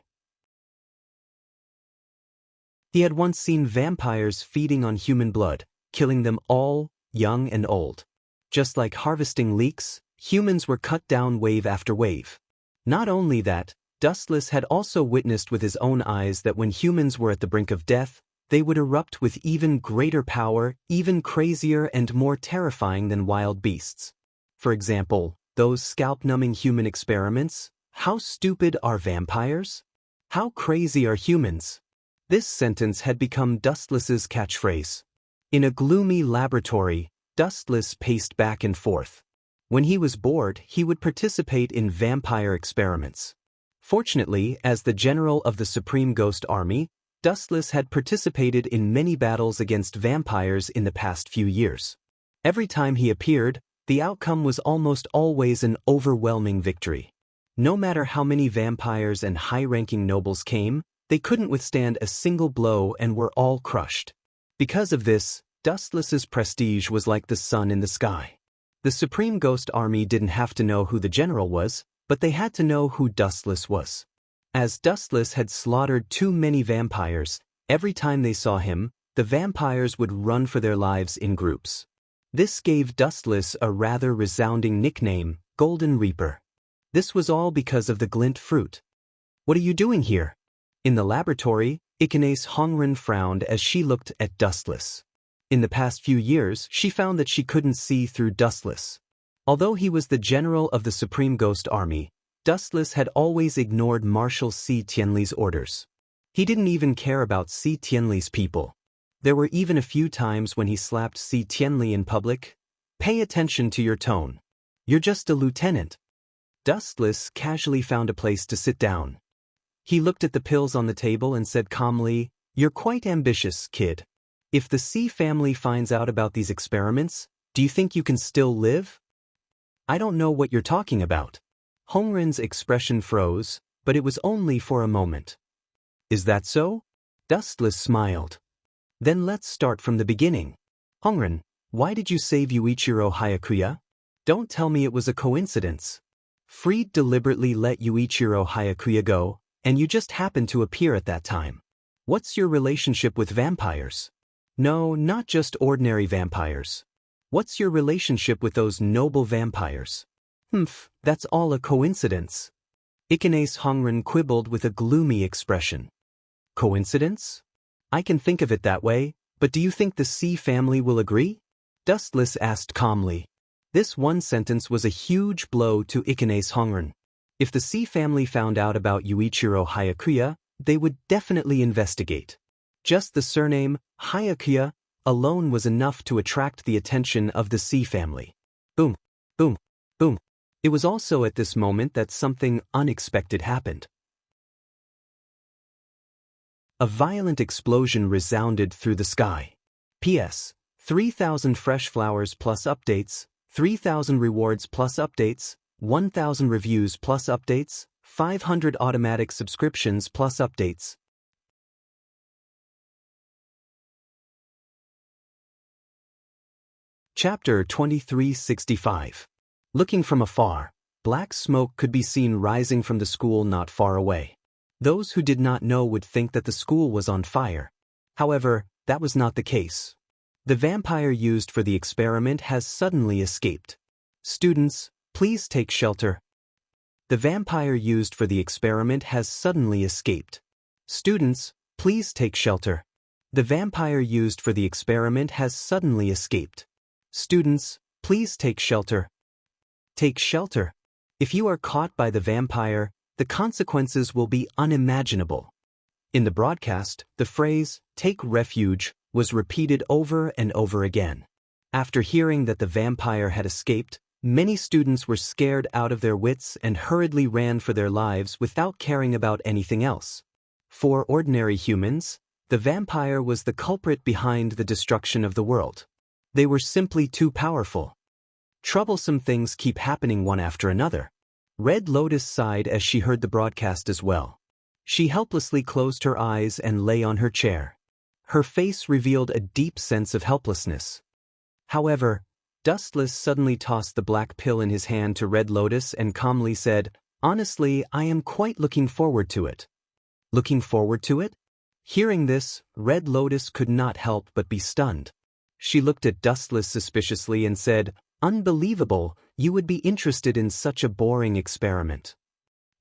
He had once seen vampires feeding on human blood, killing them all, young and old. Just like harvesting leeks, humans were cut down wave after wave. Not only that, Dustless had also witnessed with his own eyes that when humans were at the brink of death, they would erupt with even greater power, even crazier and more terrifying than wild beasts. For example, those scalp-numbing human experiments. How stupid are vampires? How crazy are humans? This sentence had become Dustless's catchphrase. In a gloomy laboratory, Dustless paced back and forth. When he was bored, he would participate in vampire experiments. Fortunately, as the general of the Supreme Ghost Army, Dustless had participated in many battles against vampires in the past few years. Every time he appeared, the outcome was almost always an overwhelming victory. No matter how many vampires and high-ranking nobles came, they couldn't withstand a single blow and were all crushed. Because of this, Dustless's prestige was like the sun in the sky. The Supreme Ghost Army didn't have to know who the general was, but they had to know who Dustless was. As Dustless had slaughtered too many vampires, every time they saw him, the vampires would run for their lives in groups. This gave Dustless a rather resounding nickname, Golden Reaper. This was all because of the glint fruit. "What are you doing here?" In the laboratory, Ikanes Hongren frowned as she looked at Dustless. In the past few years, she found that she couldn't see through Dustless. Although he was the general of the Supreme Ghost Army, Dustless had always ignored Marshal Si Tianli's orders. He didn't even care about Si Tianli's people. There were even a few times when he slapped Si Tianli in public. "Pay attention to your tone. You're just a lieutenant." Dustless casually found a place to sit down. He looked at the pills on the table and said calmly, "You're quite ambitious, kid. If the Si family finds out about these experiments, do you think you can still live?" "I don't know what you're talking about." Hongren's expression froze, but it was only for a moment. "Is that so?" Dustless smiled. "Then let's start from the beginning. Hongren, why did you save Yuichiro Hayakuya? Don't tell me it was a coincidence. Freed deliberately let Yuichiro Hayakuya go, and you just happened to appear at that time. What's your relationship with vampires? No, not just ordinary vampires. What's your relationship with those noble vampires?" That's all a coincidence." Ikanes Hongren quibbled with a gloomy expression. "Coincidence? I can think of it that way, but do you think the Si family will agree?" Dustless asked calmly. This one sentence was a huge blow to Ikanes Hongren. If the Si family found out about Yuichiro Hayakuya, they would definitely investigate. Just the surname, Hayakuya, alone was enough to attract the attention of the Si family. Boom, boom, boom. It was also at this moment that something unexpected happened. A violent explosion resounded through the sky. P.S. 3,000 fresh flowers plus updates, 3,000 rewards plus updates, 1,000 reviews plus updates, 500 automatic subscriptions plus updates. Chapter 2365. Looking from afar, black smoke could be seen rising from the school not far away. Those who did not know would think that the school was on fire. However, that was not the case. The vampire used for the experiment has suddenly escaped. Students, please take shelter. The vampire used for the experiment has suddenly escaped. Students, please take shelter. The vampire used for the experiment has suddenly escaped. Students, please take shelter. Take shelter. If you are caught by the vampire, the consequences will be unimaginable. In the broadcast, the phrase, "take refuge," was repeated over and over again. After hearing that the vampire had escaped, many students were scared out of their wits and hurriedly ran for their lives without caring about anything else. For ordinary humans, the vampire was the culprit behind the destruction of the world. They were simply too powerful. Troublesome things keep happening one after another. Red Lotus sighed as she heard the broadcast as well. She helplessly closed her eyes and lay on her chair. Her face revealed a deep sense of helplessness. However, Dustless suddenly tossed the black pill in his hand to Red Lotus and calmly said, "Honestly, I am quite looking forward to it." Looking forward to it? Hearing this, Red Lotus could not help but be stunned. She looked at Dustless suspiciously and said, "Unbelievable, you would be interested in such a boring experiment."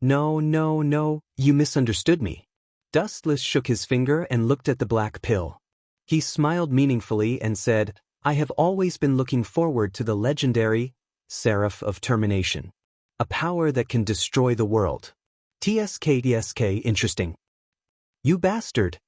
No, you misunderstood me." Dustless shook his finger and looked at the black pill. He smiled meaningfully and said, "I have always been looking forward to the legendary Seraph of Termination. A power that can destroy the world. TSK, interesting." "You bastard."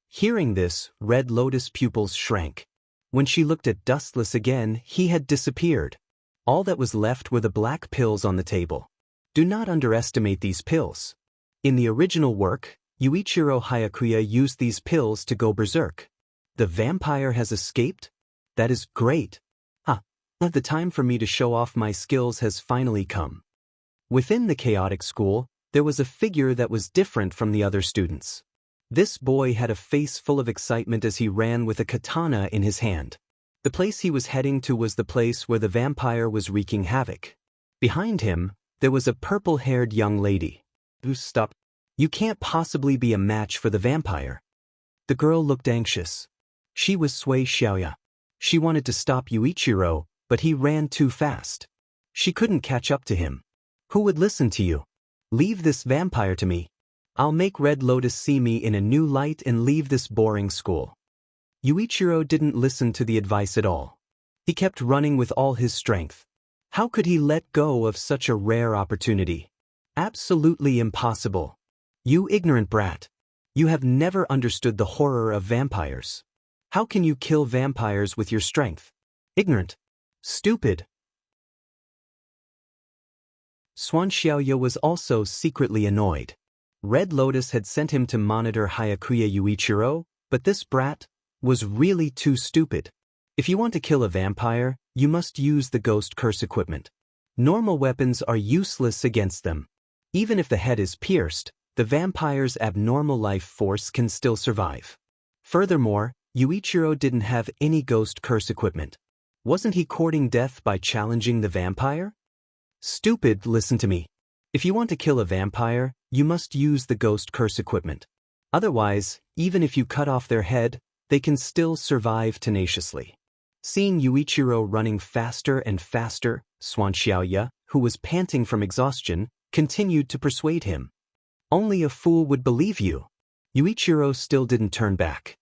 Hearing this, Red Lotus' pupils shrank. When she looked at Dustless again, he had disappeared. All that was left were the black pills on the table. Do not underestimate these pills. In the original work, Yuichiro Hayakuya used these pills to go berserk. The vampire has escaped? That is great. The time for me to show off my skills has finally come. Within the chaotic school, there was a figure that was different from the other students. This boy had a face full of excitement as he ran with a katana in his hand. The place he was heading to was the place where the vampire was wreaking havoc. Behind him, there was a purple-haired young lady. "Stop. You can't possibly be a match for the vampire." The girl looked anxious. She was Sui Xiaoya. She wanted to stop Yuichiro, but he ran too fast. She couldn't catch up to him. "Who would listen to you? Leave this vampire to me. I'll make Red Lotus see me in a new light and leave this boring school." Yuichiro didn't listen to the advice at all. He kept running with all his strength. How could he let go of such a rare opportunity? Absolutely impossible. "You ignorant brat. You have never understood the horror of vampires. How can you kill vampires with your strength? Ignorant. Stupid." Swan Xiaoya was also secretly annoyed. Red Lotus had sent him to monitor Hayakuya Yuichiro, but this brat was really too stupid. If you want to kill a vampire, you must use the ghost curse equipment. Normal weapons are useless against them. Even if the head is pierced, the vampire's abnormal life force can still survive. Furthermore, Yuichiro didn't have any ghost curse equipment. Wasn't he courting death by challenging the vampire? "Stupid, listen to me. If you want to kill a vampire, you must use the ghost curse equipment. Otherwise, even if you cut off their head, they can still survive tenaciously." Seeing Yuichiro running faster and faster, Swan Xiaoya, who was panting from exhaustion, continued to persuade him. "Only a fool would believe you." Yuichiro still didn't turn back.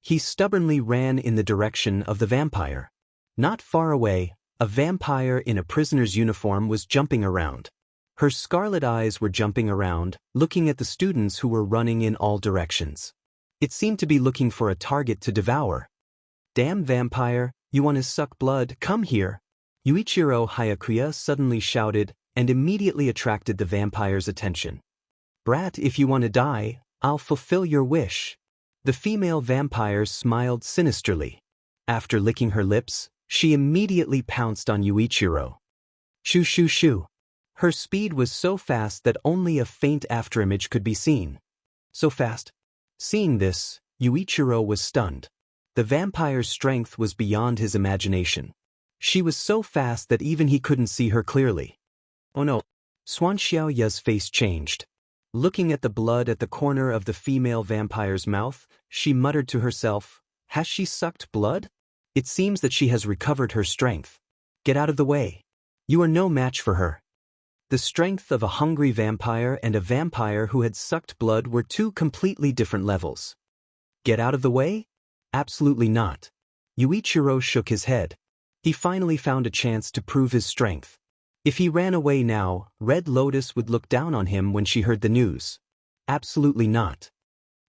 He stubbornly ran in the direction of the vampire. Not far away, a vampire in a prisoner's uniform was jumping around. Her scarlet eyes were jumping around, looking at the students who were running in all directions. It seemed to be looking for a target to devour. "Damn vampire, you want to suck blood? Come here." Yuichiro Hayakuya suddenly shouted and immediately attracted the vampire's attention. "Brat, if you want to die, I'll fulfill your wish." The female vampire smiled sinisterly. After licking her lips, she immediately pounced on Yuichiro. Shoo shoo shoo. Her speed was so fast that only a faint afterimage could be seen. So fast. Seeing this, Yuichiro was stunned. The vampire's strength was beyond his imagination. She was so fast that even he couldn't see her clearly. "Oh no." Swan Xiaoya's face changed. Looking at the blood at the corner of the female vampire's mouth, she muttered to herself, "Has she sucked blood? It seems that she has recovered her strength. Get out of the way. You are no match for her." The strength of a hungry vampire and a vampire who had sucked blood were two completely different levels. Get out of the way? Absolutely not. Yuichiro shook his head. He finally found a chance to prove his strength. If he ran away now, Red Lotus would look down on him when she heard the news. Absolutely not.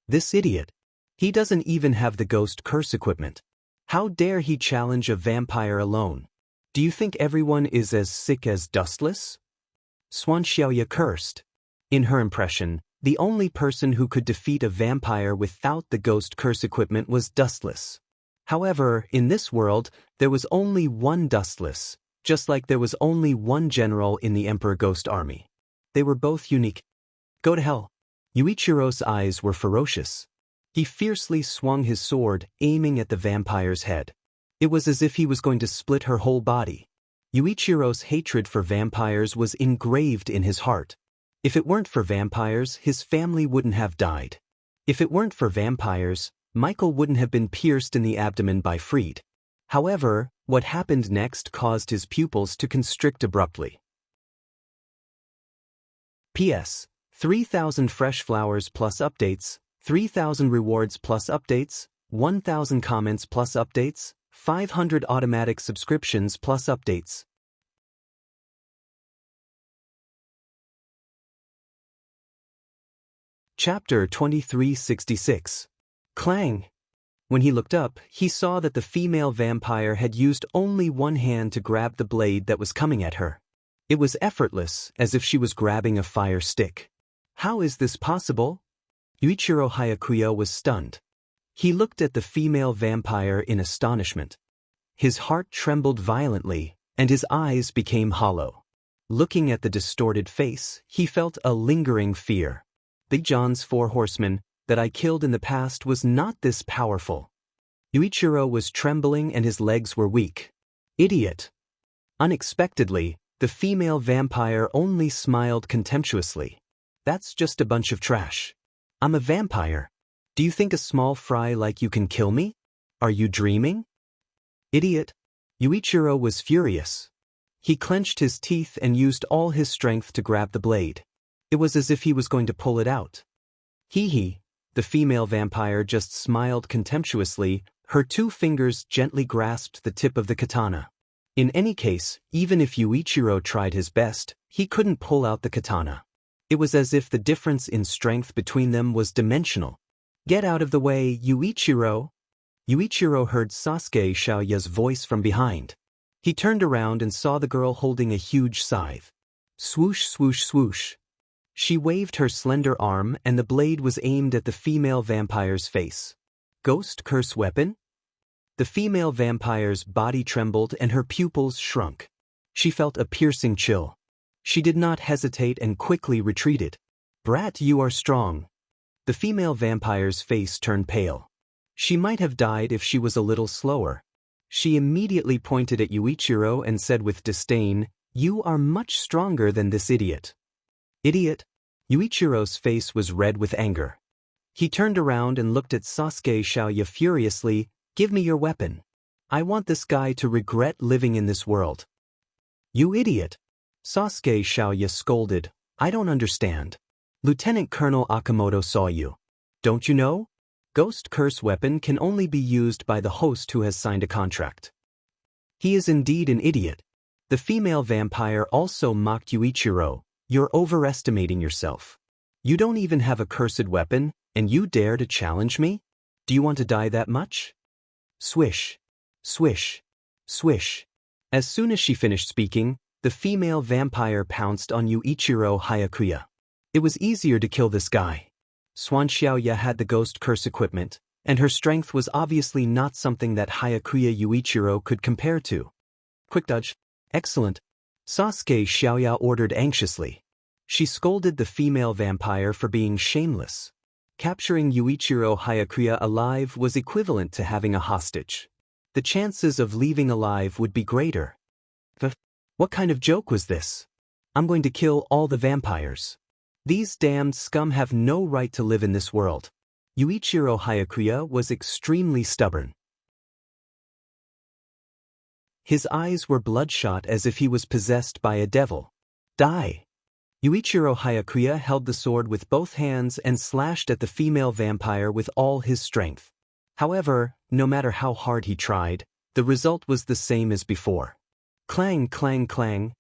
This idiot. He doesn't even have the ghost curse equipment. How dare he challenge a vampire alone? Do you think everyone is as sick as Dustless? Swan Xiaoya cursed. In her impression, The only person who could defeat a vampire without the ghost curse equipment was Dustless. However, in this world, there was only one Dustless, just like there was only one general in the Emperor Ghost Army. They were both unique. Go to hell. Yuichiro's eyes were ferocious. He fiercely swung his sword, aiming at the vampire's head. It was as if he was going to split her whole body. Yuichiro's hatred for vampires was engraved in his heart. If it weren't for vampires, his family wouldn't have died. If it weren't for vampires, Michael wouldn't have been pierced in the abdomen by Freed. However, what happened next caused his pupils to constrict abruptly. P.S. 3,000 fresh flowers plus updates, 3,000 rewards plus updates, 1,000 comments plus updates, 500 automatic subscriptions plus updates. Chapter 2366. Clang! When he looked up, he saw that the female vampire had used only one hand to grab the blade that was coming at her. It was effortless, as if she was grabbing a fire stick. How is this possible? Yuichiro Hayakuya was stunned. He looked at the female vampire in astonishment. His heart trembled violently, and his eyes became hollow. Looking at the distorted face, he felt a lingering fear. Big John's 4 horsemen that I killed in the past was not this powerful. Yuichiro was trembling and his legs were weak. Idiot! Unexpectedly, the female vampire only smiled contemptuously. That's just a bunch of trash. I'm a vampire. Do you think a small fry like you can kill me? Are you dreaming? Idiot! Yuichiro was furious. He clenched his teeth and used all his strength to grab the blade. It was as if he was going to pull it out. Hee. The female vampire just smiled contemptuously, her 2 fingers gently grasped the tip of the katana. In any case, even if Yuichiro tried his best, he couldn't pull out the katana. It was as if the difference in strength between them was dimensional. Get out of the way, Yuichiro! Yuichiro heard Sasuke Xiaoya's voice from behind. He turned around and saw the girl holding a huge scythe. Swoosh, swoosh, swoosh. She waved her slender arm and the blade was aimed at the female vampire's face. Ghost curse weapon? The female vampire's body trembled and her pupils shrunk. She felt a piercing chill. She did not hesitate and quickly retreated. Brat, you are strong. The female vampire's face turned pale. She might have died if she was a little slower. She immediately pointed at Yuichiro and said with disdain, "You are much stronger than this idiot." Idiot! Yuichiro's face was red with anger. He turned around and looked at Sasuke Xiaoya furiously. Give me your weapon. I want this guy to regret living in this world. You idiot! Sasuke Xiaoya scolded. I don't understand. Lieutenant Colonel Akamoto saw you. Don't you know? Ghost curse weapon can only be used by the host who has signed a contract. He is indeed an idiot. The female vampire also mocked Yuichiro. You're overestimating yourself. You don't even have a cursed weapon, and you dare to challenge me? Do you want to die that much? Swish. Swish. Swish. As soon as she finished speaking, the female vampire pounced on Yuichiro Hayakuya. It was easier to kill this guy. Swan Xiaoya had the ghost curse equipment, and her strength was obviously not something that Hayakuya Yuichiro could compare to. Quick dodge. Excellent. Sasuke Xiaoya ordered anxiously. She scolded the female vampire for being shameless. Capturing Yuichiro Hayakuya alive was equivalent to having a hostage. The chances of leaving alive would be greater. What kind of joke was this? I'm going to kill all the vampires. These damned scum have no right to live in this world. Yuichiro Hayakuya was extremely stubborn. His eyes were bloodshot as if he was possessed by a devil. Die! Yuichiro Hayakuya held the sword with both hands and slashed at the female vampire with all his strength. However, no matter how hard he tried, the result was the same as before. Clang, clang, clang.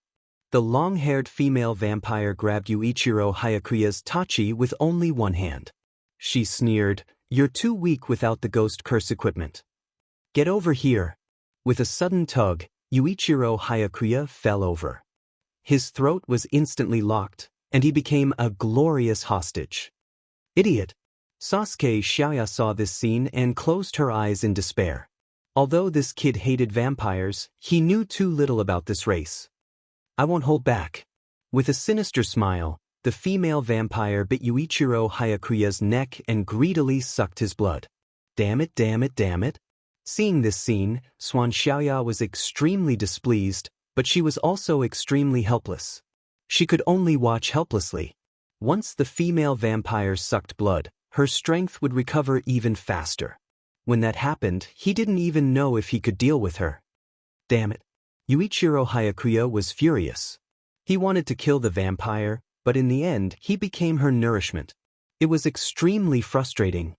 The long-haired female vampire grabbed Yuichiro Hayakuya's tachi with only one hand. She sneered, "You're too weak without the ghost curse equipment. Get over here." With a sudden tug, Yuichiro Hayakuya fell over. His throat was instantly locked, and he became a glorious hostage. Idiot! Sasuke Xiaoya saw this scene and closed her eyes in despair. Although this kid hated vampires, he knew too little about this race. I won't hold back. With a sinister smile, the female vampire bit Yuichiro Hayakuya's neck and greedily sucked his blood. Damn it, damn it, damn it. Seeing this scene, Swan Xiaoya was extremely displeased, but she was also extremely helpless. She could only watch helplessly. Once the female vampire sucked blood, her strength would recover even faster. When that happened, he didn't even know if he could deal with her. Damn it. Yuichiro Hayakuya was furious. He wanted to kill the vampire, but in the end, he became her nourishment. It was extremely frustrating.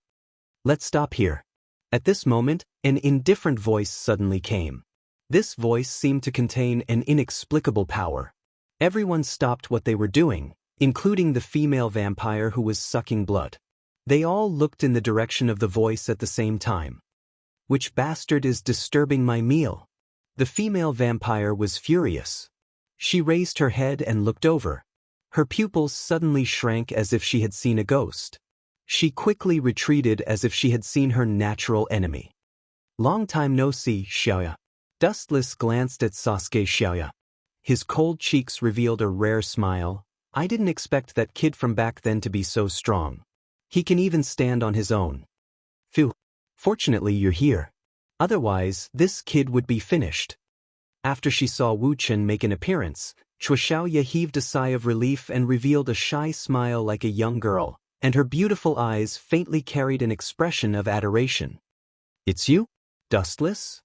Let's stop here. At this moment, an indifferent voice suddenly came. This voice seemed to contain an inexplicable power. Everyone stopped what they were doing, including the female vampire who was sucking blood. They all looked in the direction of the voice at the same time. Which bastard is disturbing my meal? The female vampire was furious. She raised her head and looked over. Her pupils suddenly shrank as if she had seen a ghost. She quickly retreated as if she had seen her natural enemy. Long time no see, Xiaoya. Dustless glanced at Sasuke Xiaoya. His cold cheeks revealed a rare smile. I didn't expect that kid from back then to be so strong. He can even stand on his own. Phew. Fortunately you're here. Otherwise, this kid would be finished. After she saw Wu Chen make an appearance, Chua Xiaoya heaved a sigh of relief and revealed a shy smile like a young girl, and her beautiful eyes faintly carried an expression of adoration. It's you? Dustless?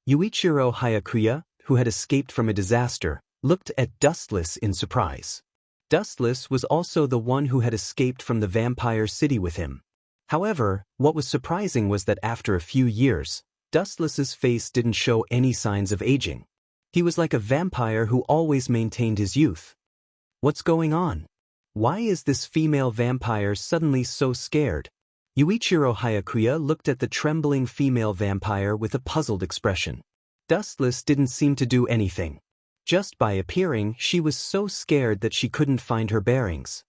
Yuichiro Hayakuya, who had escaped from a disaster, looked at Dustless in surprise. Dustless was also the one who had escaped from the vampire city with him. However, what was surprising was that after a few years, Dustless's face didn't show any signs of aging. He was like a vampire who always maintained his youth. What's going on? Why is this female vampire suddenly so scared? Yuichiro Hayakuya looked at the trembling female vampire with a puzzled expression. Dustless didn't seem to do anything. Just by appearing, she was so scared that she couldn't find her bearings.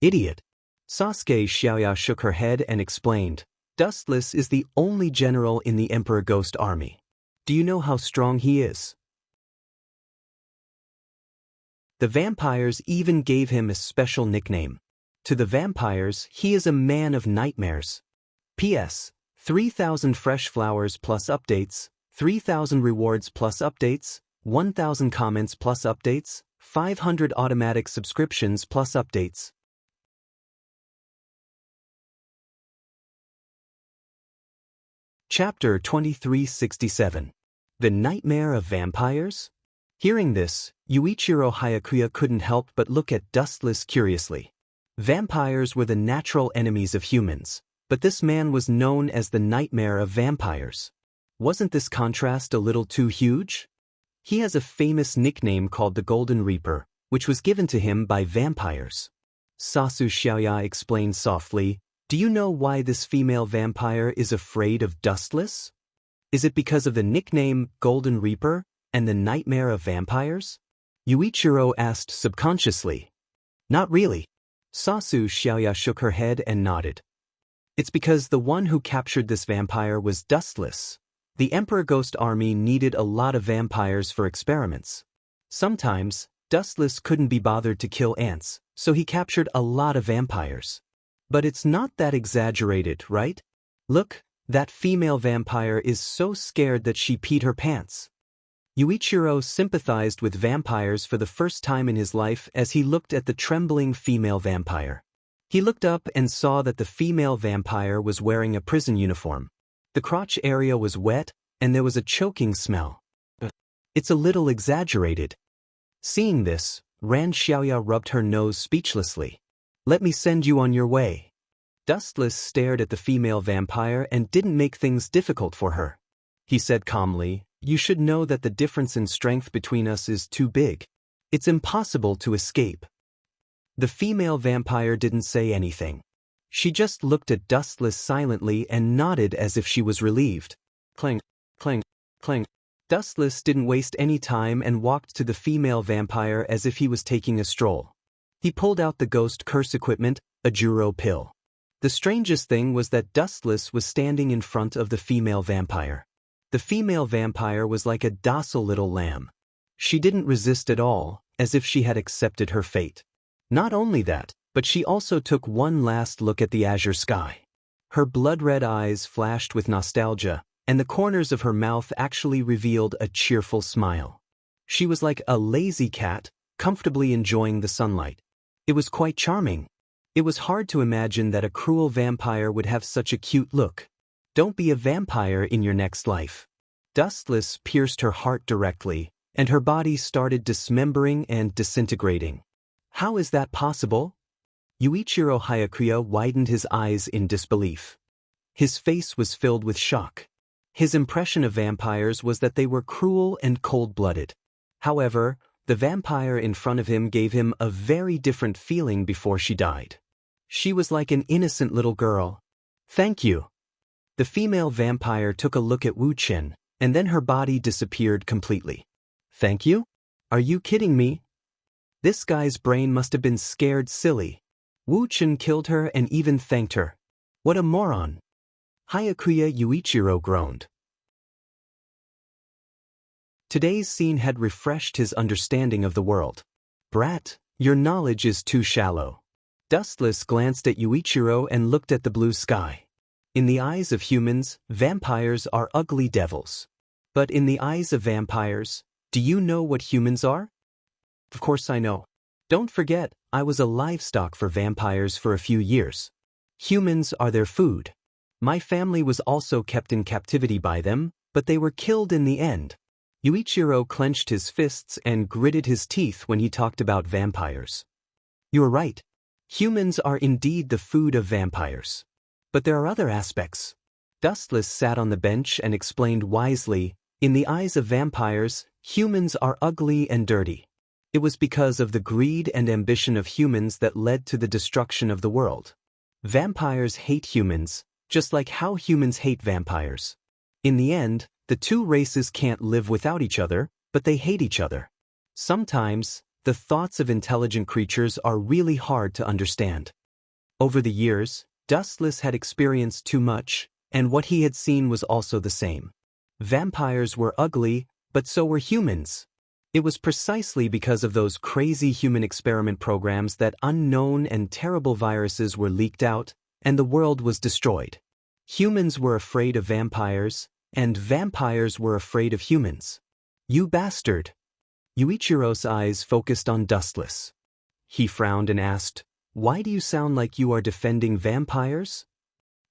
Idiot. Sasuke Xiaoya shook her head and explained, Dustless is the only general in the Emperor Ghost Army. Do you know how strong he is? The vampires even gave him a special nickname. To the vampires, he is a man of nightmares. P.S. 3,000 fresh flowers plus updates, 3,000 rewards plus updates, 1,000 comments plus updates, 500 automatic subscriptions plus updates. Chapter 2367. The Nightmare of Vampires? Hearing this, Yuichiro Hayakuya couldn't help but look at Dustless curiously. Vampires were the natural enemies of humans, but this man was known as the Nightmare of Vampires. Wasn't this contrast a little too huge? He has a famous nickname called the Golden Reaper, which was given to him by vampires. Sasu Xiaoya explained softly, Do you know why this female vampire is afraid of Dustless? Is it because of the nickname Golden Reaper and the Nightmare of Vampires? Yuichiro asked subconsciously. Not really. Sasu Xiaoya shook her head and nodded. It's because the one who captured this vampire was Dustless. The Emperor Ghost Army needed a lot of vampires for experiments. Sometimes, Dustless couldn't be bothered to kill ants, so he captured a lot of vampires. But it's not that exaggerated, right? Look, that female vampire is so scared that she peed her pants. Yuichiro sympathized with vampires for the first time in his life as he looked at the trembling female vampire. He looked up and saw that the female vampire was wearing a prison uniform. The crotch area was wet, and there was a choking smell. It's a little exaggerated. Seeing this, Ran Xiaoya rubbed her nose speechlessly. Let me send you on your way. Dustless stared at the female vampire and didn't make things difficult for her. He said calmly, You should know that the difference in strength between us is too big. It's impossible to escape. The female vampire didn't say anything. She just looked at Dustless silently and nodded as if she was relieved. Clink, clink, clink. Dustless didn't waste any time and walked to the female vampire as if he was taking a stroll. He pulled out the ghost curse equipment, a Juro pill. The strangest thing was that Dustless was standing in front of the female vampire. The female vampire was like a docile little lamb. She didn't resist at all, as if she had accepted her fate. Not only that, but she also took one last look at the azure sky. Her blood-red eyes flashed with nostalgia, and the corners of her mouth actually revealed a cheerful smile. She was like a lazy cat, comfortably enjoying the sunlight. It was quite charming. It was hard to imagine that a cruel vampire would have such a cute look. Don't be a vampire in your next life. Dustless pierced her heart directly, and her body started dismembering and disintegrating. How is that possible? Yuichiro Hayakuya widened his eyes in disbelief. His face was filled with shock. His impression of vampires was that they were cruel and cold-blooded. However, the vampire in front of him gave him a very different feeling before she died. She was like an innocent little girl. Thank you. The female vampire took a look at Wu Qin, and then her body disappeared completely. Thank you? Are you kidding me? This guy's brain must have been scared silly. Wu Qin killed her and even thanked her. What a moron. Hayakuya Yuichiro groaned. Today's scene had refreshed his understanding of the world. Brat, your knowledge is too shallow. Dustless glanced at Yuichiro and looked at the blue sky. In the eyes of humans, vampires are ugly devils. But in the eyes of vampires, do you know what humans are? Of course I know. Don't forget, I was a livestock for vampires for a few years. Humans are their food. My family was also kept in captivity by them, but they were killed in the end. Yuichiro clenched his fists and gritted his teeth when he talked about vampires. You're right. Humans are indeed the food of vampires. But there are other aspects. Dustless sat on the bench and explained wisely, in the eyes of vampires, humans are ugly and dirty. It was because of the greed and ambition of humans that led to the destruction of the world. Vampires hate humans, just like how humans hate vampires. In the end, the two races can't live without each other, but they hate each other. Sometimes, the thoughts of intelligent creatures are really hard to understand. Over the years, Dustless had experienced too much, and what he had seen was also the same. Vampires were ugly, but so were humans. It was precisely because of those crazy human experiment programs that unknown and terrible viruses were leaked out, and the world was destroyed. Humans were afraid of vampires, and vampires were afraid of humans. You bastard! Yuichiro's eyes focused on Dustless. He frowned and asked, why do you sound like you are defending vampires?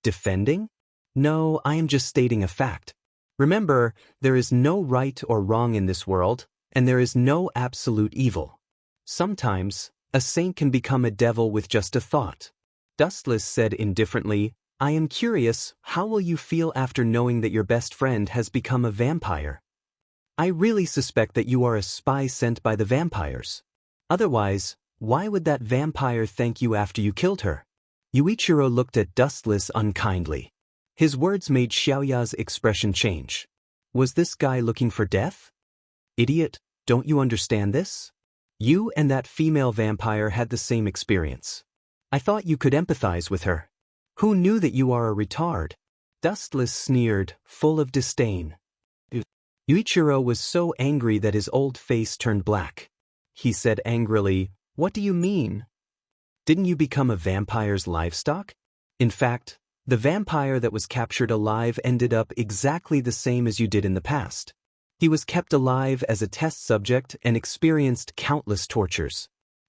Defending? No, I am just stating a fact. Remember, there is no right or wrong in this world, and there is no absolute evil. Sometimes, a saint can become a devil with just a thought. Dustless said indifferently, I am curious, how will you feel after knowing that your best friend has become a vampire? I really suspect that you are a spy sent by the vampires. Otherwise, why would that vampire thank you after you killed her? Yuichiro looked at Dustless unkindly. His words made Xiaoya's expression change. Was this guy looking for death? Idiot, don't you understand this? You and that female vampire had the same experience. I thought you could empathize with her. Who knew that you are a retard? Dustless sneered, full of disdain. Yuichiro was so angry that his old face turned black. He said angrily, what do you mean? Didn't you become a vampire's livestock? In fact, the vampire that was captured alive ended up exactly the same as you did in the past. He was kept alive as a test subject and experienced countless tortures.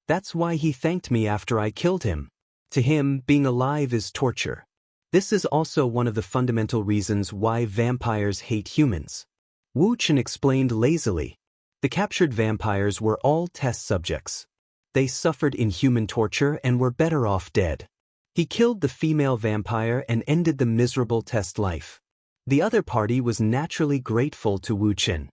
That's why he thanked me after I killed him. To him, being alive is torture. This is also one of the fundamental reasons why vampires hate humans. Wu Qin explained lazily. The captured vampires were all test subjects. They suffered inhuman torture and were better off dead. He killed the female vampire and ended the miserable test life. The other party was naturally grateful to Wu Qin.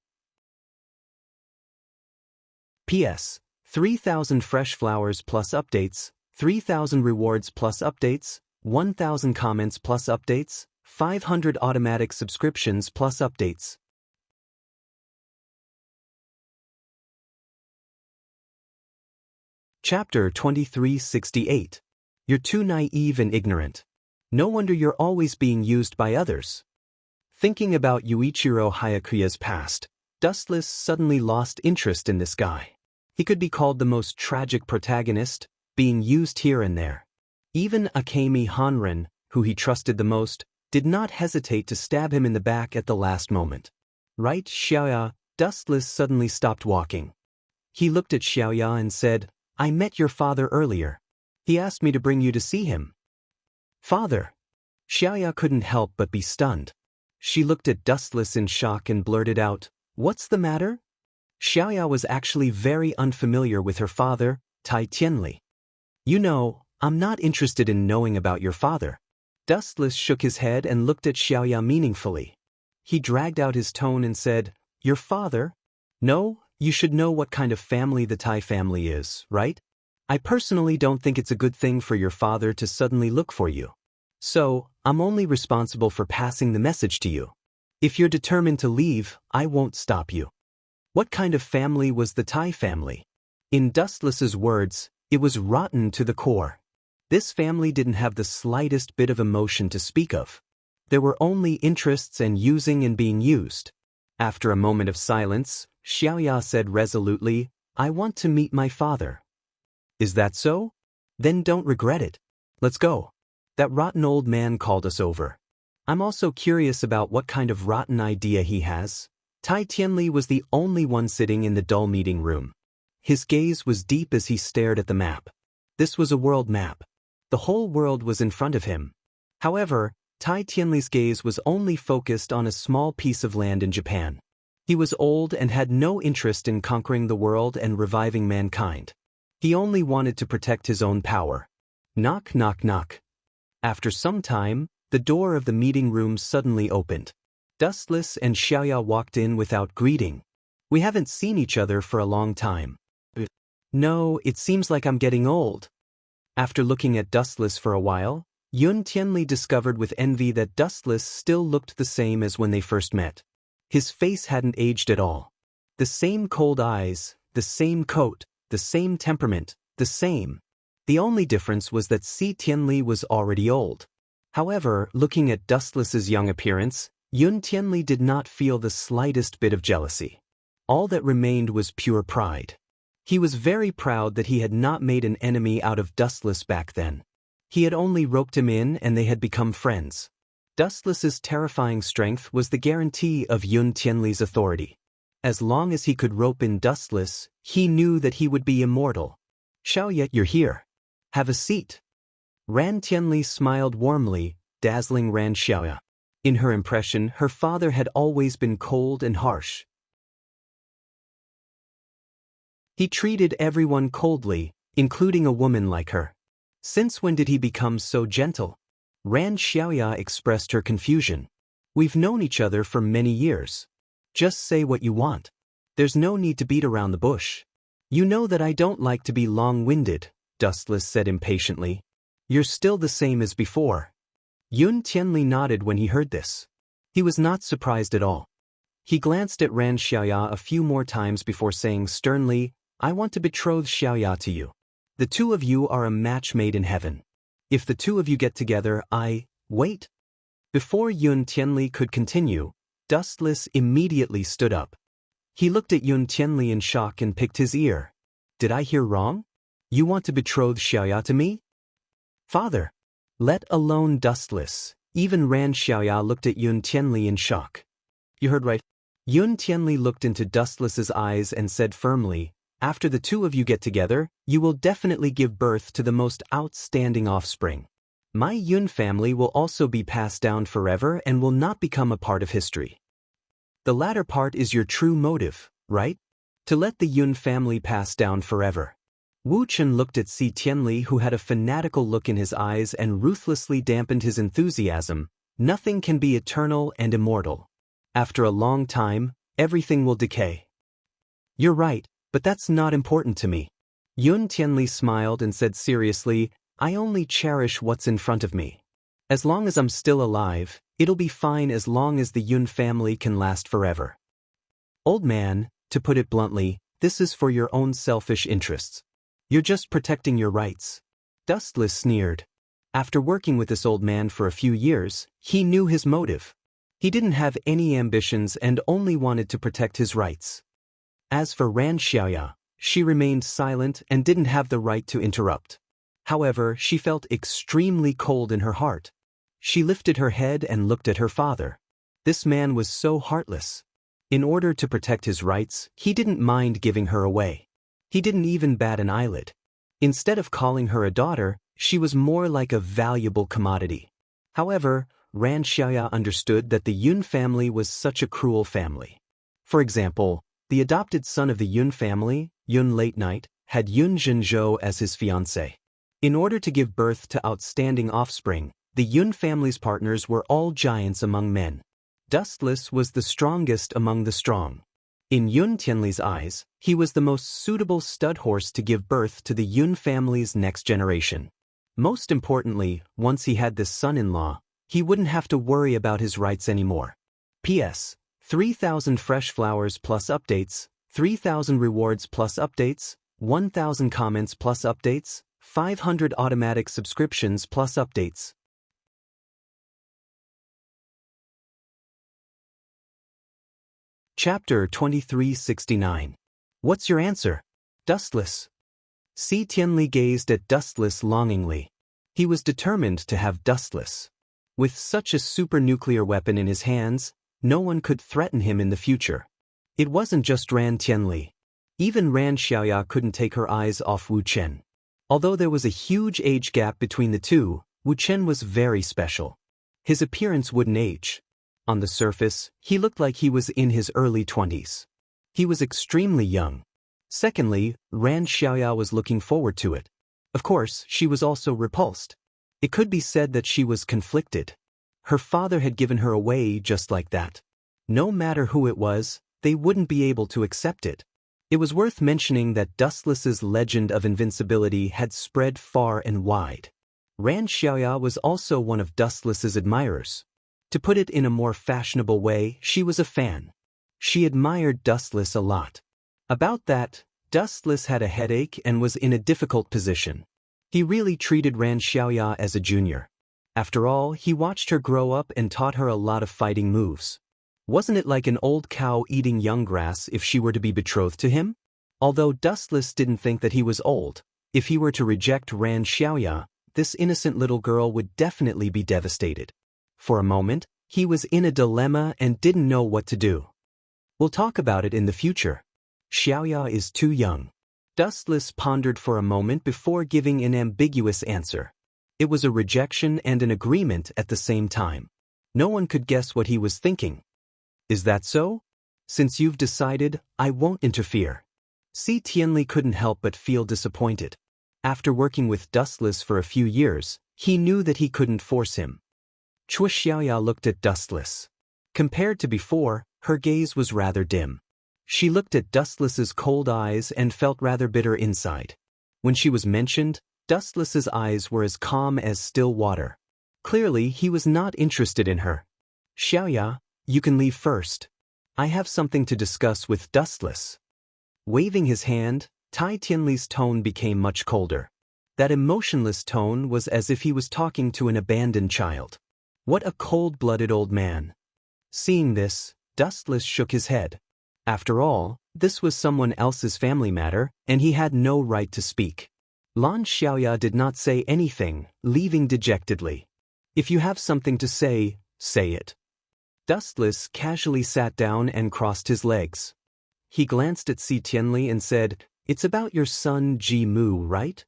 P.S. 3,000 fresh flowers plus updates, 3,000 rewards plus updates, 1,000 comments plus updates, 500 automatic subscriptions plus updates. Chapter 2368. You're too naive and ignorant. No wonder you're always being used by others. Thinking about Yuichiro Hayakuya's past, Dustless suddenly lost interest in this guy. He could be called the most tragic protagonist, being used here and there. Even Akemi Hanren, who he trusted the most, did not hesitate to stab him in the back at the last moment. Right, Xiaoya? Dustless suddenly stopped walking. He looked at Xiaoya and said, I met your father earlier. He asked me to bring you to see him. Father? Xiaoya couldn't help but be stunned. She looked at Dustless in shock and blurted out, What's the matter? Xiaoya was actually very unfamiliar with her father, Tai Tianli. You know, I'm not interested in knowing about your father. Dustless shook his head and looked at Xiaoya meaningfully. He dragged out his tone and said, Your father? No, you should know what kind of family the Tai family is, right? I personally don't think it's a good thing for your father to suddenly look for you. So, I'm only responsible for passing the message to you. If you're determined to leave, I won't stop you. What kind of family was the Tai family? In Dustless's words, it was rotten to the core. This family didn't have the slightest bit of emotion to speak of. There were only interests and using and being used. After a moment of silence, Xiaoya said resolutely, I want to meet my father. Is that so? Then don't regret it. Let's go. That rotten old man called us over. I'm also curious about what kind of rotten idea he has. Tai Tianli was the only one sitting in the dull meeting room. His gaze was deep as he stared at the map. This was a world map. The whole world was in front of him. However, Tai Tianli's gaze was only focused on a small piece of land in Japan. He was old and had no interest in conquering the world and reviving mankind. He only wanted to protect his own power. Knock, knock, knock. After some time, the door of the meeting room suddenly opened. Dustless and Xiaoya walked in without greeting. We haven't seen each other for a long time. No, it seems like I'm getting old. After looking at Dustless for a while, Yun Tianli discovered with envy that Dustless still looked the same as when they first met. His face hadn't aged at all. The same cold eyes, the same coat, the same temperament, the same. The only difference was that Si Tianli was already old. However, looking at Dustless's young appearance, Yun Tianli did not feel the slightest bit of jealousy. All that remained was pure pride. He was very proud that he had not made an enemy out of Dustless back then. He had only roped him in and they had become friends. Dustless's terrifying strength was the guarantee of Yun Tianli's authority. As long as he could rope in Dustless, he knew that he would be immortal. Xiaoya, you're here. Have a seat. Ran Tianli smiled warmly, dazzling Ran Xiaoya. In her impression, her father had always been cold and harsh. He treated everyone coldly, including a woman like her. Since when did he become so gentle? Ran Xiaoya expressed her confusion. We've known each other for many years. Just say what you want. There's no need to beat around the bush. You know that I don't like to be long-winded, Dustless said impatiently. You're still the same as before. Yun Tianli nodded when he heard this. He was not surprised at all. He glanced at Ran Xiaoya a few more times before saying sternly, I want to betroth Xiaoya to you. The two of you are a match made in heaven. If the two of you get together, wait. Before Yun Tianli could continue, Dustless immediately stood up. He looked at Yun Tianli in shock and picked his ear. Did I hear wrong? You want to betroth Xiaoya to me? Father. Let alone Dustless. Even Ran Xiaoya looked at Yun Tianli in shock. You heard right. Yun Tianli looked into Dustless's eyes and said firmly, after the two of you get together, you will definitely give birth to the most outstanding offspring. My Yun family will also be passed down forever and will not become a part of history. The latter part is your true motive, right? To let the Yun family pass down forever. Wu Chen looked at Si Tianli, who had a fanatical look in his eyes and ruthlessly dampened his enthusiasm. Nothing can be eternal and immortal. After a long time, everything will decay. You're right, but that's not important to me. Yun Tianli smiled and said seriously, I only cherish what's in front of me. As long as I'm still alive, it'll be fine as long as the Yun family can last forever. Old man, to put it bluntly, this is for your own selfish interests. You're just protecting your rights. Dustless sneered. After working with this old man for a few years, he knew his motive. He didn't have any ambitions and only wanted to protect his rights. As for Ran Xiaoya, she remained silent and didn't have the right to interrupt. However, she felt extremely cold in her heart. She lifted her head and looked at her father. This man was so heartless. In order to protect his rights, he didn't mind giving her away. He didn't even bat an eyelid. Instead of calling her a daughter, she was more like a valuable commodity. However, Ran Xiaoya understood that the Yun family was such a cruel family. For example, the adopted son of the Yun family, Yun Late Night, had Yun Zhenzhou as his fiancé. In order to give birth to outstanding offspring, the Yun family's partners were all giants among men. Dustless was the strongest among the strong. In Yun Tianli's eyes, he was the most suitable stud horse to give birth to the Yun family's next generation. Most importantly, once he had this son-in-law, he wouldn't have to worry about his rights anymore. P.S. 3,000 fresh flowers plus updates, 3,000 rewards plus updates, 1,000 comments plus updates, 500 automatic subscriptions plus updates. Chapter 2369. What's your answer? Dustless. Si Tianli gazed at Dustless longingly. He was determined to have Dustless. With such a super-nuclear weapon in his hands, no one could threaten him in the future. It wasn't just Ran Tianli. Even Ran Xiaoya couldn't take her eyes off Wu Chen. Although there was a huge age gap between the two, Wu Chen was very special. His appearance wouldn't age. On the surface, he looked like he was in his early 20s. He was extremely young. Secondly, Ran Xiaoya was looking forward to it. Of course, she was also repulsed. It could be said that she was conflicted. Her father had given her away just like that. No matter who it was, they wouldn't be able to accept it. It was worth mentioning that Dustless's legend of invincibility had spread far and wide. Ran Xiaoya was also one of Dustless's admirers. To put it in a more fashionable way, she was a fan. She admired Dustless a lot. About that, Dustless had a headache and was in a difficult position. He really treated Ran Xiaoya as a junior. After all, he watched her grow up and taught her a lot of fighting moves. Wasn't it like an old cow eating young grass if she were to be betrothed to him? Although Dustless didn't think that he was old, if he were to reject Ran Xiaoya, this innocent little girl would definitely be devastated. For a moment, he was in a dilemma and didn't know what to do. We'll talk about it in the future. Xiaoya is too young. Dustless pondered for a moment before giving an ambiguous answer. It was a rejection and an agreement at the same time. No one could guess what he was thinking. Is that so? Since you've decided, I won't interfere. Si Tianli couldn't help but feel disappointed. After working with Dustless for a few years, he knew that he couldn't force him. Chua Xiaoya looked at Dustless. Compared to before, her gaze was rather dim. She looked at Dustless's cold eyes and felt rather bitter inside. When she was mentioned, Dustless's eyes were as calm as still water. Clearly, he was not interested in her. Xiaoya, you can leave first. I have something to discuss with Dustless. Waving his hand, Tai Tianli's tone became much colder. That emotionless tone was as if he was talking to an abandoned child. What a cold-blooded old man. Seeing this, Dustless shook his head. After all, this was someone else's family matter, and he had no right to speak. Lan Xiaoya did not say anything, leaving dejectedly. If you have something to say, say it. Dustless casually sat down and crossed his legs. He glanced at Si Tianli and said, It's about your son Ji Mu, right?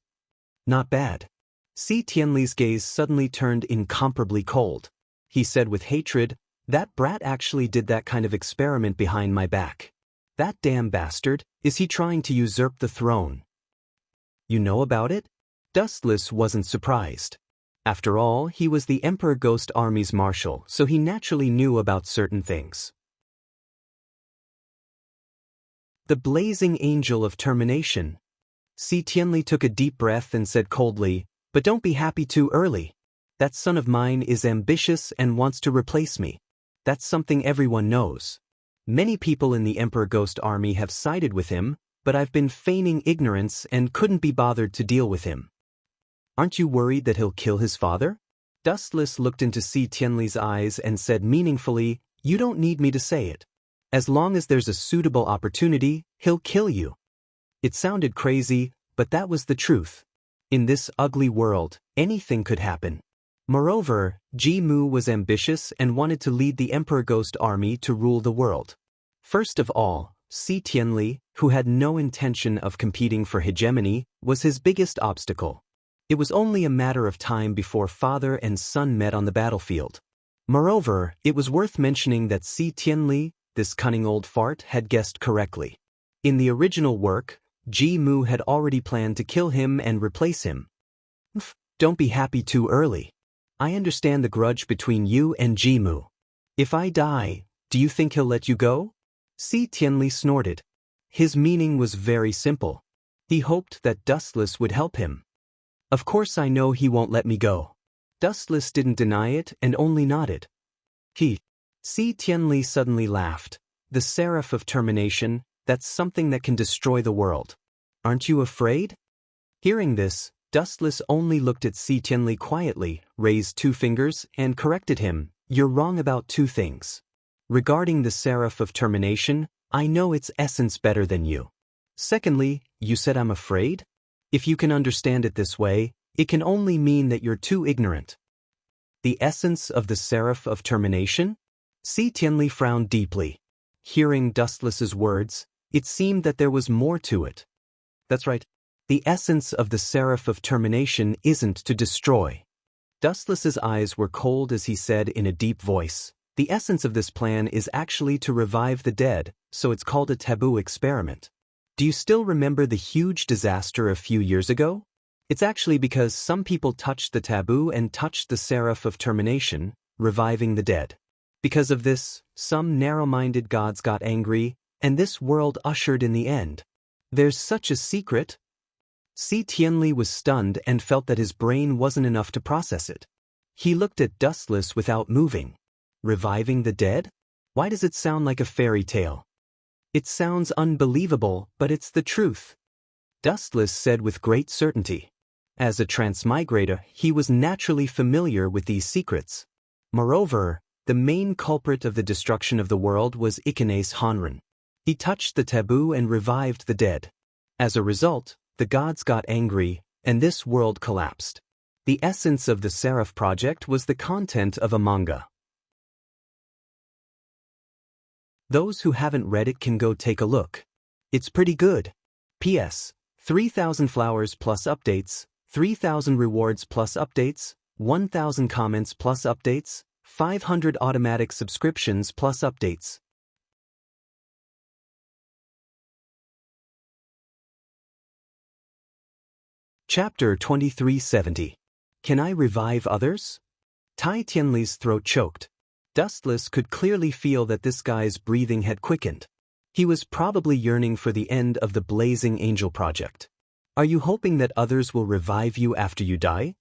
Not bad. Si Tianli's gaze suddenly turned incomparably cold. He said with hatred, That brat actually did that kind of experiment behind my back. That damn bastard, is he trying to usurp the throne? You know about it? Dustless wasn't surprised. After all, he was the Emperor Ghost Army's marshal, so he naturally knew about certain things. The blazing angel of termination. Si Tianli took a deep breath and said coldly, But don't be happy too early. That son of mine is ambitious and wants to replace me. That's something everyone knows. Many people in the Emperor Ghost Army have sided with him, but I've been feigning ignorance and couldn't be bothered to deal with him. Aren't you worried that he'll kill his father? Dustless looked into Si Tianli's eyes and said meaningfully, you don't need me to say it. As long as there's a suitable opportunity, he'll kill you. It sounded crazy, but that was the truth. In this ugly world, anything could happen. Moreover, Ji Mu was ambitious and wanted to lead the Emperor Ghost Army to rule the world. First of all, Si Tianli, who had no intention of competing for hegemony, was his biggest obstacle. It was only a matter of time before father and son met on the battlefield. Moreover, it was worth mentioning that Si Tianli, this cunning old fart, had guessed correctly. In the original work, Ji Mu had already planned to kill him and replace him. Don't be happy too early. I understand the grudge between you and Ji Mu. If I die, do you think he'll let you go? Si Tianli snorted. His meaning was very simple. He hoped that Dustless would help him. Of course I know he won't let me go. Dustless didn't deny it and only nodded. Si Tianli suddenly laughed. The seraph of termination, that's something that can destroy the world. Aren't you afraid? Hearing this, Dustless only looked at Si Tianli quietly, raised 2 fingers, and corrected him. You're wrong about 2 things. Regarding the seraph of termination, I know its essence better than you. Secondly, you said I'm afraid? If you can understand it this way, it can only mean that you're too ignorant. The essence of the seraph of termination? Si Tianli frowned deeply. Hearing Dustless's words, it seemed that there was more to it. That's right. The essence of the seraph of termination isn't to destroy. Dustless's eyes were cold as he said in a deep voice, the essence of this plan is actually to revive the dead, so it's called a taboo experiment. Do you still remember the huge disaster a few years ago? It's actually because some people touched the taboo and touched the seraph of termination, reviving the dead. Because of this, some narrow-minded gods got angry, and this world ushered in the end. There's such a secret. Si Tianli was stunned and felt that his brain wasn't enough to process it. He looked at Dustless without moving. Reviving the dead? Why does it sound like a fairy tale? It sounds unbelievable, but it's the truth. Dustless said with great certainty. As a transmigrator, he was naturally familiar with these secrets. Moreover, the main culprit of the destruction of the world was Ikanes Hanren. He touched the taboo and revived the dead. As a result, the gods got angry, and this world collapsed. The essence of the Seraph project was the content of a manga. Those who haven't read it can go take a look. It's pretty good. P.S. 3,000 flowers plus updates, 3,000 rewards plus updates, 1,000 comments plus updates, 500 automatic subscriptions plus updates. Chapter 2370. Can I revive others? Tai Tianli's throat choked. Dustless could clearly feel that this guy's breathing had quickened. He was probably yearning for the end of the Blazing Angel project. Are you hoping that others will revive you after you die?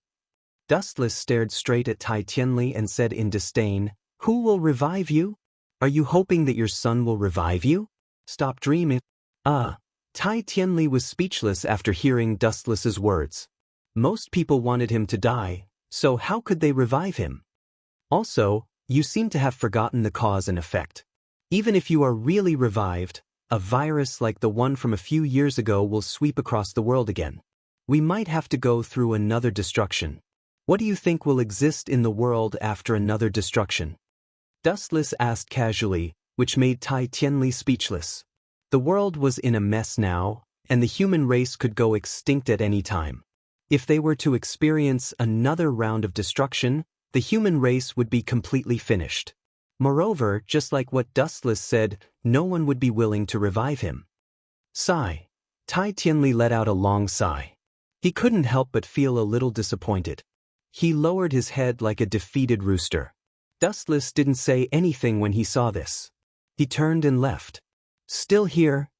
Dustless stared straight at Tai Tianli and said in disdain, Who will revive you? Are you hoping that your son will revive you? Stop dreaming. Tai Tianli was speechless after hearing Dustless's words. Most people wanted him to die, so how could they revive him? Also, you seem to have forgotten the cause and effect. Even if you are really revived, a virus like the one from a few years ago will sweep across the world again. We might have to go through another destruction. What do you think will exist in the world after another destruction? Dustless asked casually, which made Tai Tianli speechless. The world was in a mess now, and the human race could go extinct at any time. If they were to experience another round of destruction, the human race would be completely finished. Moreover, just like what Dustless said, no one would be willing to revive him. Sigh. Tai Tianli let out a long sigh. He couldn't help but feel a little disappointed. He lowered his head like a defeated rooster. Dustless didn't say anything when he saw this. He turned and left. Still here?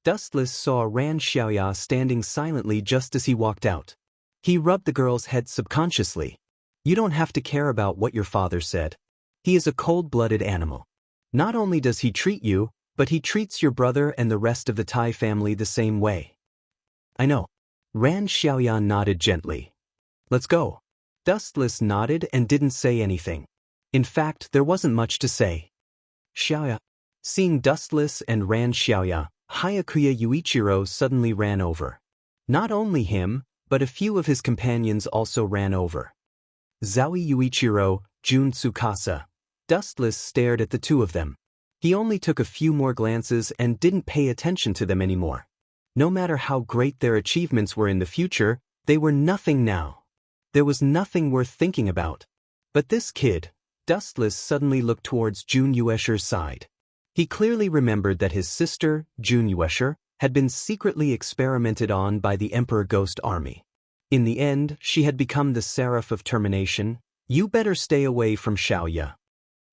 Dustless saw Ran Xiaoya standing silently just as he walked out. He rubbed the girl's head subconsciously. You don't have to care about what your father said. He is a cold-blooded animal. Not only does he treat you, But he treats your brother and the rest of the Tai family the same way. I know. Ran Xiaoya nodded gently. Let's go. Dustless nodded and didn't say anything. In fact, there wasn't much to say. Xiaoya. Seeing Dustless and Ran Xiaoya, Hayakuya Yuichiro suddenly ran over. Not only him, but a few of his companions also ran over. Zaoi Yuichiro, Jun Tsukasa. Dustless stared at the two of them. He only took a few more glances and didn't pay attention to them anymore. No matter how great their achievements were in the future, they were nothing now. There was nothing worth thinking about. But this kid, Dustless suddenly looked towards Jun Yuesher's side. He clearly remembered that his sister, Jun Yuesher, had been secretly experimented on by the Emperor Ghost Army. In the end, she had become the Seraph of Termination. You better stay away from Xiaoya.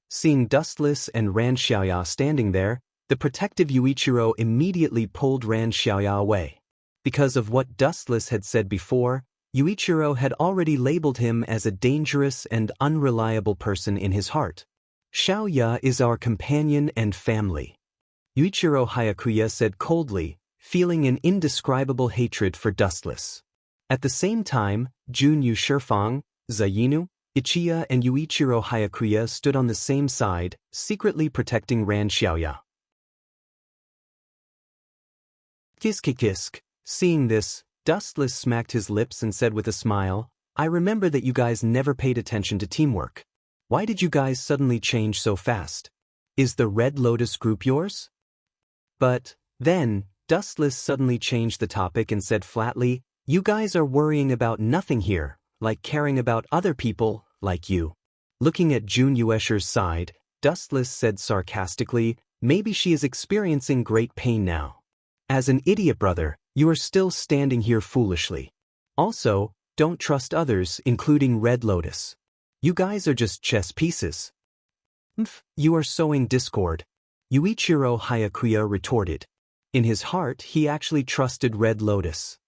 Seeing Dustless and Ran Xiaoya standing there, the protective Yuichiro immediately pulled Ran Xiaoya away. Because of what Dustless had said before, Yuichiro had already labeled him as a dangerous and unreliable person in his heart. Xiaoya is our companion and family. Yuichiro Hayakuya said coldly, feeling an indescribable hatred for Dustless. At the same time, Jun Yu Shifang, Zayinu, Ichiya and Yuichiro Hayakuya stood on the same side, secretly protecting Ran Xiaoya. Kisk. Seeing this, Dustless smacked his lips and said with a smile, I remember that you guys never paid attention to teamwork. Why did you guys suddenly change so fast? Is the Red Lotus group yours? But then, Dustless suddenly changed the topic and said flatly, you guys are worrying about nothing here, like caring about other people, like you. Looking at Jun Yuesher's side, Dustless said sarcastically, maybe she is experiencing great pain now. As an idiot brother, you are still standing here foolishly. Also, don't trust others, including Red Lotus. You guys are just chess pieces. You are sowing discord. Yuichiro Hayakuya retorted. In his heart, he actually trusted Red Lotus.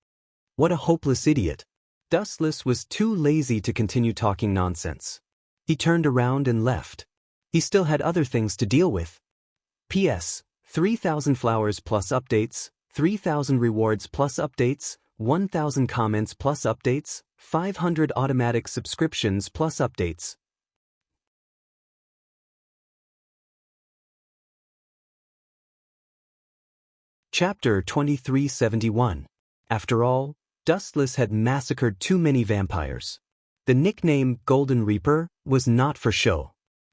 What a hopeless idiot. Dustless was too lazy to continue talking nonsense. He turned around and left. He still had other things to deal with. P.S. 3,000 flowers plus updates, 3,000 rewards plus updates, 1,000 comments plus updates, 500 automatic subscriptions plus updates. Chapter 2371. After all, Dustless had massacred too many vampires. The nickname Golden Reaper was not for show.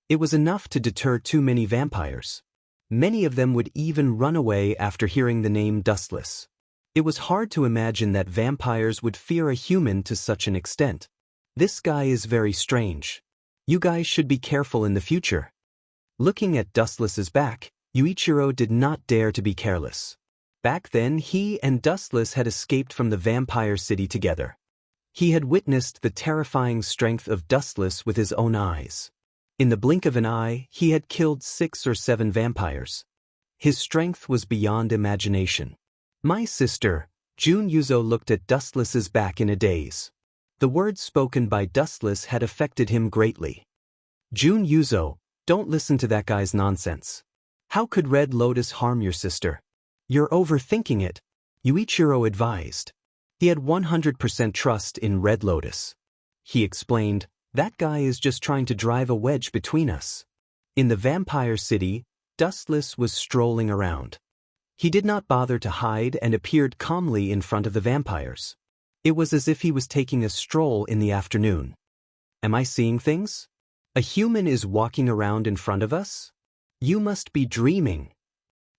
It was enough to deter too many vampires. Many of them would even run away after hearing the name Dustless. It was hard to imagine that vampires would fear a human to such an extent. This guy is very strange. You guys should be careful in the future. Looking at Dustless's back, Yuichiro did not dare to be careless. Back then he and Dustless had escaped from the vampire city together. He had witnessed the terrifying strength of Dustless with his own eyes. In the blink of an eye, he had killed 6 or 7 vampires. His strength was beyond imagination. My sister, Jun Yuzo looked at Dustless's back in a daze. The words spoken by Dustless had affected him greatly. Jun Yuzo, don't listen to that guy's nonsense. How could Red Lotus harm your sister? You're overthinking it, Yuichiro advised. He had 100% trust in Red Lotus. He explained, that guy is just trying to drive a wedge between us. In the vampire city, Dustless was strolling around. He did not bother to hide and appeared calmly in front of the vampires. It was as if he was taking a stroll in the afternoon. Am I seeing things? A human is walking around in front of us? You must be dreaming.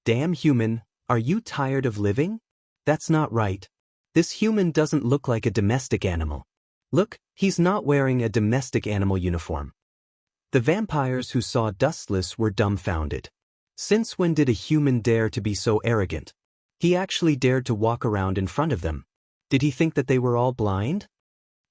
Damn human, are you tired of living? That's not right. This human doesn't look like a domestic animal. Look, he's not wearing a domestic animal uniform. The vampires who saw Dustless were dumbfounded. Since when did a human dare to be so arrogant? He actually dared to walk around in front of them. Did he think that they were all blind?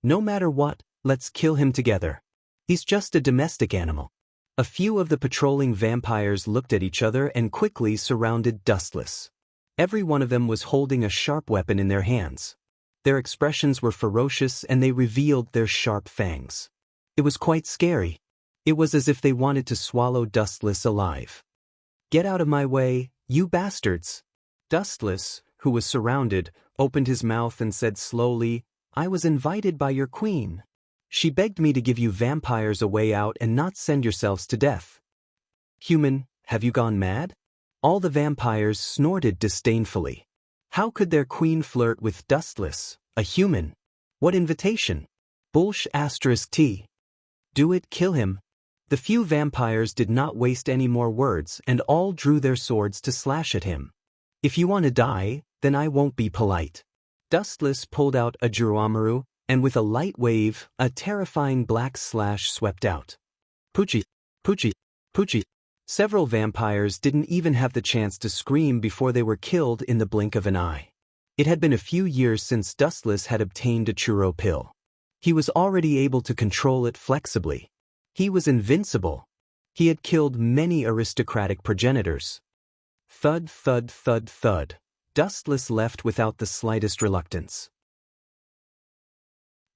No matter what, let's kill him together. He's just a domestic animal. A few of the patrolling vampires looked at each other and quickly surrounded Dustless. Every one of them was holding a sharp weapon in their hands. Their expressions were ferocious and they revealed their sharp fangs. It was quite scary. It was as if they wanted to swallow Dustless alive. Get out of my way, You bastards! Dustless, who was surrounded, opened his mouth and said slowly, I was invited by your queen. She begged me to give you vampires a way out and not send yourselves to death. Human, have you gone mad? All the vampires snorted disdainfully. How could their queen flirt with Dustless, a human? What invitation? T. Do it, kill him. The few vampires did not waste any more words and all drew their swords to slash at him. If you want to die, then I won't be polite. Dustless pulled out a Juruamaru, and with a light wave, a terrifying black slash swept out. Poochie, Poochie, Poochie. Several vampires didn't even have the chance to scream before they were killed in the blink of an eye. It had been a few years since Dustless had obtained a churro pill. He was already able to control it flexibly. He was invincible. He had killed many aristocratic progenitors. Thud, thud, thud, thud. Dustless left without the slightest reluctance.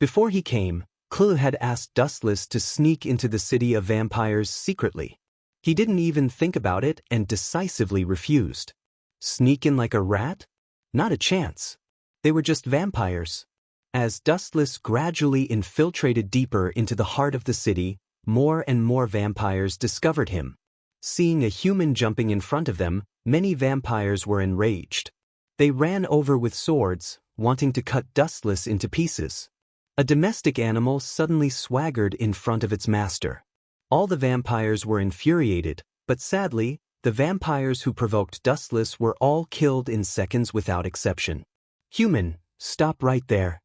Before he came, Clu had asked Dustless to sneak into the city of vampires secretly. He didn't even think about it and decisively refused. Sneak in like a rat? Not a chance. They were just vampires. As Dustless gradually infiltrated deeper into the heart of the city, more and more vampires discovered him. Seeing a human jumping in front of them, many vampires were enraged. They ran over with swords, wanting to cut Dustless into pieces. A domestic animal suddenly swaggered in front of its master. All the vampires were infuriated, but sadly, the vampires who provoked Dustless were all killed in seconds without exception. Human, stop right there.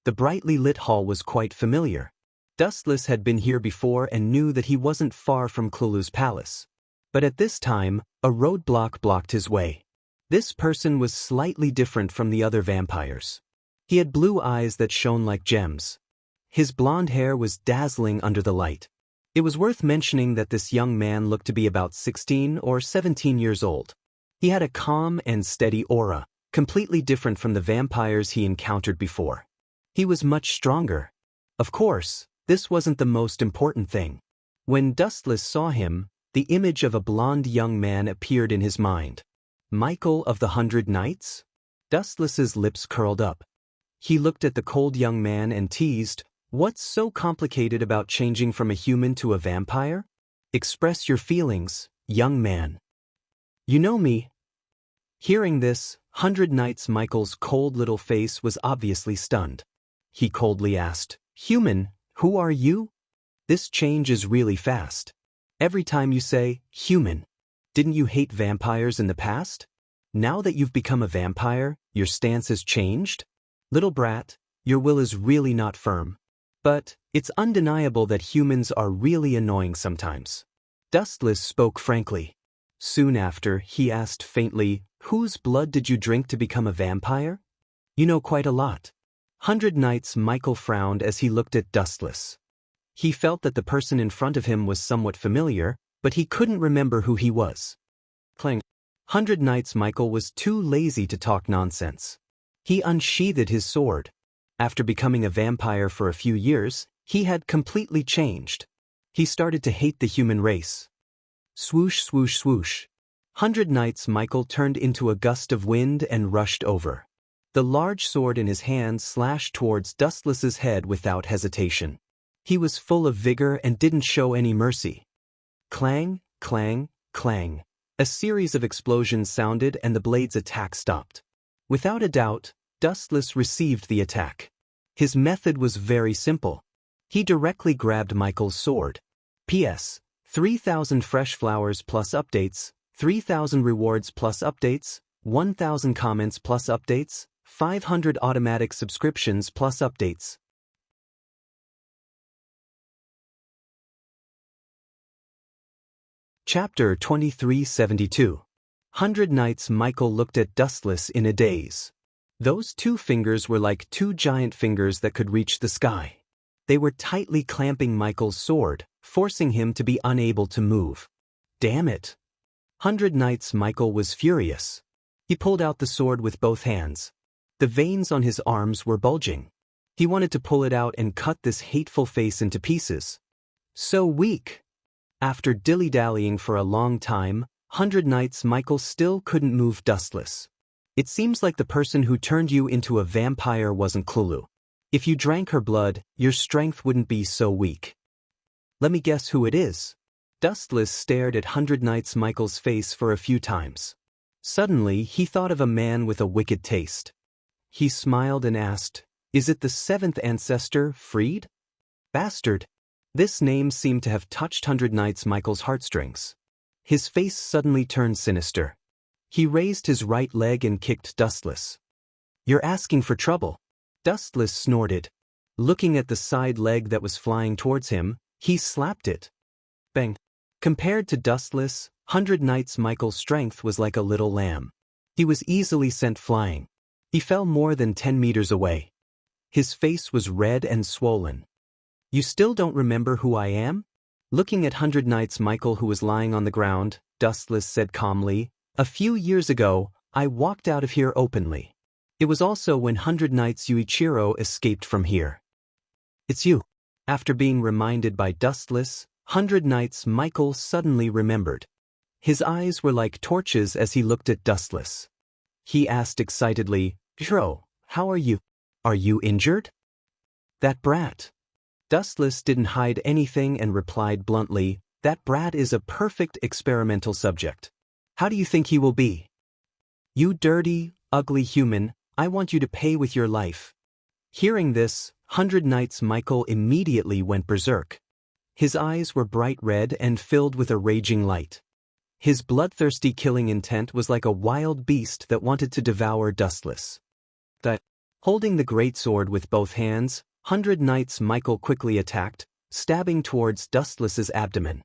The brightly lit hall was quite familiar. Dustless had been here before and knew that he wasn't far from Clulu's palace. But at this time, a roadblock blocked his way. This person was slightly different from the other vampires. He had blue eyes that shone like gems. His blonde hair was dazzling under the light. It was worth mentioning that this young man looked to be about 16 or 17 years old. He had a calm and steady aura, completely different from the vampires he encountered before. He was much stronger. Of course, this wasn't the most important thing. When Dustless saw him, the image of a blonde young man appeared in his mind. Michael of the 100 Knights? Dustless's lips curled up. He looked at the cold young man and teased, What's so complicated about changing from a human to a vampire? Express your feelings, young man. You know me. Hearing this, 100 Knights Michael's cold little face was obviously stunned. He coldly asked, Human, who are you? This change is really fast. Every time you say, human. Didn't you hate vampires in the past? Now that you've become a vampire, your stance has changed? Little brat, your will is really not firm. But it's undeniable that humans are really annoying sometimes. Dustless spoke frankly. Soon after, he asked faintly, Whose blood did you drink to become a vampire? You know quite a lot. 100 Knights Michael frowned as he looked at Dustless. He felt that the person in front of him was somewhat familiar, but he couldn't remember who he was. Clang. 100 Knights Michael was too lazy to talk nonsense. He unsheathed his sword. After becoming a vampire for a few years, he had completely changed. He started to hate the human race. Swoosh, swoosh, swoosh. 100 Knights Michael turned into a gust of wind and rushed over. The large sword in his hand slashed towards Dustless's head without hesitation. He was full of vigor and didn't show any mercy. Clang, clang, clang. A series of explosions sounded and the blade's attack stopped. Without a doubt, Dustless received the attack. His method was very simple. He directly grabbed Michael's sword. P.S. 3,000 fresh flowers plus updates, 3,000 rewards plus updates, 1,000 comments plus updates, 500 automatic subscriptions plus updates. Chapter 2372. 100 Knights Michael looked at Dustless in a daze. Those two fingers were like two giant fingers that could reach the sky. They were tightly clamping Michael's sword, forcing him to be unable to move. Damn it! 100 Knights Michael was furious. He pulled out the sword with both hands. The veins on his arms were bulging. He wanted to pull it out and cut this hateful face into pieces. So weak! After dilly-dallying for a long time, 100 Nights Michael still couldn't move Dustless. It seems like the person who turned you into a vampire wasn't Cthulhu. If you drank her blood, your strength wouldn't be so weak. Let me guess who it is. Dustless stared at 100 Nights Michael's face for a few times. Suddenly, he thought of a man with a wicked taste. He smiled and asked, "Is it the seventh ancestor, Freed?" Bastard. This name seemed to have touched 100 Nights Michael's heartstrings. His face suddenly turned sinister. He raised his right leg and kicked Dustless. "You're asking for trouble." Dustless snorted. Looking at the side leg that was flying towards him, he slapped it. Bang. Compared to Dustless, 100 Nights Michael's strength was like a little lamb. He was easily sent flying. He fell more than 10 meters away. His face was red and swollen. "You still don't remember who I am?" Looking at 100 Nights Michael, who was lying on the ground, Dustless said calmly, "A few years ago, I walked out of here openly. It was also when 100 Nights Yuichiro escaped from here." "It's you." After being reminded by Dustless, 100 Nights Michael suddenly remembered. His eyes were like torches as he looked at Dustless. He asked excitedly, "Shiro, how are you? Are you injured?" "That brat." Dustless didn't hide anything and replied bluntly, "That brat is a perfect experimental subject. How do you think he will be?" "You dirty, ugly human, I want you to pay with your life." Hearing this, 100 Nights Michael immediately went berserk. His eyes were bright red and filled with a raging light. His bloodthirsty killing intent was like a wild beast that wanted to devour Dustless. Holding the great sword with both hands, 100 Nights Michael quickly attacked, stabbing towards Dustless's abdomen.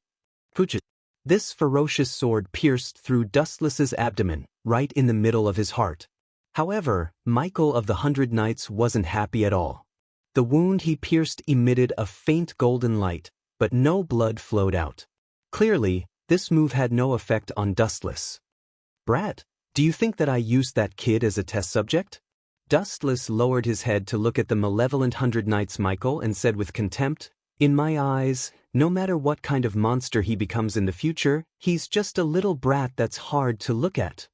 This ferocious sword pierced through Dustless's abdomen, right in the middle of his heart. However, Michael of the 100 Nights wasn't happy at all. The wound he pierced emitted a faint golden light, but no blood flowed out. Clearly, this move had no effect on Dustless. "Brat, do you think that I used that kid as a test subject?" Dustless lowered his head to look at the malevolent 100 Nights Michael and said with contempt, "In my eyes, no matter what kind of monster he becomes in the future, he's just a little brat that's hard to look at."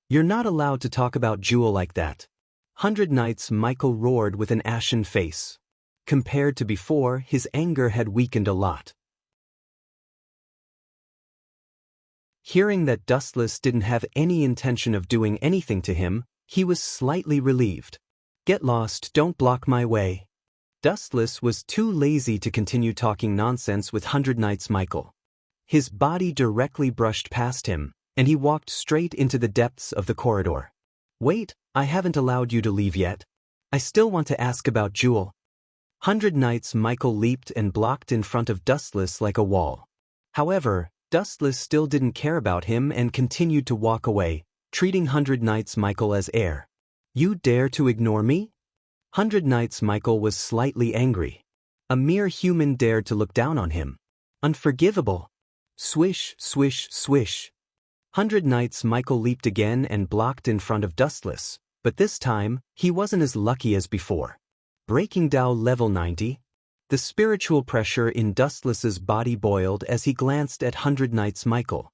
"You're not allowed to talk about Jewel like that." 100 Nights Michael roared with an ashen face. Compared to before, his anger had weakened a lot. Hearing that Dustless didn't have any intention of doing anything to him, he was slightly relieved. "Get lost, don't block my way." Dustless was too lazy to continue talking nonsense with 100 Nights Michael. His body directly brushed past him, and he walked straight into the depths of the corridor. "Wait, I haven't allowed you to leave yet. I still want to ask about Jewel." 100 Nights Michael leaped and blocked in front of Dustless like a wall. However, Dustless still didn't care about him and continued to walk away, treating 100 Nights Michael as air. "You dare to ignore me?" 100 Nights Michael was slightly angry. A mere human dared to look down on him. Unforgivable. Swish, swish, swish. 100 Nights Michael leaped again and blocked in front of Dustless, but this time, he wasn't as lucky as before. Breaking Down level 90. The spiritual pressure in Dustless's body boiled as he glanced at 100 Nights Michael.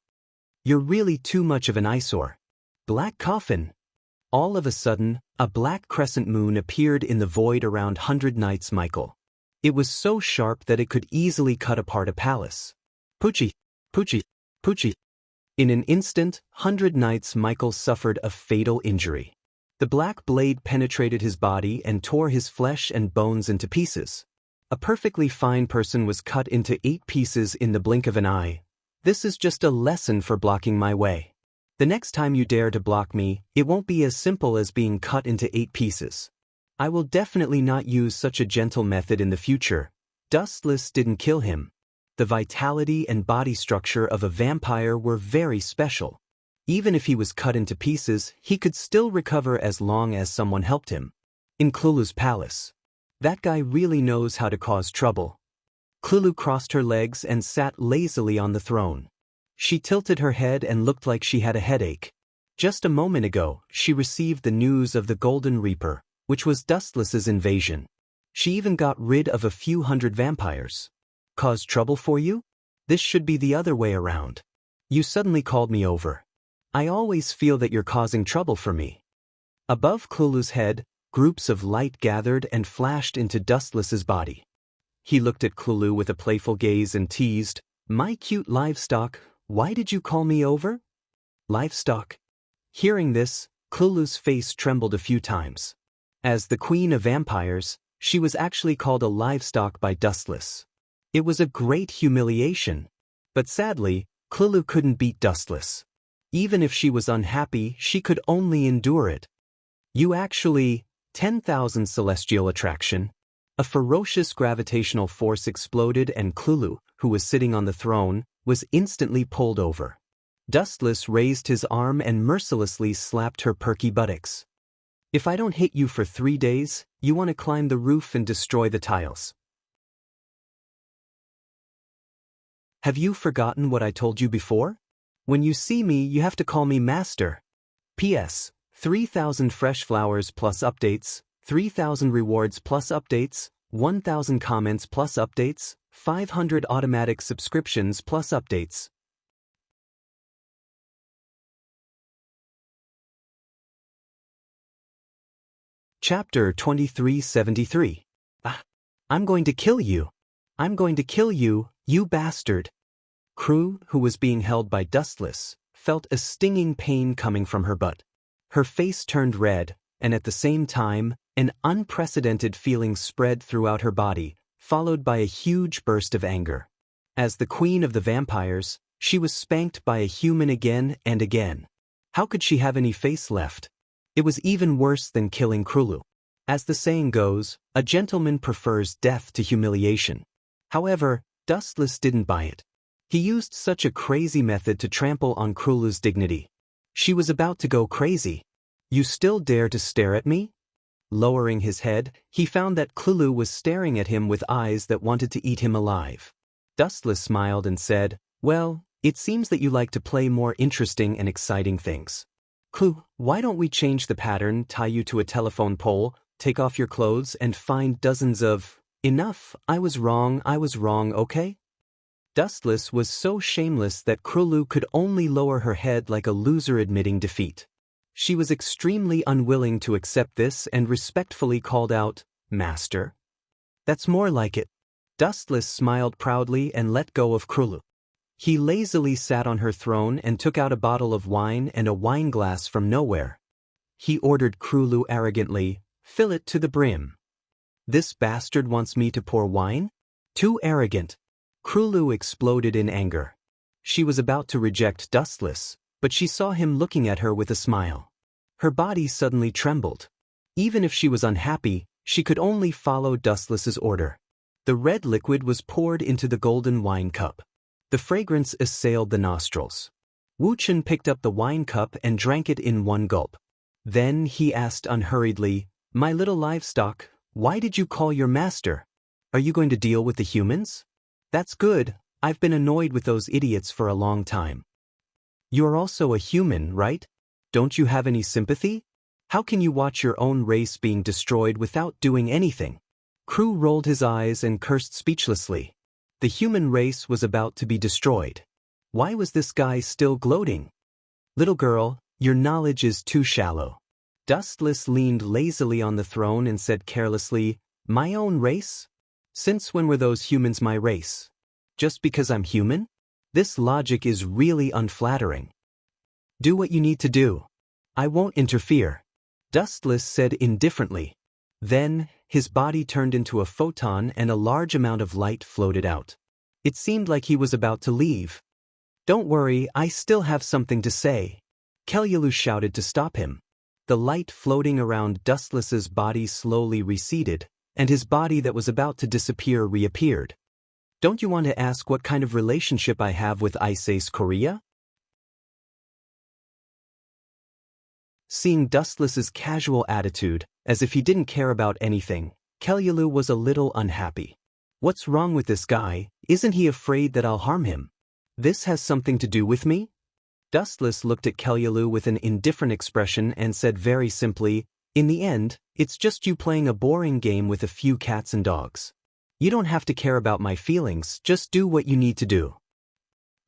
"You're really too much of an eyesore." Black coffin. All of a sudden, a black crescent moon appeared in the void around 100 Nights Michael. It was so sharp that it could easily cut apart a palace. Poochie, poochie, poochie. In an instant, 100 Nights Michael suffered a fatal injury. The black blade penetrated his body and tore his flesh and bones into pieces. A perfectly fine person was cut into 8 pieces in the blink of an eye. This is just a lesson for blocking my way. The next time you dare to block me, it won't be as simple as being cut into 8 pieces. I will definitely not use such a gentle method in the future. Dustless didn't kill him. The vitality and body structure of a vampire were very special. Even if he was cut into pieces, he could still recover as long as someone helped him. In Cthulhu's palace. That guy really knows how to cause trouble. Cthulhu crossed her legs and sat lazily on the throne. She tilted her head and looked like she had a headache. Just a moment ago, she received the news of the Golden Reaper, which was Dustless's invasion. She even got rid of a few hundred vampires. Cause trouble for you? This should be the other way around. You suddenly called me over. I always feel that you're causing trouble for me. Above Klulu's head, groups of light gathered and flashed into Dustless's body. He looked at Klulu with a playful gaze and teased, "My cute livestock, why did you call me over?" Livestock. Hearing this, Klulu's face trembled a few times. As the queen of vampires, she was actually called a livestock by Dustless. It was a great humiliation. But sadly, Klulu couldn't beat Dustless. Even if she was unhappy, she could only endure it. You actually, 10,000 celestial attraction. A ferocious gravitational force exploded and Klulu, who was sitting on the throne, was instantly pulled over. Dustless raised his arm and mercilessly slapped her perky buttocks. If I don't hit you for 3 days, you want to climb the roof and destroy the tiles. Have you forgotten what I told you before? When you see me, you have to call me Master. P.S. 3,000 fresh flowers plus updates, 3,000 rewards plus updates, 1,000 comments plus updates, 500 automatic subscriptions plus updates. Chapter 2373. I'm going to kill you. I'm going to kill you, you bastard. Crew, who was being held by Dustless, felt a stinging pain coming from her butt. Her face turned red, and at the same time, an unprecedented feeling spread throughout her body, followed by a huge burst of anger. As the queen of the vampires, she was spanked by a human again and again. How could she have any face left? It was even worse than killing Krulu. As the saying goes, a gentleman prefers death to humiliation. However, Dustless didn't buy it. He used such a crazy method to trample on Krulu's dignity. She was about to go crazy. You still dare to stare at me? Lowering his head, he found that Klulu was staring at him with eyes that wanted to eat him alive. Dustless smiled and said, "Well, it seems that you like to play more interesting and exciting things. Klulu, why don't we change the pattern, tie you to a telephone pole, take off your clothes and find dozens of— Enough, I was wrong, okay?" Dustless was so shameless that Krulu could only lower her head like a loser admitting defeat. She was extremely unwilling to accept this and respectfully called out, "Master?" "That's more like it." Dustless smiled proudly and let go of Krulu. He lazily sat on her throne and took out a bottle of wine and a wine glass from nowhere. He ordered Krulu arrogantly, "Fill it to the brim." "This bastard wants me to pour wine? Too arrogant." Krulu exploded in anger. She was about to reject Dustless, but she saw him looking at her with a smile. Her body suddenly trembled. Even if she was unhappy, she could only follow Dustless's order. The red liquid was poured into the golden wine cup. The fragrance assailed the nostrils. Wu-Chen picked up the wine cup and drank it in one gulp. Then he asked unhurriedly, "My little livestock, why did you call your master? Are you going to deal with the humans?" "That's good, I've been annoyed with those idiots for a long time." "You're also a human, right? Don't you have any sympathy? How can you watch your own race being destroyed without doing anything?" Crew rolled his eyes and cursed speechlessly. The human race was about to be destroyed. Why was this guy still gloating? "Little girl, your knowledge is too shallow." Dustless leaned lazily on the throne and said carelessly, "My own race? Since when were those humans my race? Just because I'm human? This logic is really unflattering." "Do what you need to do. I won't interfere," Dustless said indifferently. Then, his body turned into a photon and a large amount of light floated out. It seemed like he was about to leave. "Don't worry, I still have something to say," Kelyalu shouted to stop him. The light floating around Dustless's body slowly receded, and his body that was about to disappear reappeared. "Don't you want to ask what kind of relationship I have with Ice Ace Korea?" Seeing Dustless's casual attitude, as if he didn't care about anything, Kelyalu was a little unhappy. "What's wrong with this guy? Isn't he afraid that I'll harm him? This has something to do with me?" Dustless looked at Kelyalu with an indifferent expression and said very simply, "In the end, it's just you playing a boring game with a few cats and dogs. You don't have to care about my feelings, just do what you need to do."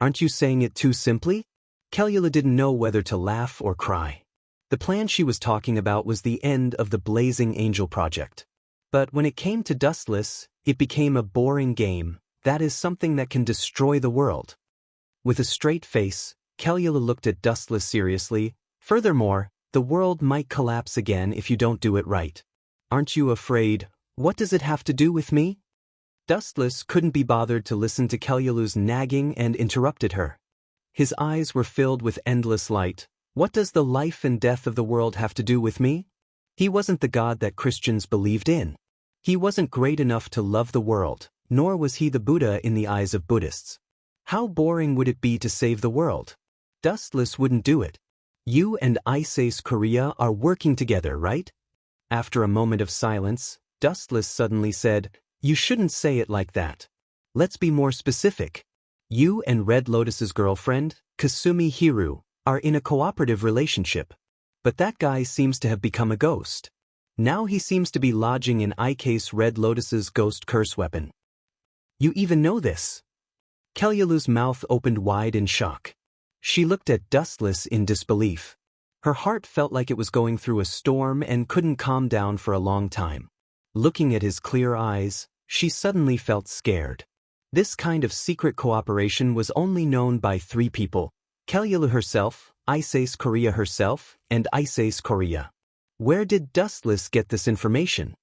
Aren't you saying it too simply? Kellula didn't know whether to laugh or cry. The plan she was talking about was the end of the Blazing Angel project. But when it came to Dustless, it became a boring game. That is something that can destroy the world. With a straight face, Kellula looked at Dustless seriously. Furthermore, the world might collapse again if you don't do it right. Aren't you afraid? What does it have to do with me? Dustless couldn't be bothered to listen to Kellula's nagging and interrupted her. His eyes were filled with endless light. What does the life and death of the world have to do with me? He wasn't the God that Christians believed in. He wasn't great enough to love the world, nor was he the Buddha in the eyes of Buddhists. How boring would it be to save the world? Dustless wouldn't do it. You and Ice Korea are working together, right? After a moment of silence, Dustless suddenly said, "You shouldn't say it like that. Let's be more specific. You and Red Lotus's girlfriend, Kasumi Hiru, are in a cooperative relationship. But that guy seems to have become a ghost. Now he seems to be lodging in Ike's Red Lotus's ghost curse weapon." You even know this? Kellula's mouth opened wide in shock. She looked at Dustless in disbelief. Her heart felt like it was going through a storm and couldn't calm down for a long time. Looking at his clear eyes, she suddenly felt scared. This kind of secret cooperation was only known by 3 people: Kellula herself, Ice Korea herself, and Ice Korea. Where did Dustless get this information?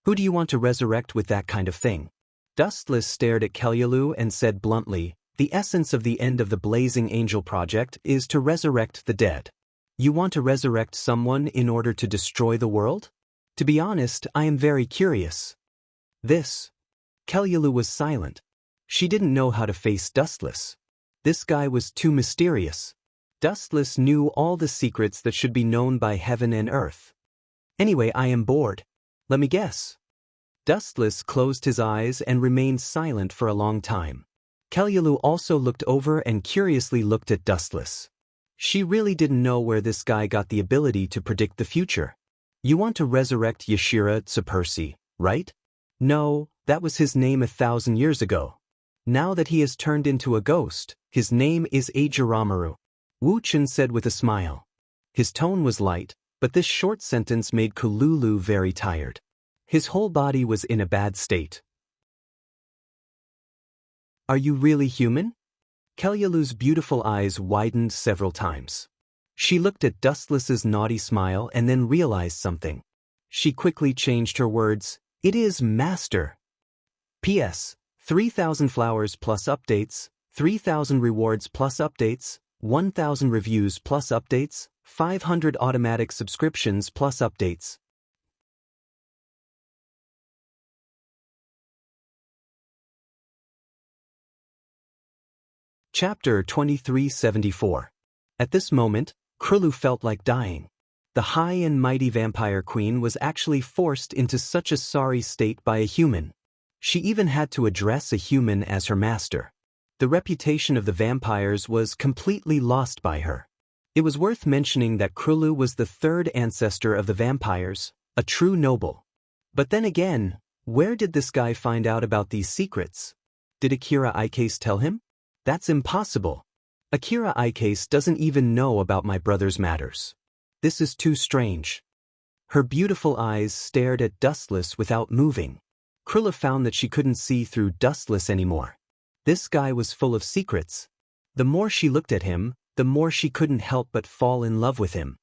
Who do you want to resurrect with that kind of thing? Dustless stared at Kellula and said bluntly, "The essence of the end of the Blazing Angel project is to resurrect the dead. You want to resurrect someone in order to destroy the world? To be honest, I am very curious." Kellula was silent. She didn't know how to face Dustless. This guy was too mysterious. Dustless knew all the secrets that should be known by heaven and earth. "Anyway, I am bored. Let me guess." Dustless closed his eyes and remained silent for a long time. Kellula also looked over and curiously looked at Dustless. She really didn't know where this guy got the ability to predict the future. "You want to resurrect Yashira Tsupersi, right?" "No, that was his name 1,000 years ago. Now that he has turned into a ghost, his name is Ajiramaru," Wu Chen said with a smile. His tone was light, but this short sentence made Kululu very tired. His whole body was in a bad state. "Are you really human?" Kellula's beautiful eyes widened several times. She looked at Dustless's naughty smile and then realized something. She quickly changed her words. "It is Master. P.S. 3,000 flowers plus updates, 3,000 rewards plus updates, 1,000 reviews plus updates, 500 automatic subscriptions plus updates." Chapter 2374. At this moment, Krulu felt like dying. The high and mighty vampire queen was actually forced into such a sorry state by a human. She even had to address a human as her master. The reputation of the vampires was completely lost by her. It was worth mentioning that Krulu was the 3rd ancestor of the vampires, a true noble. But then again, where did this guy find out about these secrets? Did Akira Ikase tell him? That's impossible. Akira Ikase doesn't even know about my brother's matters. This is too strange. Her beautiful eyes stared at Dustless without moving. Krilla found that she couldn't see through Dustless anymore. This guy was full of secrets. The more she looked at him, the more she couldn't help but fall in love with him.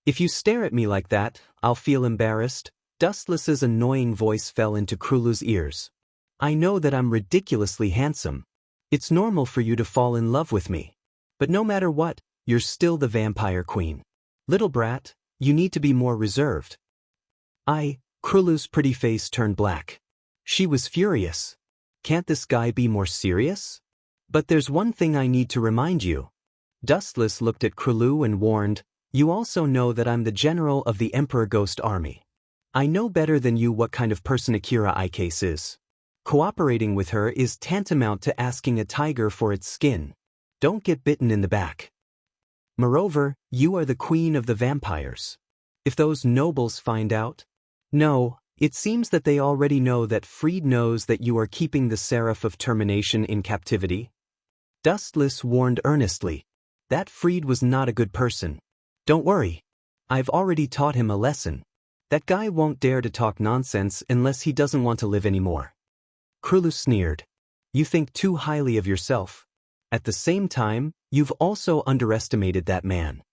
If you stare at me like that, I'll feel embarrassed." Dustless's annoying voice fell into Krulu's ears. "I know that I'm ridiculously handsome. It's normal for you to fall in love with me. But no matter what, you're still the vampire queen. Little brat, you need to be more reserved." Krulu's pretty face turned black. She was furious. Can't this guy be more serious? "But there's one thing I need to remind you." Dustless looked at Krulu and warned, "You also know that I'm the general of the Emperor Ghost Army. I know better than you what kind of person Akira Ikase is. Cooperating with her is tantamount to asking a tiger for its skin. Don't get bitten in the back. Moreover, you are the queen of the vampires. If those nobles find out..." "No, it seems that they already know that Freed knows that you are keeping the Seraph of Termination in captivity." Dustless warned earnestly. That Fried was not a good person. Don't worry. I've already taught him a lesson. That guy won't dare to talk nonsense unless he doesn't want to live anymore. Krulu sneered. You think too highly of yourself. At the same time, you've also underestimated that man.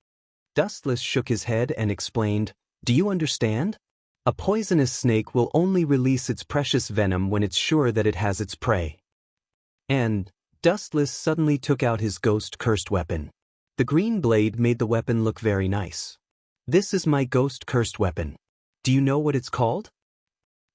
Dustless shook his head and explained, Do you understand? A poisonous snake will only release its precious venom when it's sure that it has its prey. And Dustless suddenly took out his ghost-cursed weapon. The green blade made the weapon look very nice. This is my ghost-cursed weapon. Do you know what it's called?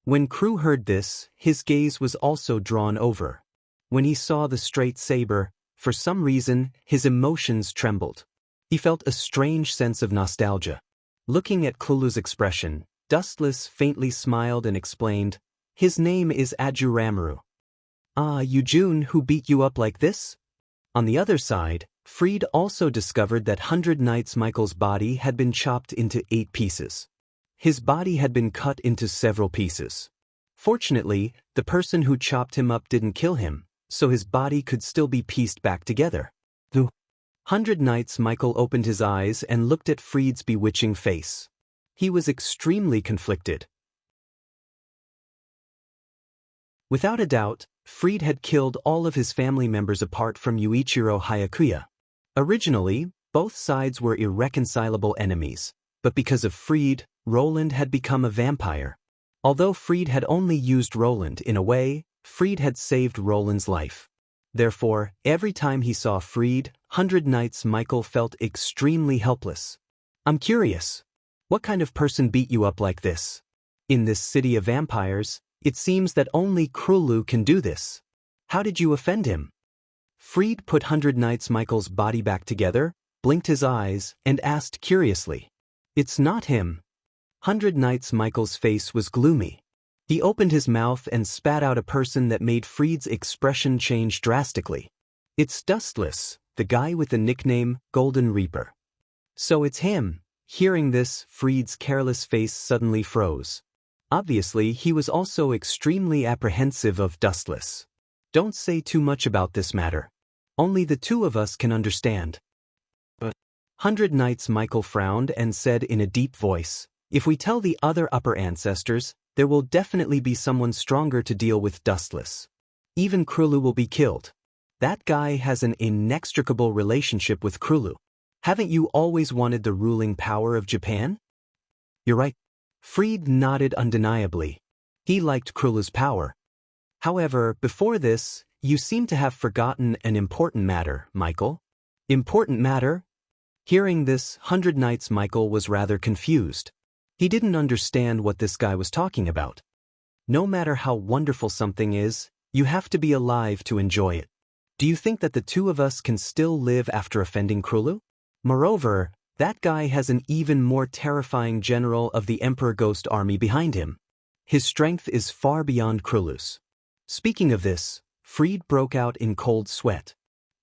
When Crew heard this, his gaze was also drawn over. When he saw the straight saber, for some reason, his emotions trembled. He felt a strange sense of nostalgia. Looking at Krulu's expression, Dustless faintly smiled and explained, His name is Ajuramaru. Ah, Yujun who beat you up like this? On the other side, Fried also discovered that 100 Knights Michael's body had been chopped into 8 pieces. His body had been cut into several pieces. Fortunately, the person who chopped him up didn't kill him, so his body could still be pieced back together. The 100 Knights Michael opened his eyes and looked at Fried's bewitching face. He was extremely conflicted. Without a doubt, Fried had killed all of his family members apart from Yuichiro Hayakuya. Originally, both sides were irreconcilable enemies, but because of Fried, Roland had become a vampire. Although Fried had only used Roland in a way, Fried had saved Roland's life. Therefore, every time he saw Fried, 100 Knights Michael felt extremely helpless. I'm curious. What kind of person beat you up like this? In this city of vampires, it seems that only Krulu can do this. How did you offend him? Fried put 100 Knights Michael's body back together, blinked his eyes, and asked curiously. It's not him. 100 Knights Michael's face was gloomy. He opened his mouth and spat out a person that made Fried's expression change drastically. It's Dustless, the guy with the nickname Golden Reaper. So it's him. Hearing this, Fried's careless face suddenly froze. Obviously, he was also extremely apprehensive of Dustless. Don't say too much about this matter. Only the two of us can understand. But 100 Knights Michael frowned and said in a deep voice, If we tell the other upper ancestors, there will definitely be someone stronger to deal with Dustless. Even Krulu will be killed. That guy has an inextricable relationship with Krulu. Haven't you always wanted the ruling power of Japan? You're right. Fried nodded undeniably. He liked Krulu's power. However, before this, you seem to have forgotten an important matter, Michael. Important matter? Hearing this, 100 Knights Michael was rather confused. He didn't understand what this guy was talking about. No matter how wonderful something is, you have to be alive to enjoy it. Do you think that the two of us can still live after offending Krulu? Moreover, that guy has an even more terrifying general of the Emperor Ghost Army behind him. His strength is far beyond Krulu's. Speaking of this, Fried broke out in cold sweat.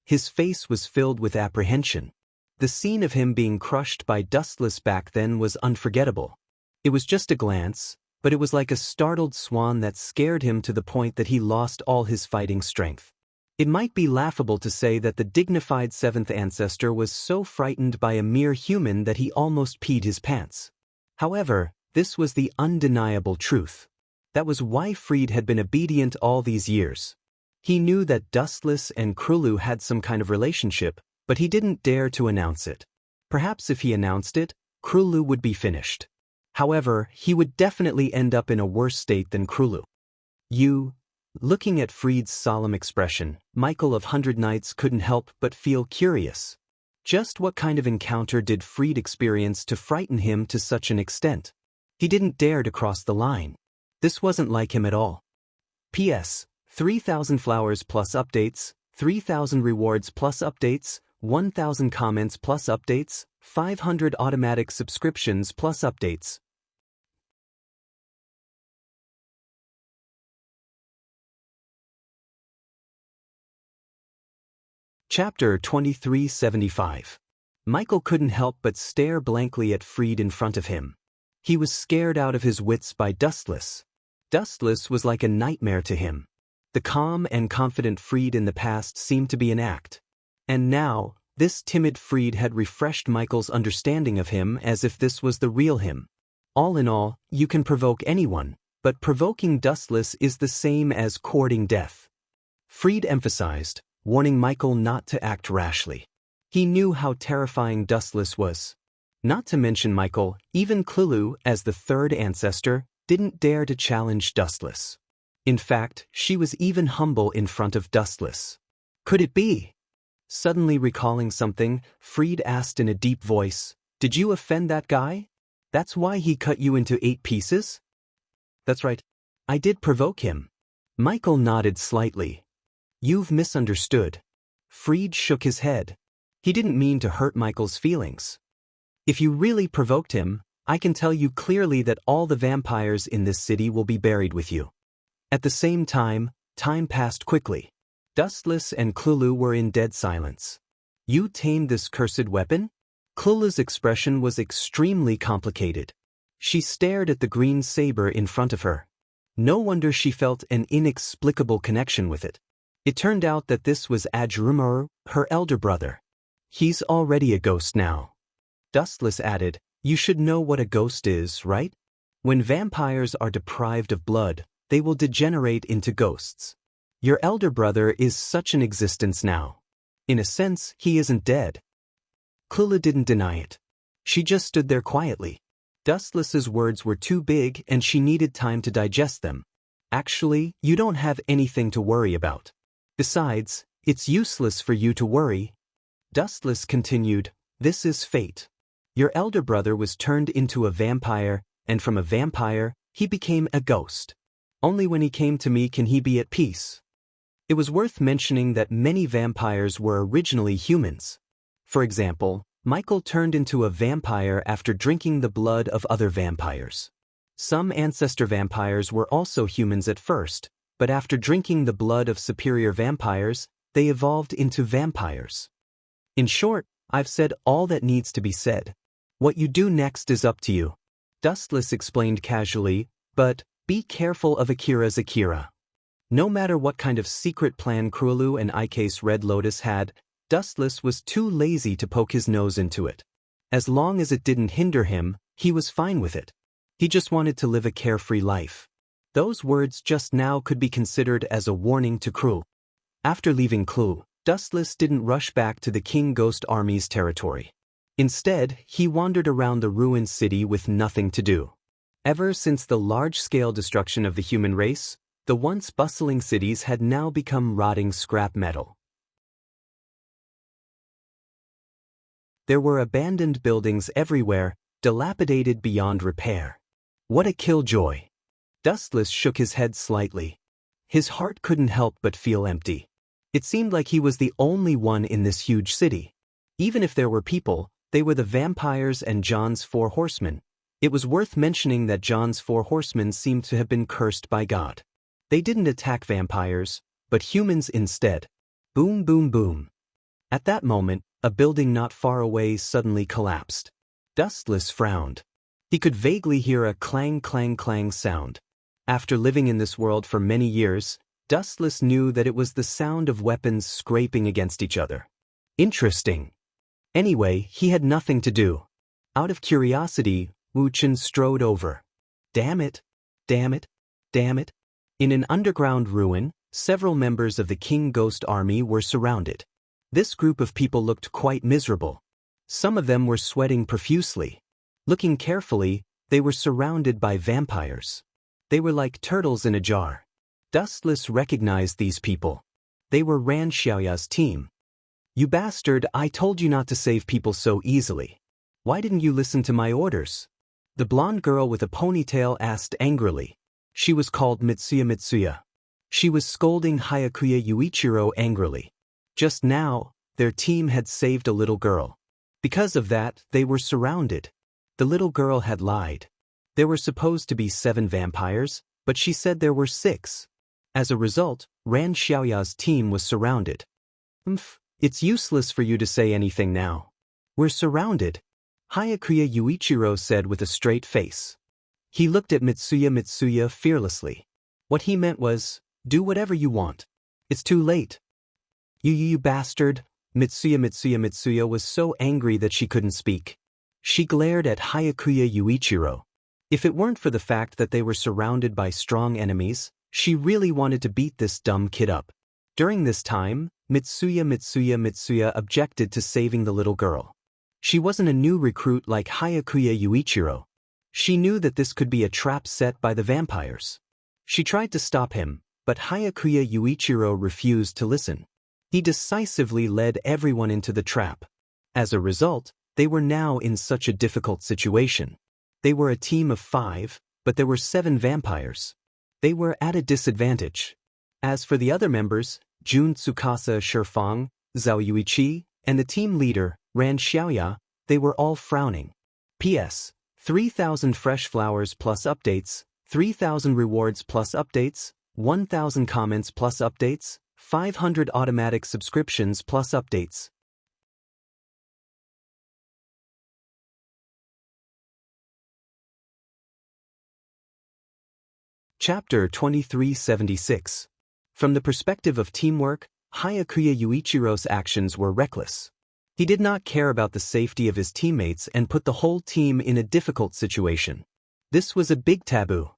His face was filled with apprehension. The scene of him being crushed by Dustless back then was unforgettable. It was just a glance, but it was like a startled swan that scared him to the point that he lost all his fighting strength. It might be laughable to say that the dignified 7th ancestor was so frightened by a mere human that he almost peed his pants. However, this was the undeniable truth. That was why Fried had been obedient all these years. He knew that Dustless and Krulu had some kind of relationship, but he didn't dare to announce it. Perhaps if he announced it, Krulu would be finished. However, he would definitely end up in a worse state than Krulu. Looking at Fried's solemn expression, Michael of 100 Knights couldn't help but feel curious. Just what kind of encounter did Fried experience to frighten him to such an extent? He didn't dare to cross the line. This wasn't like him at all. P.S. 3,000 flowers plus updates, 3,000 rewards plus updates, 1,000 comments plus updates, 500 automatic subscriptions plus updates. Chapter 2375. Michael couldn't help but stare blankly at Fried in front of him. He was scared out of his wits by Dustless. Dustless was like a nightmare to him. The calm and confident Fried in the past seemed to be an act. And now, this timid Fried had refreshed Michael's understanding of him as if this was the real him. All in all, you can provoke anyone, but provoking Dustless is the same as courting death. Fried emphasized, warning Michael not to act rashly. He knew how terrifying Dustless was. Not to mention Michael, even Klulu, as the third ancestor, didn't dare to challenge Dustless. In fact, she was even humble in front of Dustless. Could it be? Suddenly recalling something, Fried asked in a deep voice, "Did you offend that guy? That's why he cut you into 8 pieces?" "That's right. I did provoke him." Michael nodded slightly. "You've misunderstood." Fried shook his head. He didn't mean to hurt Michael's feelings. "If you really provoked him, I can tell you clearly that all the vampires in this city will be buried with you." At the same time, time passed quickly. Dustless and Klulu were in dead silence. "You tamed this cursed weapon?" Klulu's expression was extremely complicated. She stared at the green saber in front of her. No wonder she felt an inexplicable connection with it. It turned out that this was Ajrumur, her elder brother. "He's already a ghost now." Dustless added, "You should know what a ghost is, right? When vampires are deprived of blood, they will degenerate into ghosts. Your elder brother is such an existence now. In a sense, he isn't dead." Klulu didn't deny it. She just stood there quietly. Dustless's words were too big and she needed time to digest them. "Actually, you don't have anything to worry about. Besides, it's useless for you to worry." Dustless continued, "This is fate. Your elder brother was turned into a vampire, and from a vampire, he became a ghost. Only when he came to me can he be at peace." It was worth mentioning that many vampires were originally humans. For example, Michael turned into a vampire after drinking the blood of other vampires. Some ancestor vampires were also humans at first, but after drinking the blood of superior vampires, they evolved into vampires. In short, I've said all that needs to be said. What you do next is up to you. Dustless explained casually, "But be careful of Akira's Akira." No matter what kind of secret plan Krulu and Ike's Red Lotus had, Dustless was too lazy to poke his nose into it. As long as it didn't hinder him, he was fine with it. He just wanted to live a carefree life. Those words just now could be considered as a warning to Krulu. After leaving Klulu, Dustless didn't rush back to the King Ghost Army's territory. Instead, he wandered around the ruined city with nothing to do. Ever since the large-scale destruction of the human race, the once bustling cities had now become rotting scrap metal. There were abandoned buildings everywhere, dilapidated beyond repair. What a killjoy! Dustless shook his head slightly. His heart couldn't help but feel empty. It seemed like he was the only one in this huge city. Even if there were people, they were the vampires and John's 4 horsemen. It was worth mentioning that John's 4 horsemen seemed to have been cursed by God. They didn't attack vampires, but humans instead. Boom, boom, boom. At that moment, a building not far away suddenly collapsed. Dustless frowned. He could vaguely hear a clang, clang, clang sound. After living in this world for many years, Dustless knew that it was the sound of weapons scraping against each other. Interesting. Anyway, he had nothing to do. Out of curiosity, Wu Chen strode over. Damn it! Damn it! Damn it! In an underground ruin, several members of the King Ghost Army were surrounded. This group of people looked quite miserable. Some of them were sweating profusely. Looking carefully, they were surrounded by vampires. They were like turtles in a jar. Dustless recognized these people. They were Ran Xiaoya's team. "You bastard, I told you not to save people so easily. Why didn't you listen to my orders?" The blonde girl with a ponytail asked angrily. She was called Mitsuya. She was scolding Hayakuya Yuichiro angrily. Just now, their team had saved a little girl. Because of that, they were surrounded. The little girl had lied. There were supposed to be 7 vampires, but she said there were 6. As a result, Ran Xiaoya's team was surrounded. It's useless for you to say anything now. We're surrounded, Hayakuya Yuichiro said with a straight face. He looked at Mitsuya fearlessly. What he meant was, do whatever you want. It's too late. You bastard, Mitsuya was so angry that she couldn't speak. She glared at Hayakuya Yuichiro. If it weren't for the fact that they were surrounded by strong enemies, she really wanted to beat this dumb kid up. During this time, Mitsuya objected to saving the little girl. She wasn't a new recruit like Hayakuya Yuichiro. She knew that this could be a trap set by the vampires. She tried to stop him, but Hayakuya Yuichiro refused to listen. He decisively led everyone into the trap. As a result, they were now in such a difficult situation. They were a team of 5, but there were 7 vampires. They were at a disadvantage. As for the other members, Jun Tsukasa Shifang, Zhao Yuichi, and the team leader, Ran Xiaoya, they were all frowning. P.S. 3,000 fresh flowers plus updates, 3,000 rewards plus updates, 1,000 comments plus updates, 500 automatic subscriptions plus updates. Chapter 2376. From the perspective of teamwork, Hayakuya Yuichiro's actions were reckless. He did not care about the safety of his teammates and put the whole team in a difficult situation. This was a big taboo.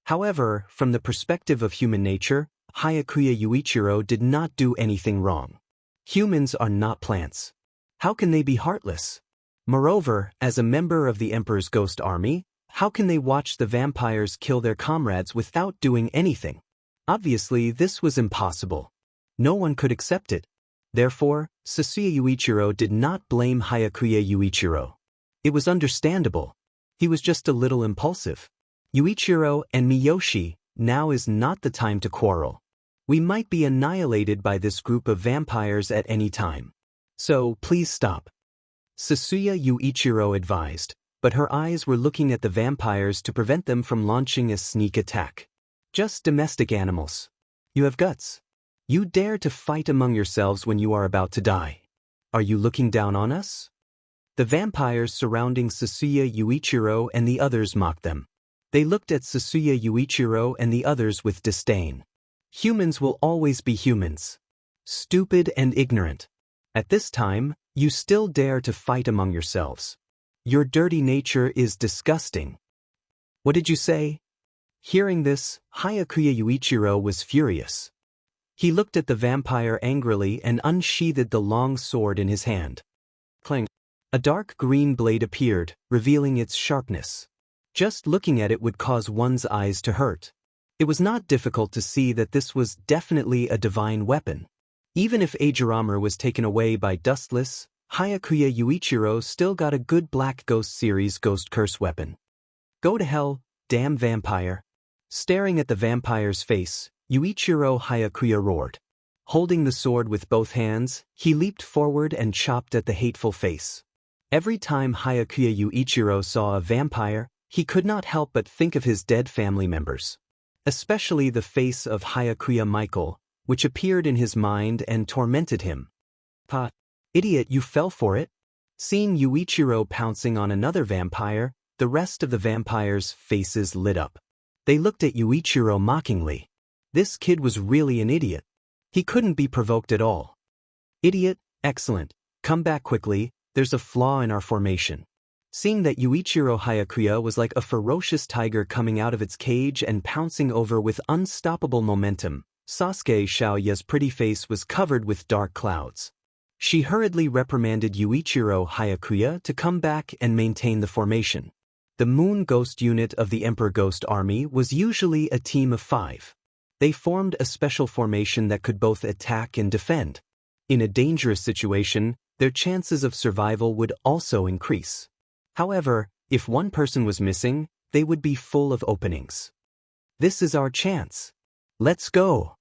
However, from the perspective of human nature, Hayakuya Yuichiro did not do anything wrong. Humans are not plants. How can they be heartless? Moreover, as a member of the Emperor's Ghost Army, how can they watch the vampires kill their comrades without doing anything? Obviously, this was impossible. No one could accept it. Therefore, Sasuya Yuichiro did not blame Hayakuya Yuichiro. It was understandable. He was just a little impulsive. Yuichiro and Miyoshi, now is not the time to quarrel. We might be annihilated by this group of vampires at any time. So, please stop. Sasuya Yuichiro advised, but her eyes were looking at the vampires to prevent them from launching a sneak attack. Just domestic animals. You have guts. You dare to fight among yourselves when you are about to die. Are you looking down on us? The vampires surrounding Sasuya Yuichiro and the others mocked them. They looked at Sasuya Yuichiro and the others with disdain. Humans will always be humans. Stupid and ignorant. At this time, you still dare to fight among yourselves. Your dirty nature is disgusting. What did you say? Hearing this, Hayakuya Yuichiro was furious. He looked at the vampire angrily and unsheathed the long sword in his hand. Clang. A dark green blade appeared, revealing its sharpness. Just looking at it would cause one's eyes to hurt. It was not difficult to see that this was definitely a divine weapon. Even if Ajiramur was taken away by Dustless, Hayakuya Yuichiro still got a good Black Ghost series Ghost Curse weapon. Go to hell, damn vampire. Staring at the vampire's face, Yuichiro Hayakuya roared. Holding the sword with both hands, he leaped forward and chopped at the hateful face. Every time Hayakuya Yuichiro saw a vampire, he could not help but think of his dead family members. Especially the face of Hayakuya Michael, which appeared in his mind and tormented him. Ha! Idiot, you fell for it? Seeing Yuichiro pouncing on another vampire, the rest of the vampires' faces lit up. They looked at Yuichiro mockingly. This kid was really an idiot. He couldn't be provoked at all. Idiot, excellent. Come back quickly, there's a flaw in our formation. Seeing that Yuichiro Hayakuya was like a ferocious tiger coming out of its cage and pouncing over with unstoppable momentum, Sasuke Xiaoya's pretty face was covered with dark clouds. She hurriedly reprimanded Yuichiro Hayakuya to come back and maintain the formation. The Moon Ghost unit of the Emperor Ghost Army was usually a team of 5. They formed a special formation that could both attack and defend. In a dangerous situation, their chances of survival would also increase. However, if one person was missing, they would be full of openings. This is our chance. Let's go.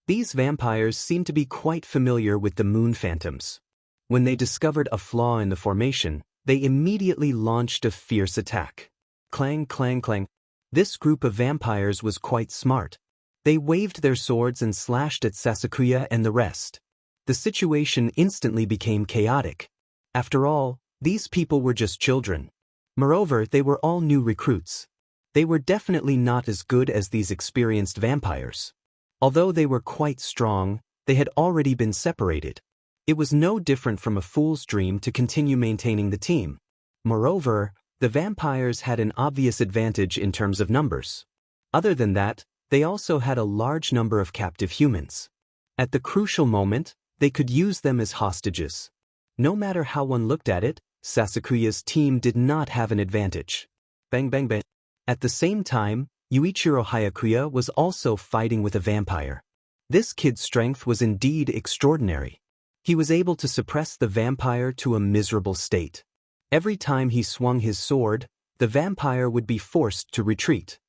These vampires seemed to be quite familiar with the Moon Phantoms. When they discovered a flaw in the formation, they immediately launched a fierce attack. Clang, clang, clang. This group of vampires was quite smart. They waved their swords and slashed at Sasuke and the rest. The situation instantly became chaotic. After all, these people were just children. Moreover, they were all new recruits. They were definitely not as good as these experienced vampires. Although they were quite strong, They had already been separated. It was no different from a fool's dream to continue maintaining the team. Moreover, the vampires had an obvious advantage in terms of numbers. Other than that, they also had a large number of captive humans. At the crucial moment, they could use them as hostages. No matter how one looked at it, Sasuke's team did not have an advantage. Bang bang bang. At the same time, Yuichiro Hayakuya was also fighting with a vampire. This kid's strength was indeed extraordinary. He was able to suppress the vampire to a miserable state. Every time he swung his sword, the vampire would be forced to retreat.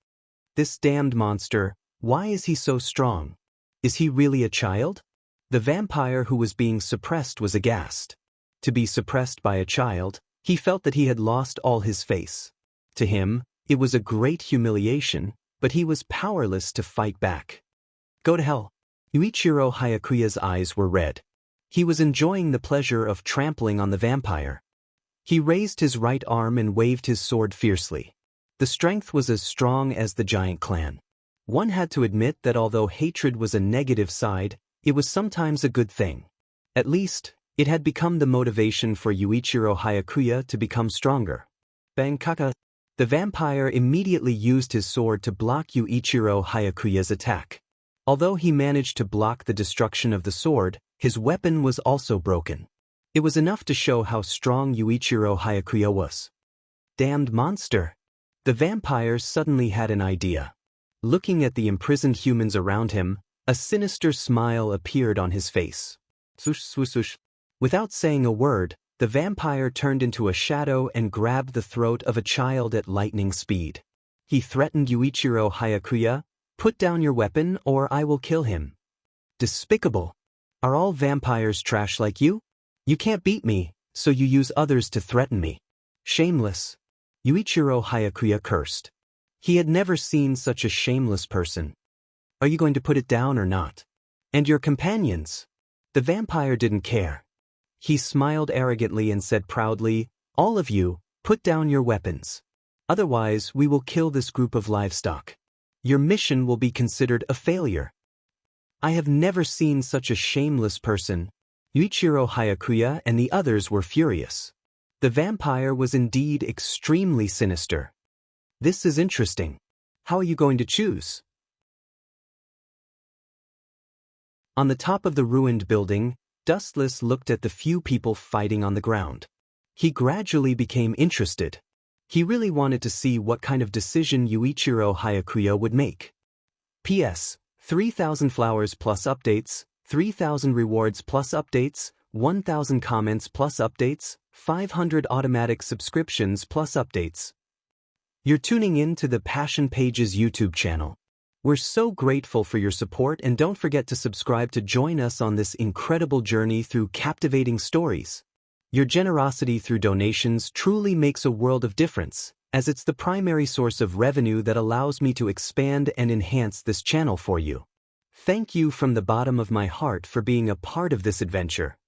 This damned monster, why is he so strong? Is he really a child? The vampire who was being suppressed was aghast. To be suppressed by a child, he felt that he had lost all his face. To him, it was a great humiliation, but he was powerless to fight back. Go to hell. Yuichiro Hayakuya's eyes were red. He was enjoying the pleasure of trampling on the vampire. He raised his right arm and waved his sword fiercely. The strength was as strong as the giant clan. One had to admit that although hatred was a negative side, it was sometimes a good thing. At least, it had become the motivation for Yuichiro Hayakuya to become stronger. Bang kaka. The vampire immediately used his sword to block Yuichiro Hayakuya's attack. Although he managed to block the destruction of the sword, his weapon was also broken. It was enough to show how strong Yuichiro Hayakuya was. Damned monster! The vampire suddenly had an idea. Looking at the imprisoned humans around him, a sinister smile appeared on his face. Swoosh swoosh swoosh. Without saying a word, the vampire turned into a shadow and grabbed the throat of a child at lightning speed. He threatened Yuichiro Hayakuya, "Put down your weapon or I will kill him." Despicable! Are all vampires trash like you? You can't beat me, so you use others to threaten me. Shameless! Yuichiro Hayakuya cursed. He had never seen such a shameless person. Are you going to put it down or not? And your companions? The vampire didn't care. He smiled arrogantly and said proudly, "All of you, put down your weapons. Otherwise, we will kill this group of livestock. Your mission will be considered a failure." I have never seen such a shameless person. Yuichiro Hayakuya and the others were furious. The vampire was indeed extremely sinister. This is interesting. How are you going to choose? On the top of the ruined building, Dustless looked at the few people fighting on the ground. He gradually became interested. He really wanted to see what kind of decision Yuichiro Hayakuya would make. P.S. 3,000 flowers plus updates, 3,000 rewards plus updates, 1,000 comments plus updates, 500 automatic subscriptions plus updates. You're tuning in to the Passion Pages YouTube channel. We're so grateful for your support, and don't forget to subscribe to join us on this incredible journey through captivating stories. Your generosity through donations truly makes a world of difference, as it's the primary source of revenue that allows me to expand and enhance this channel for you. Thank you from the bottom of my heart for being a part of this adventure.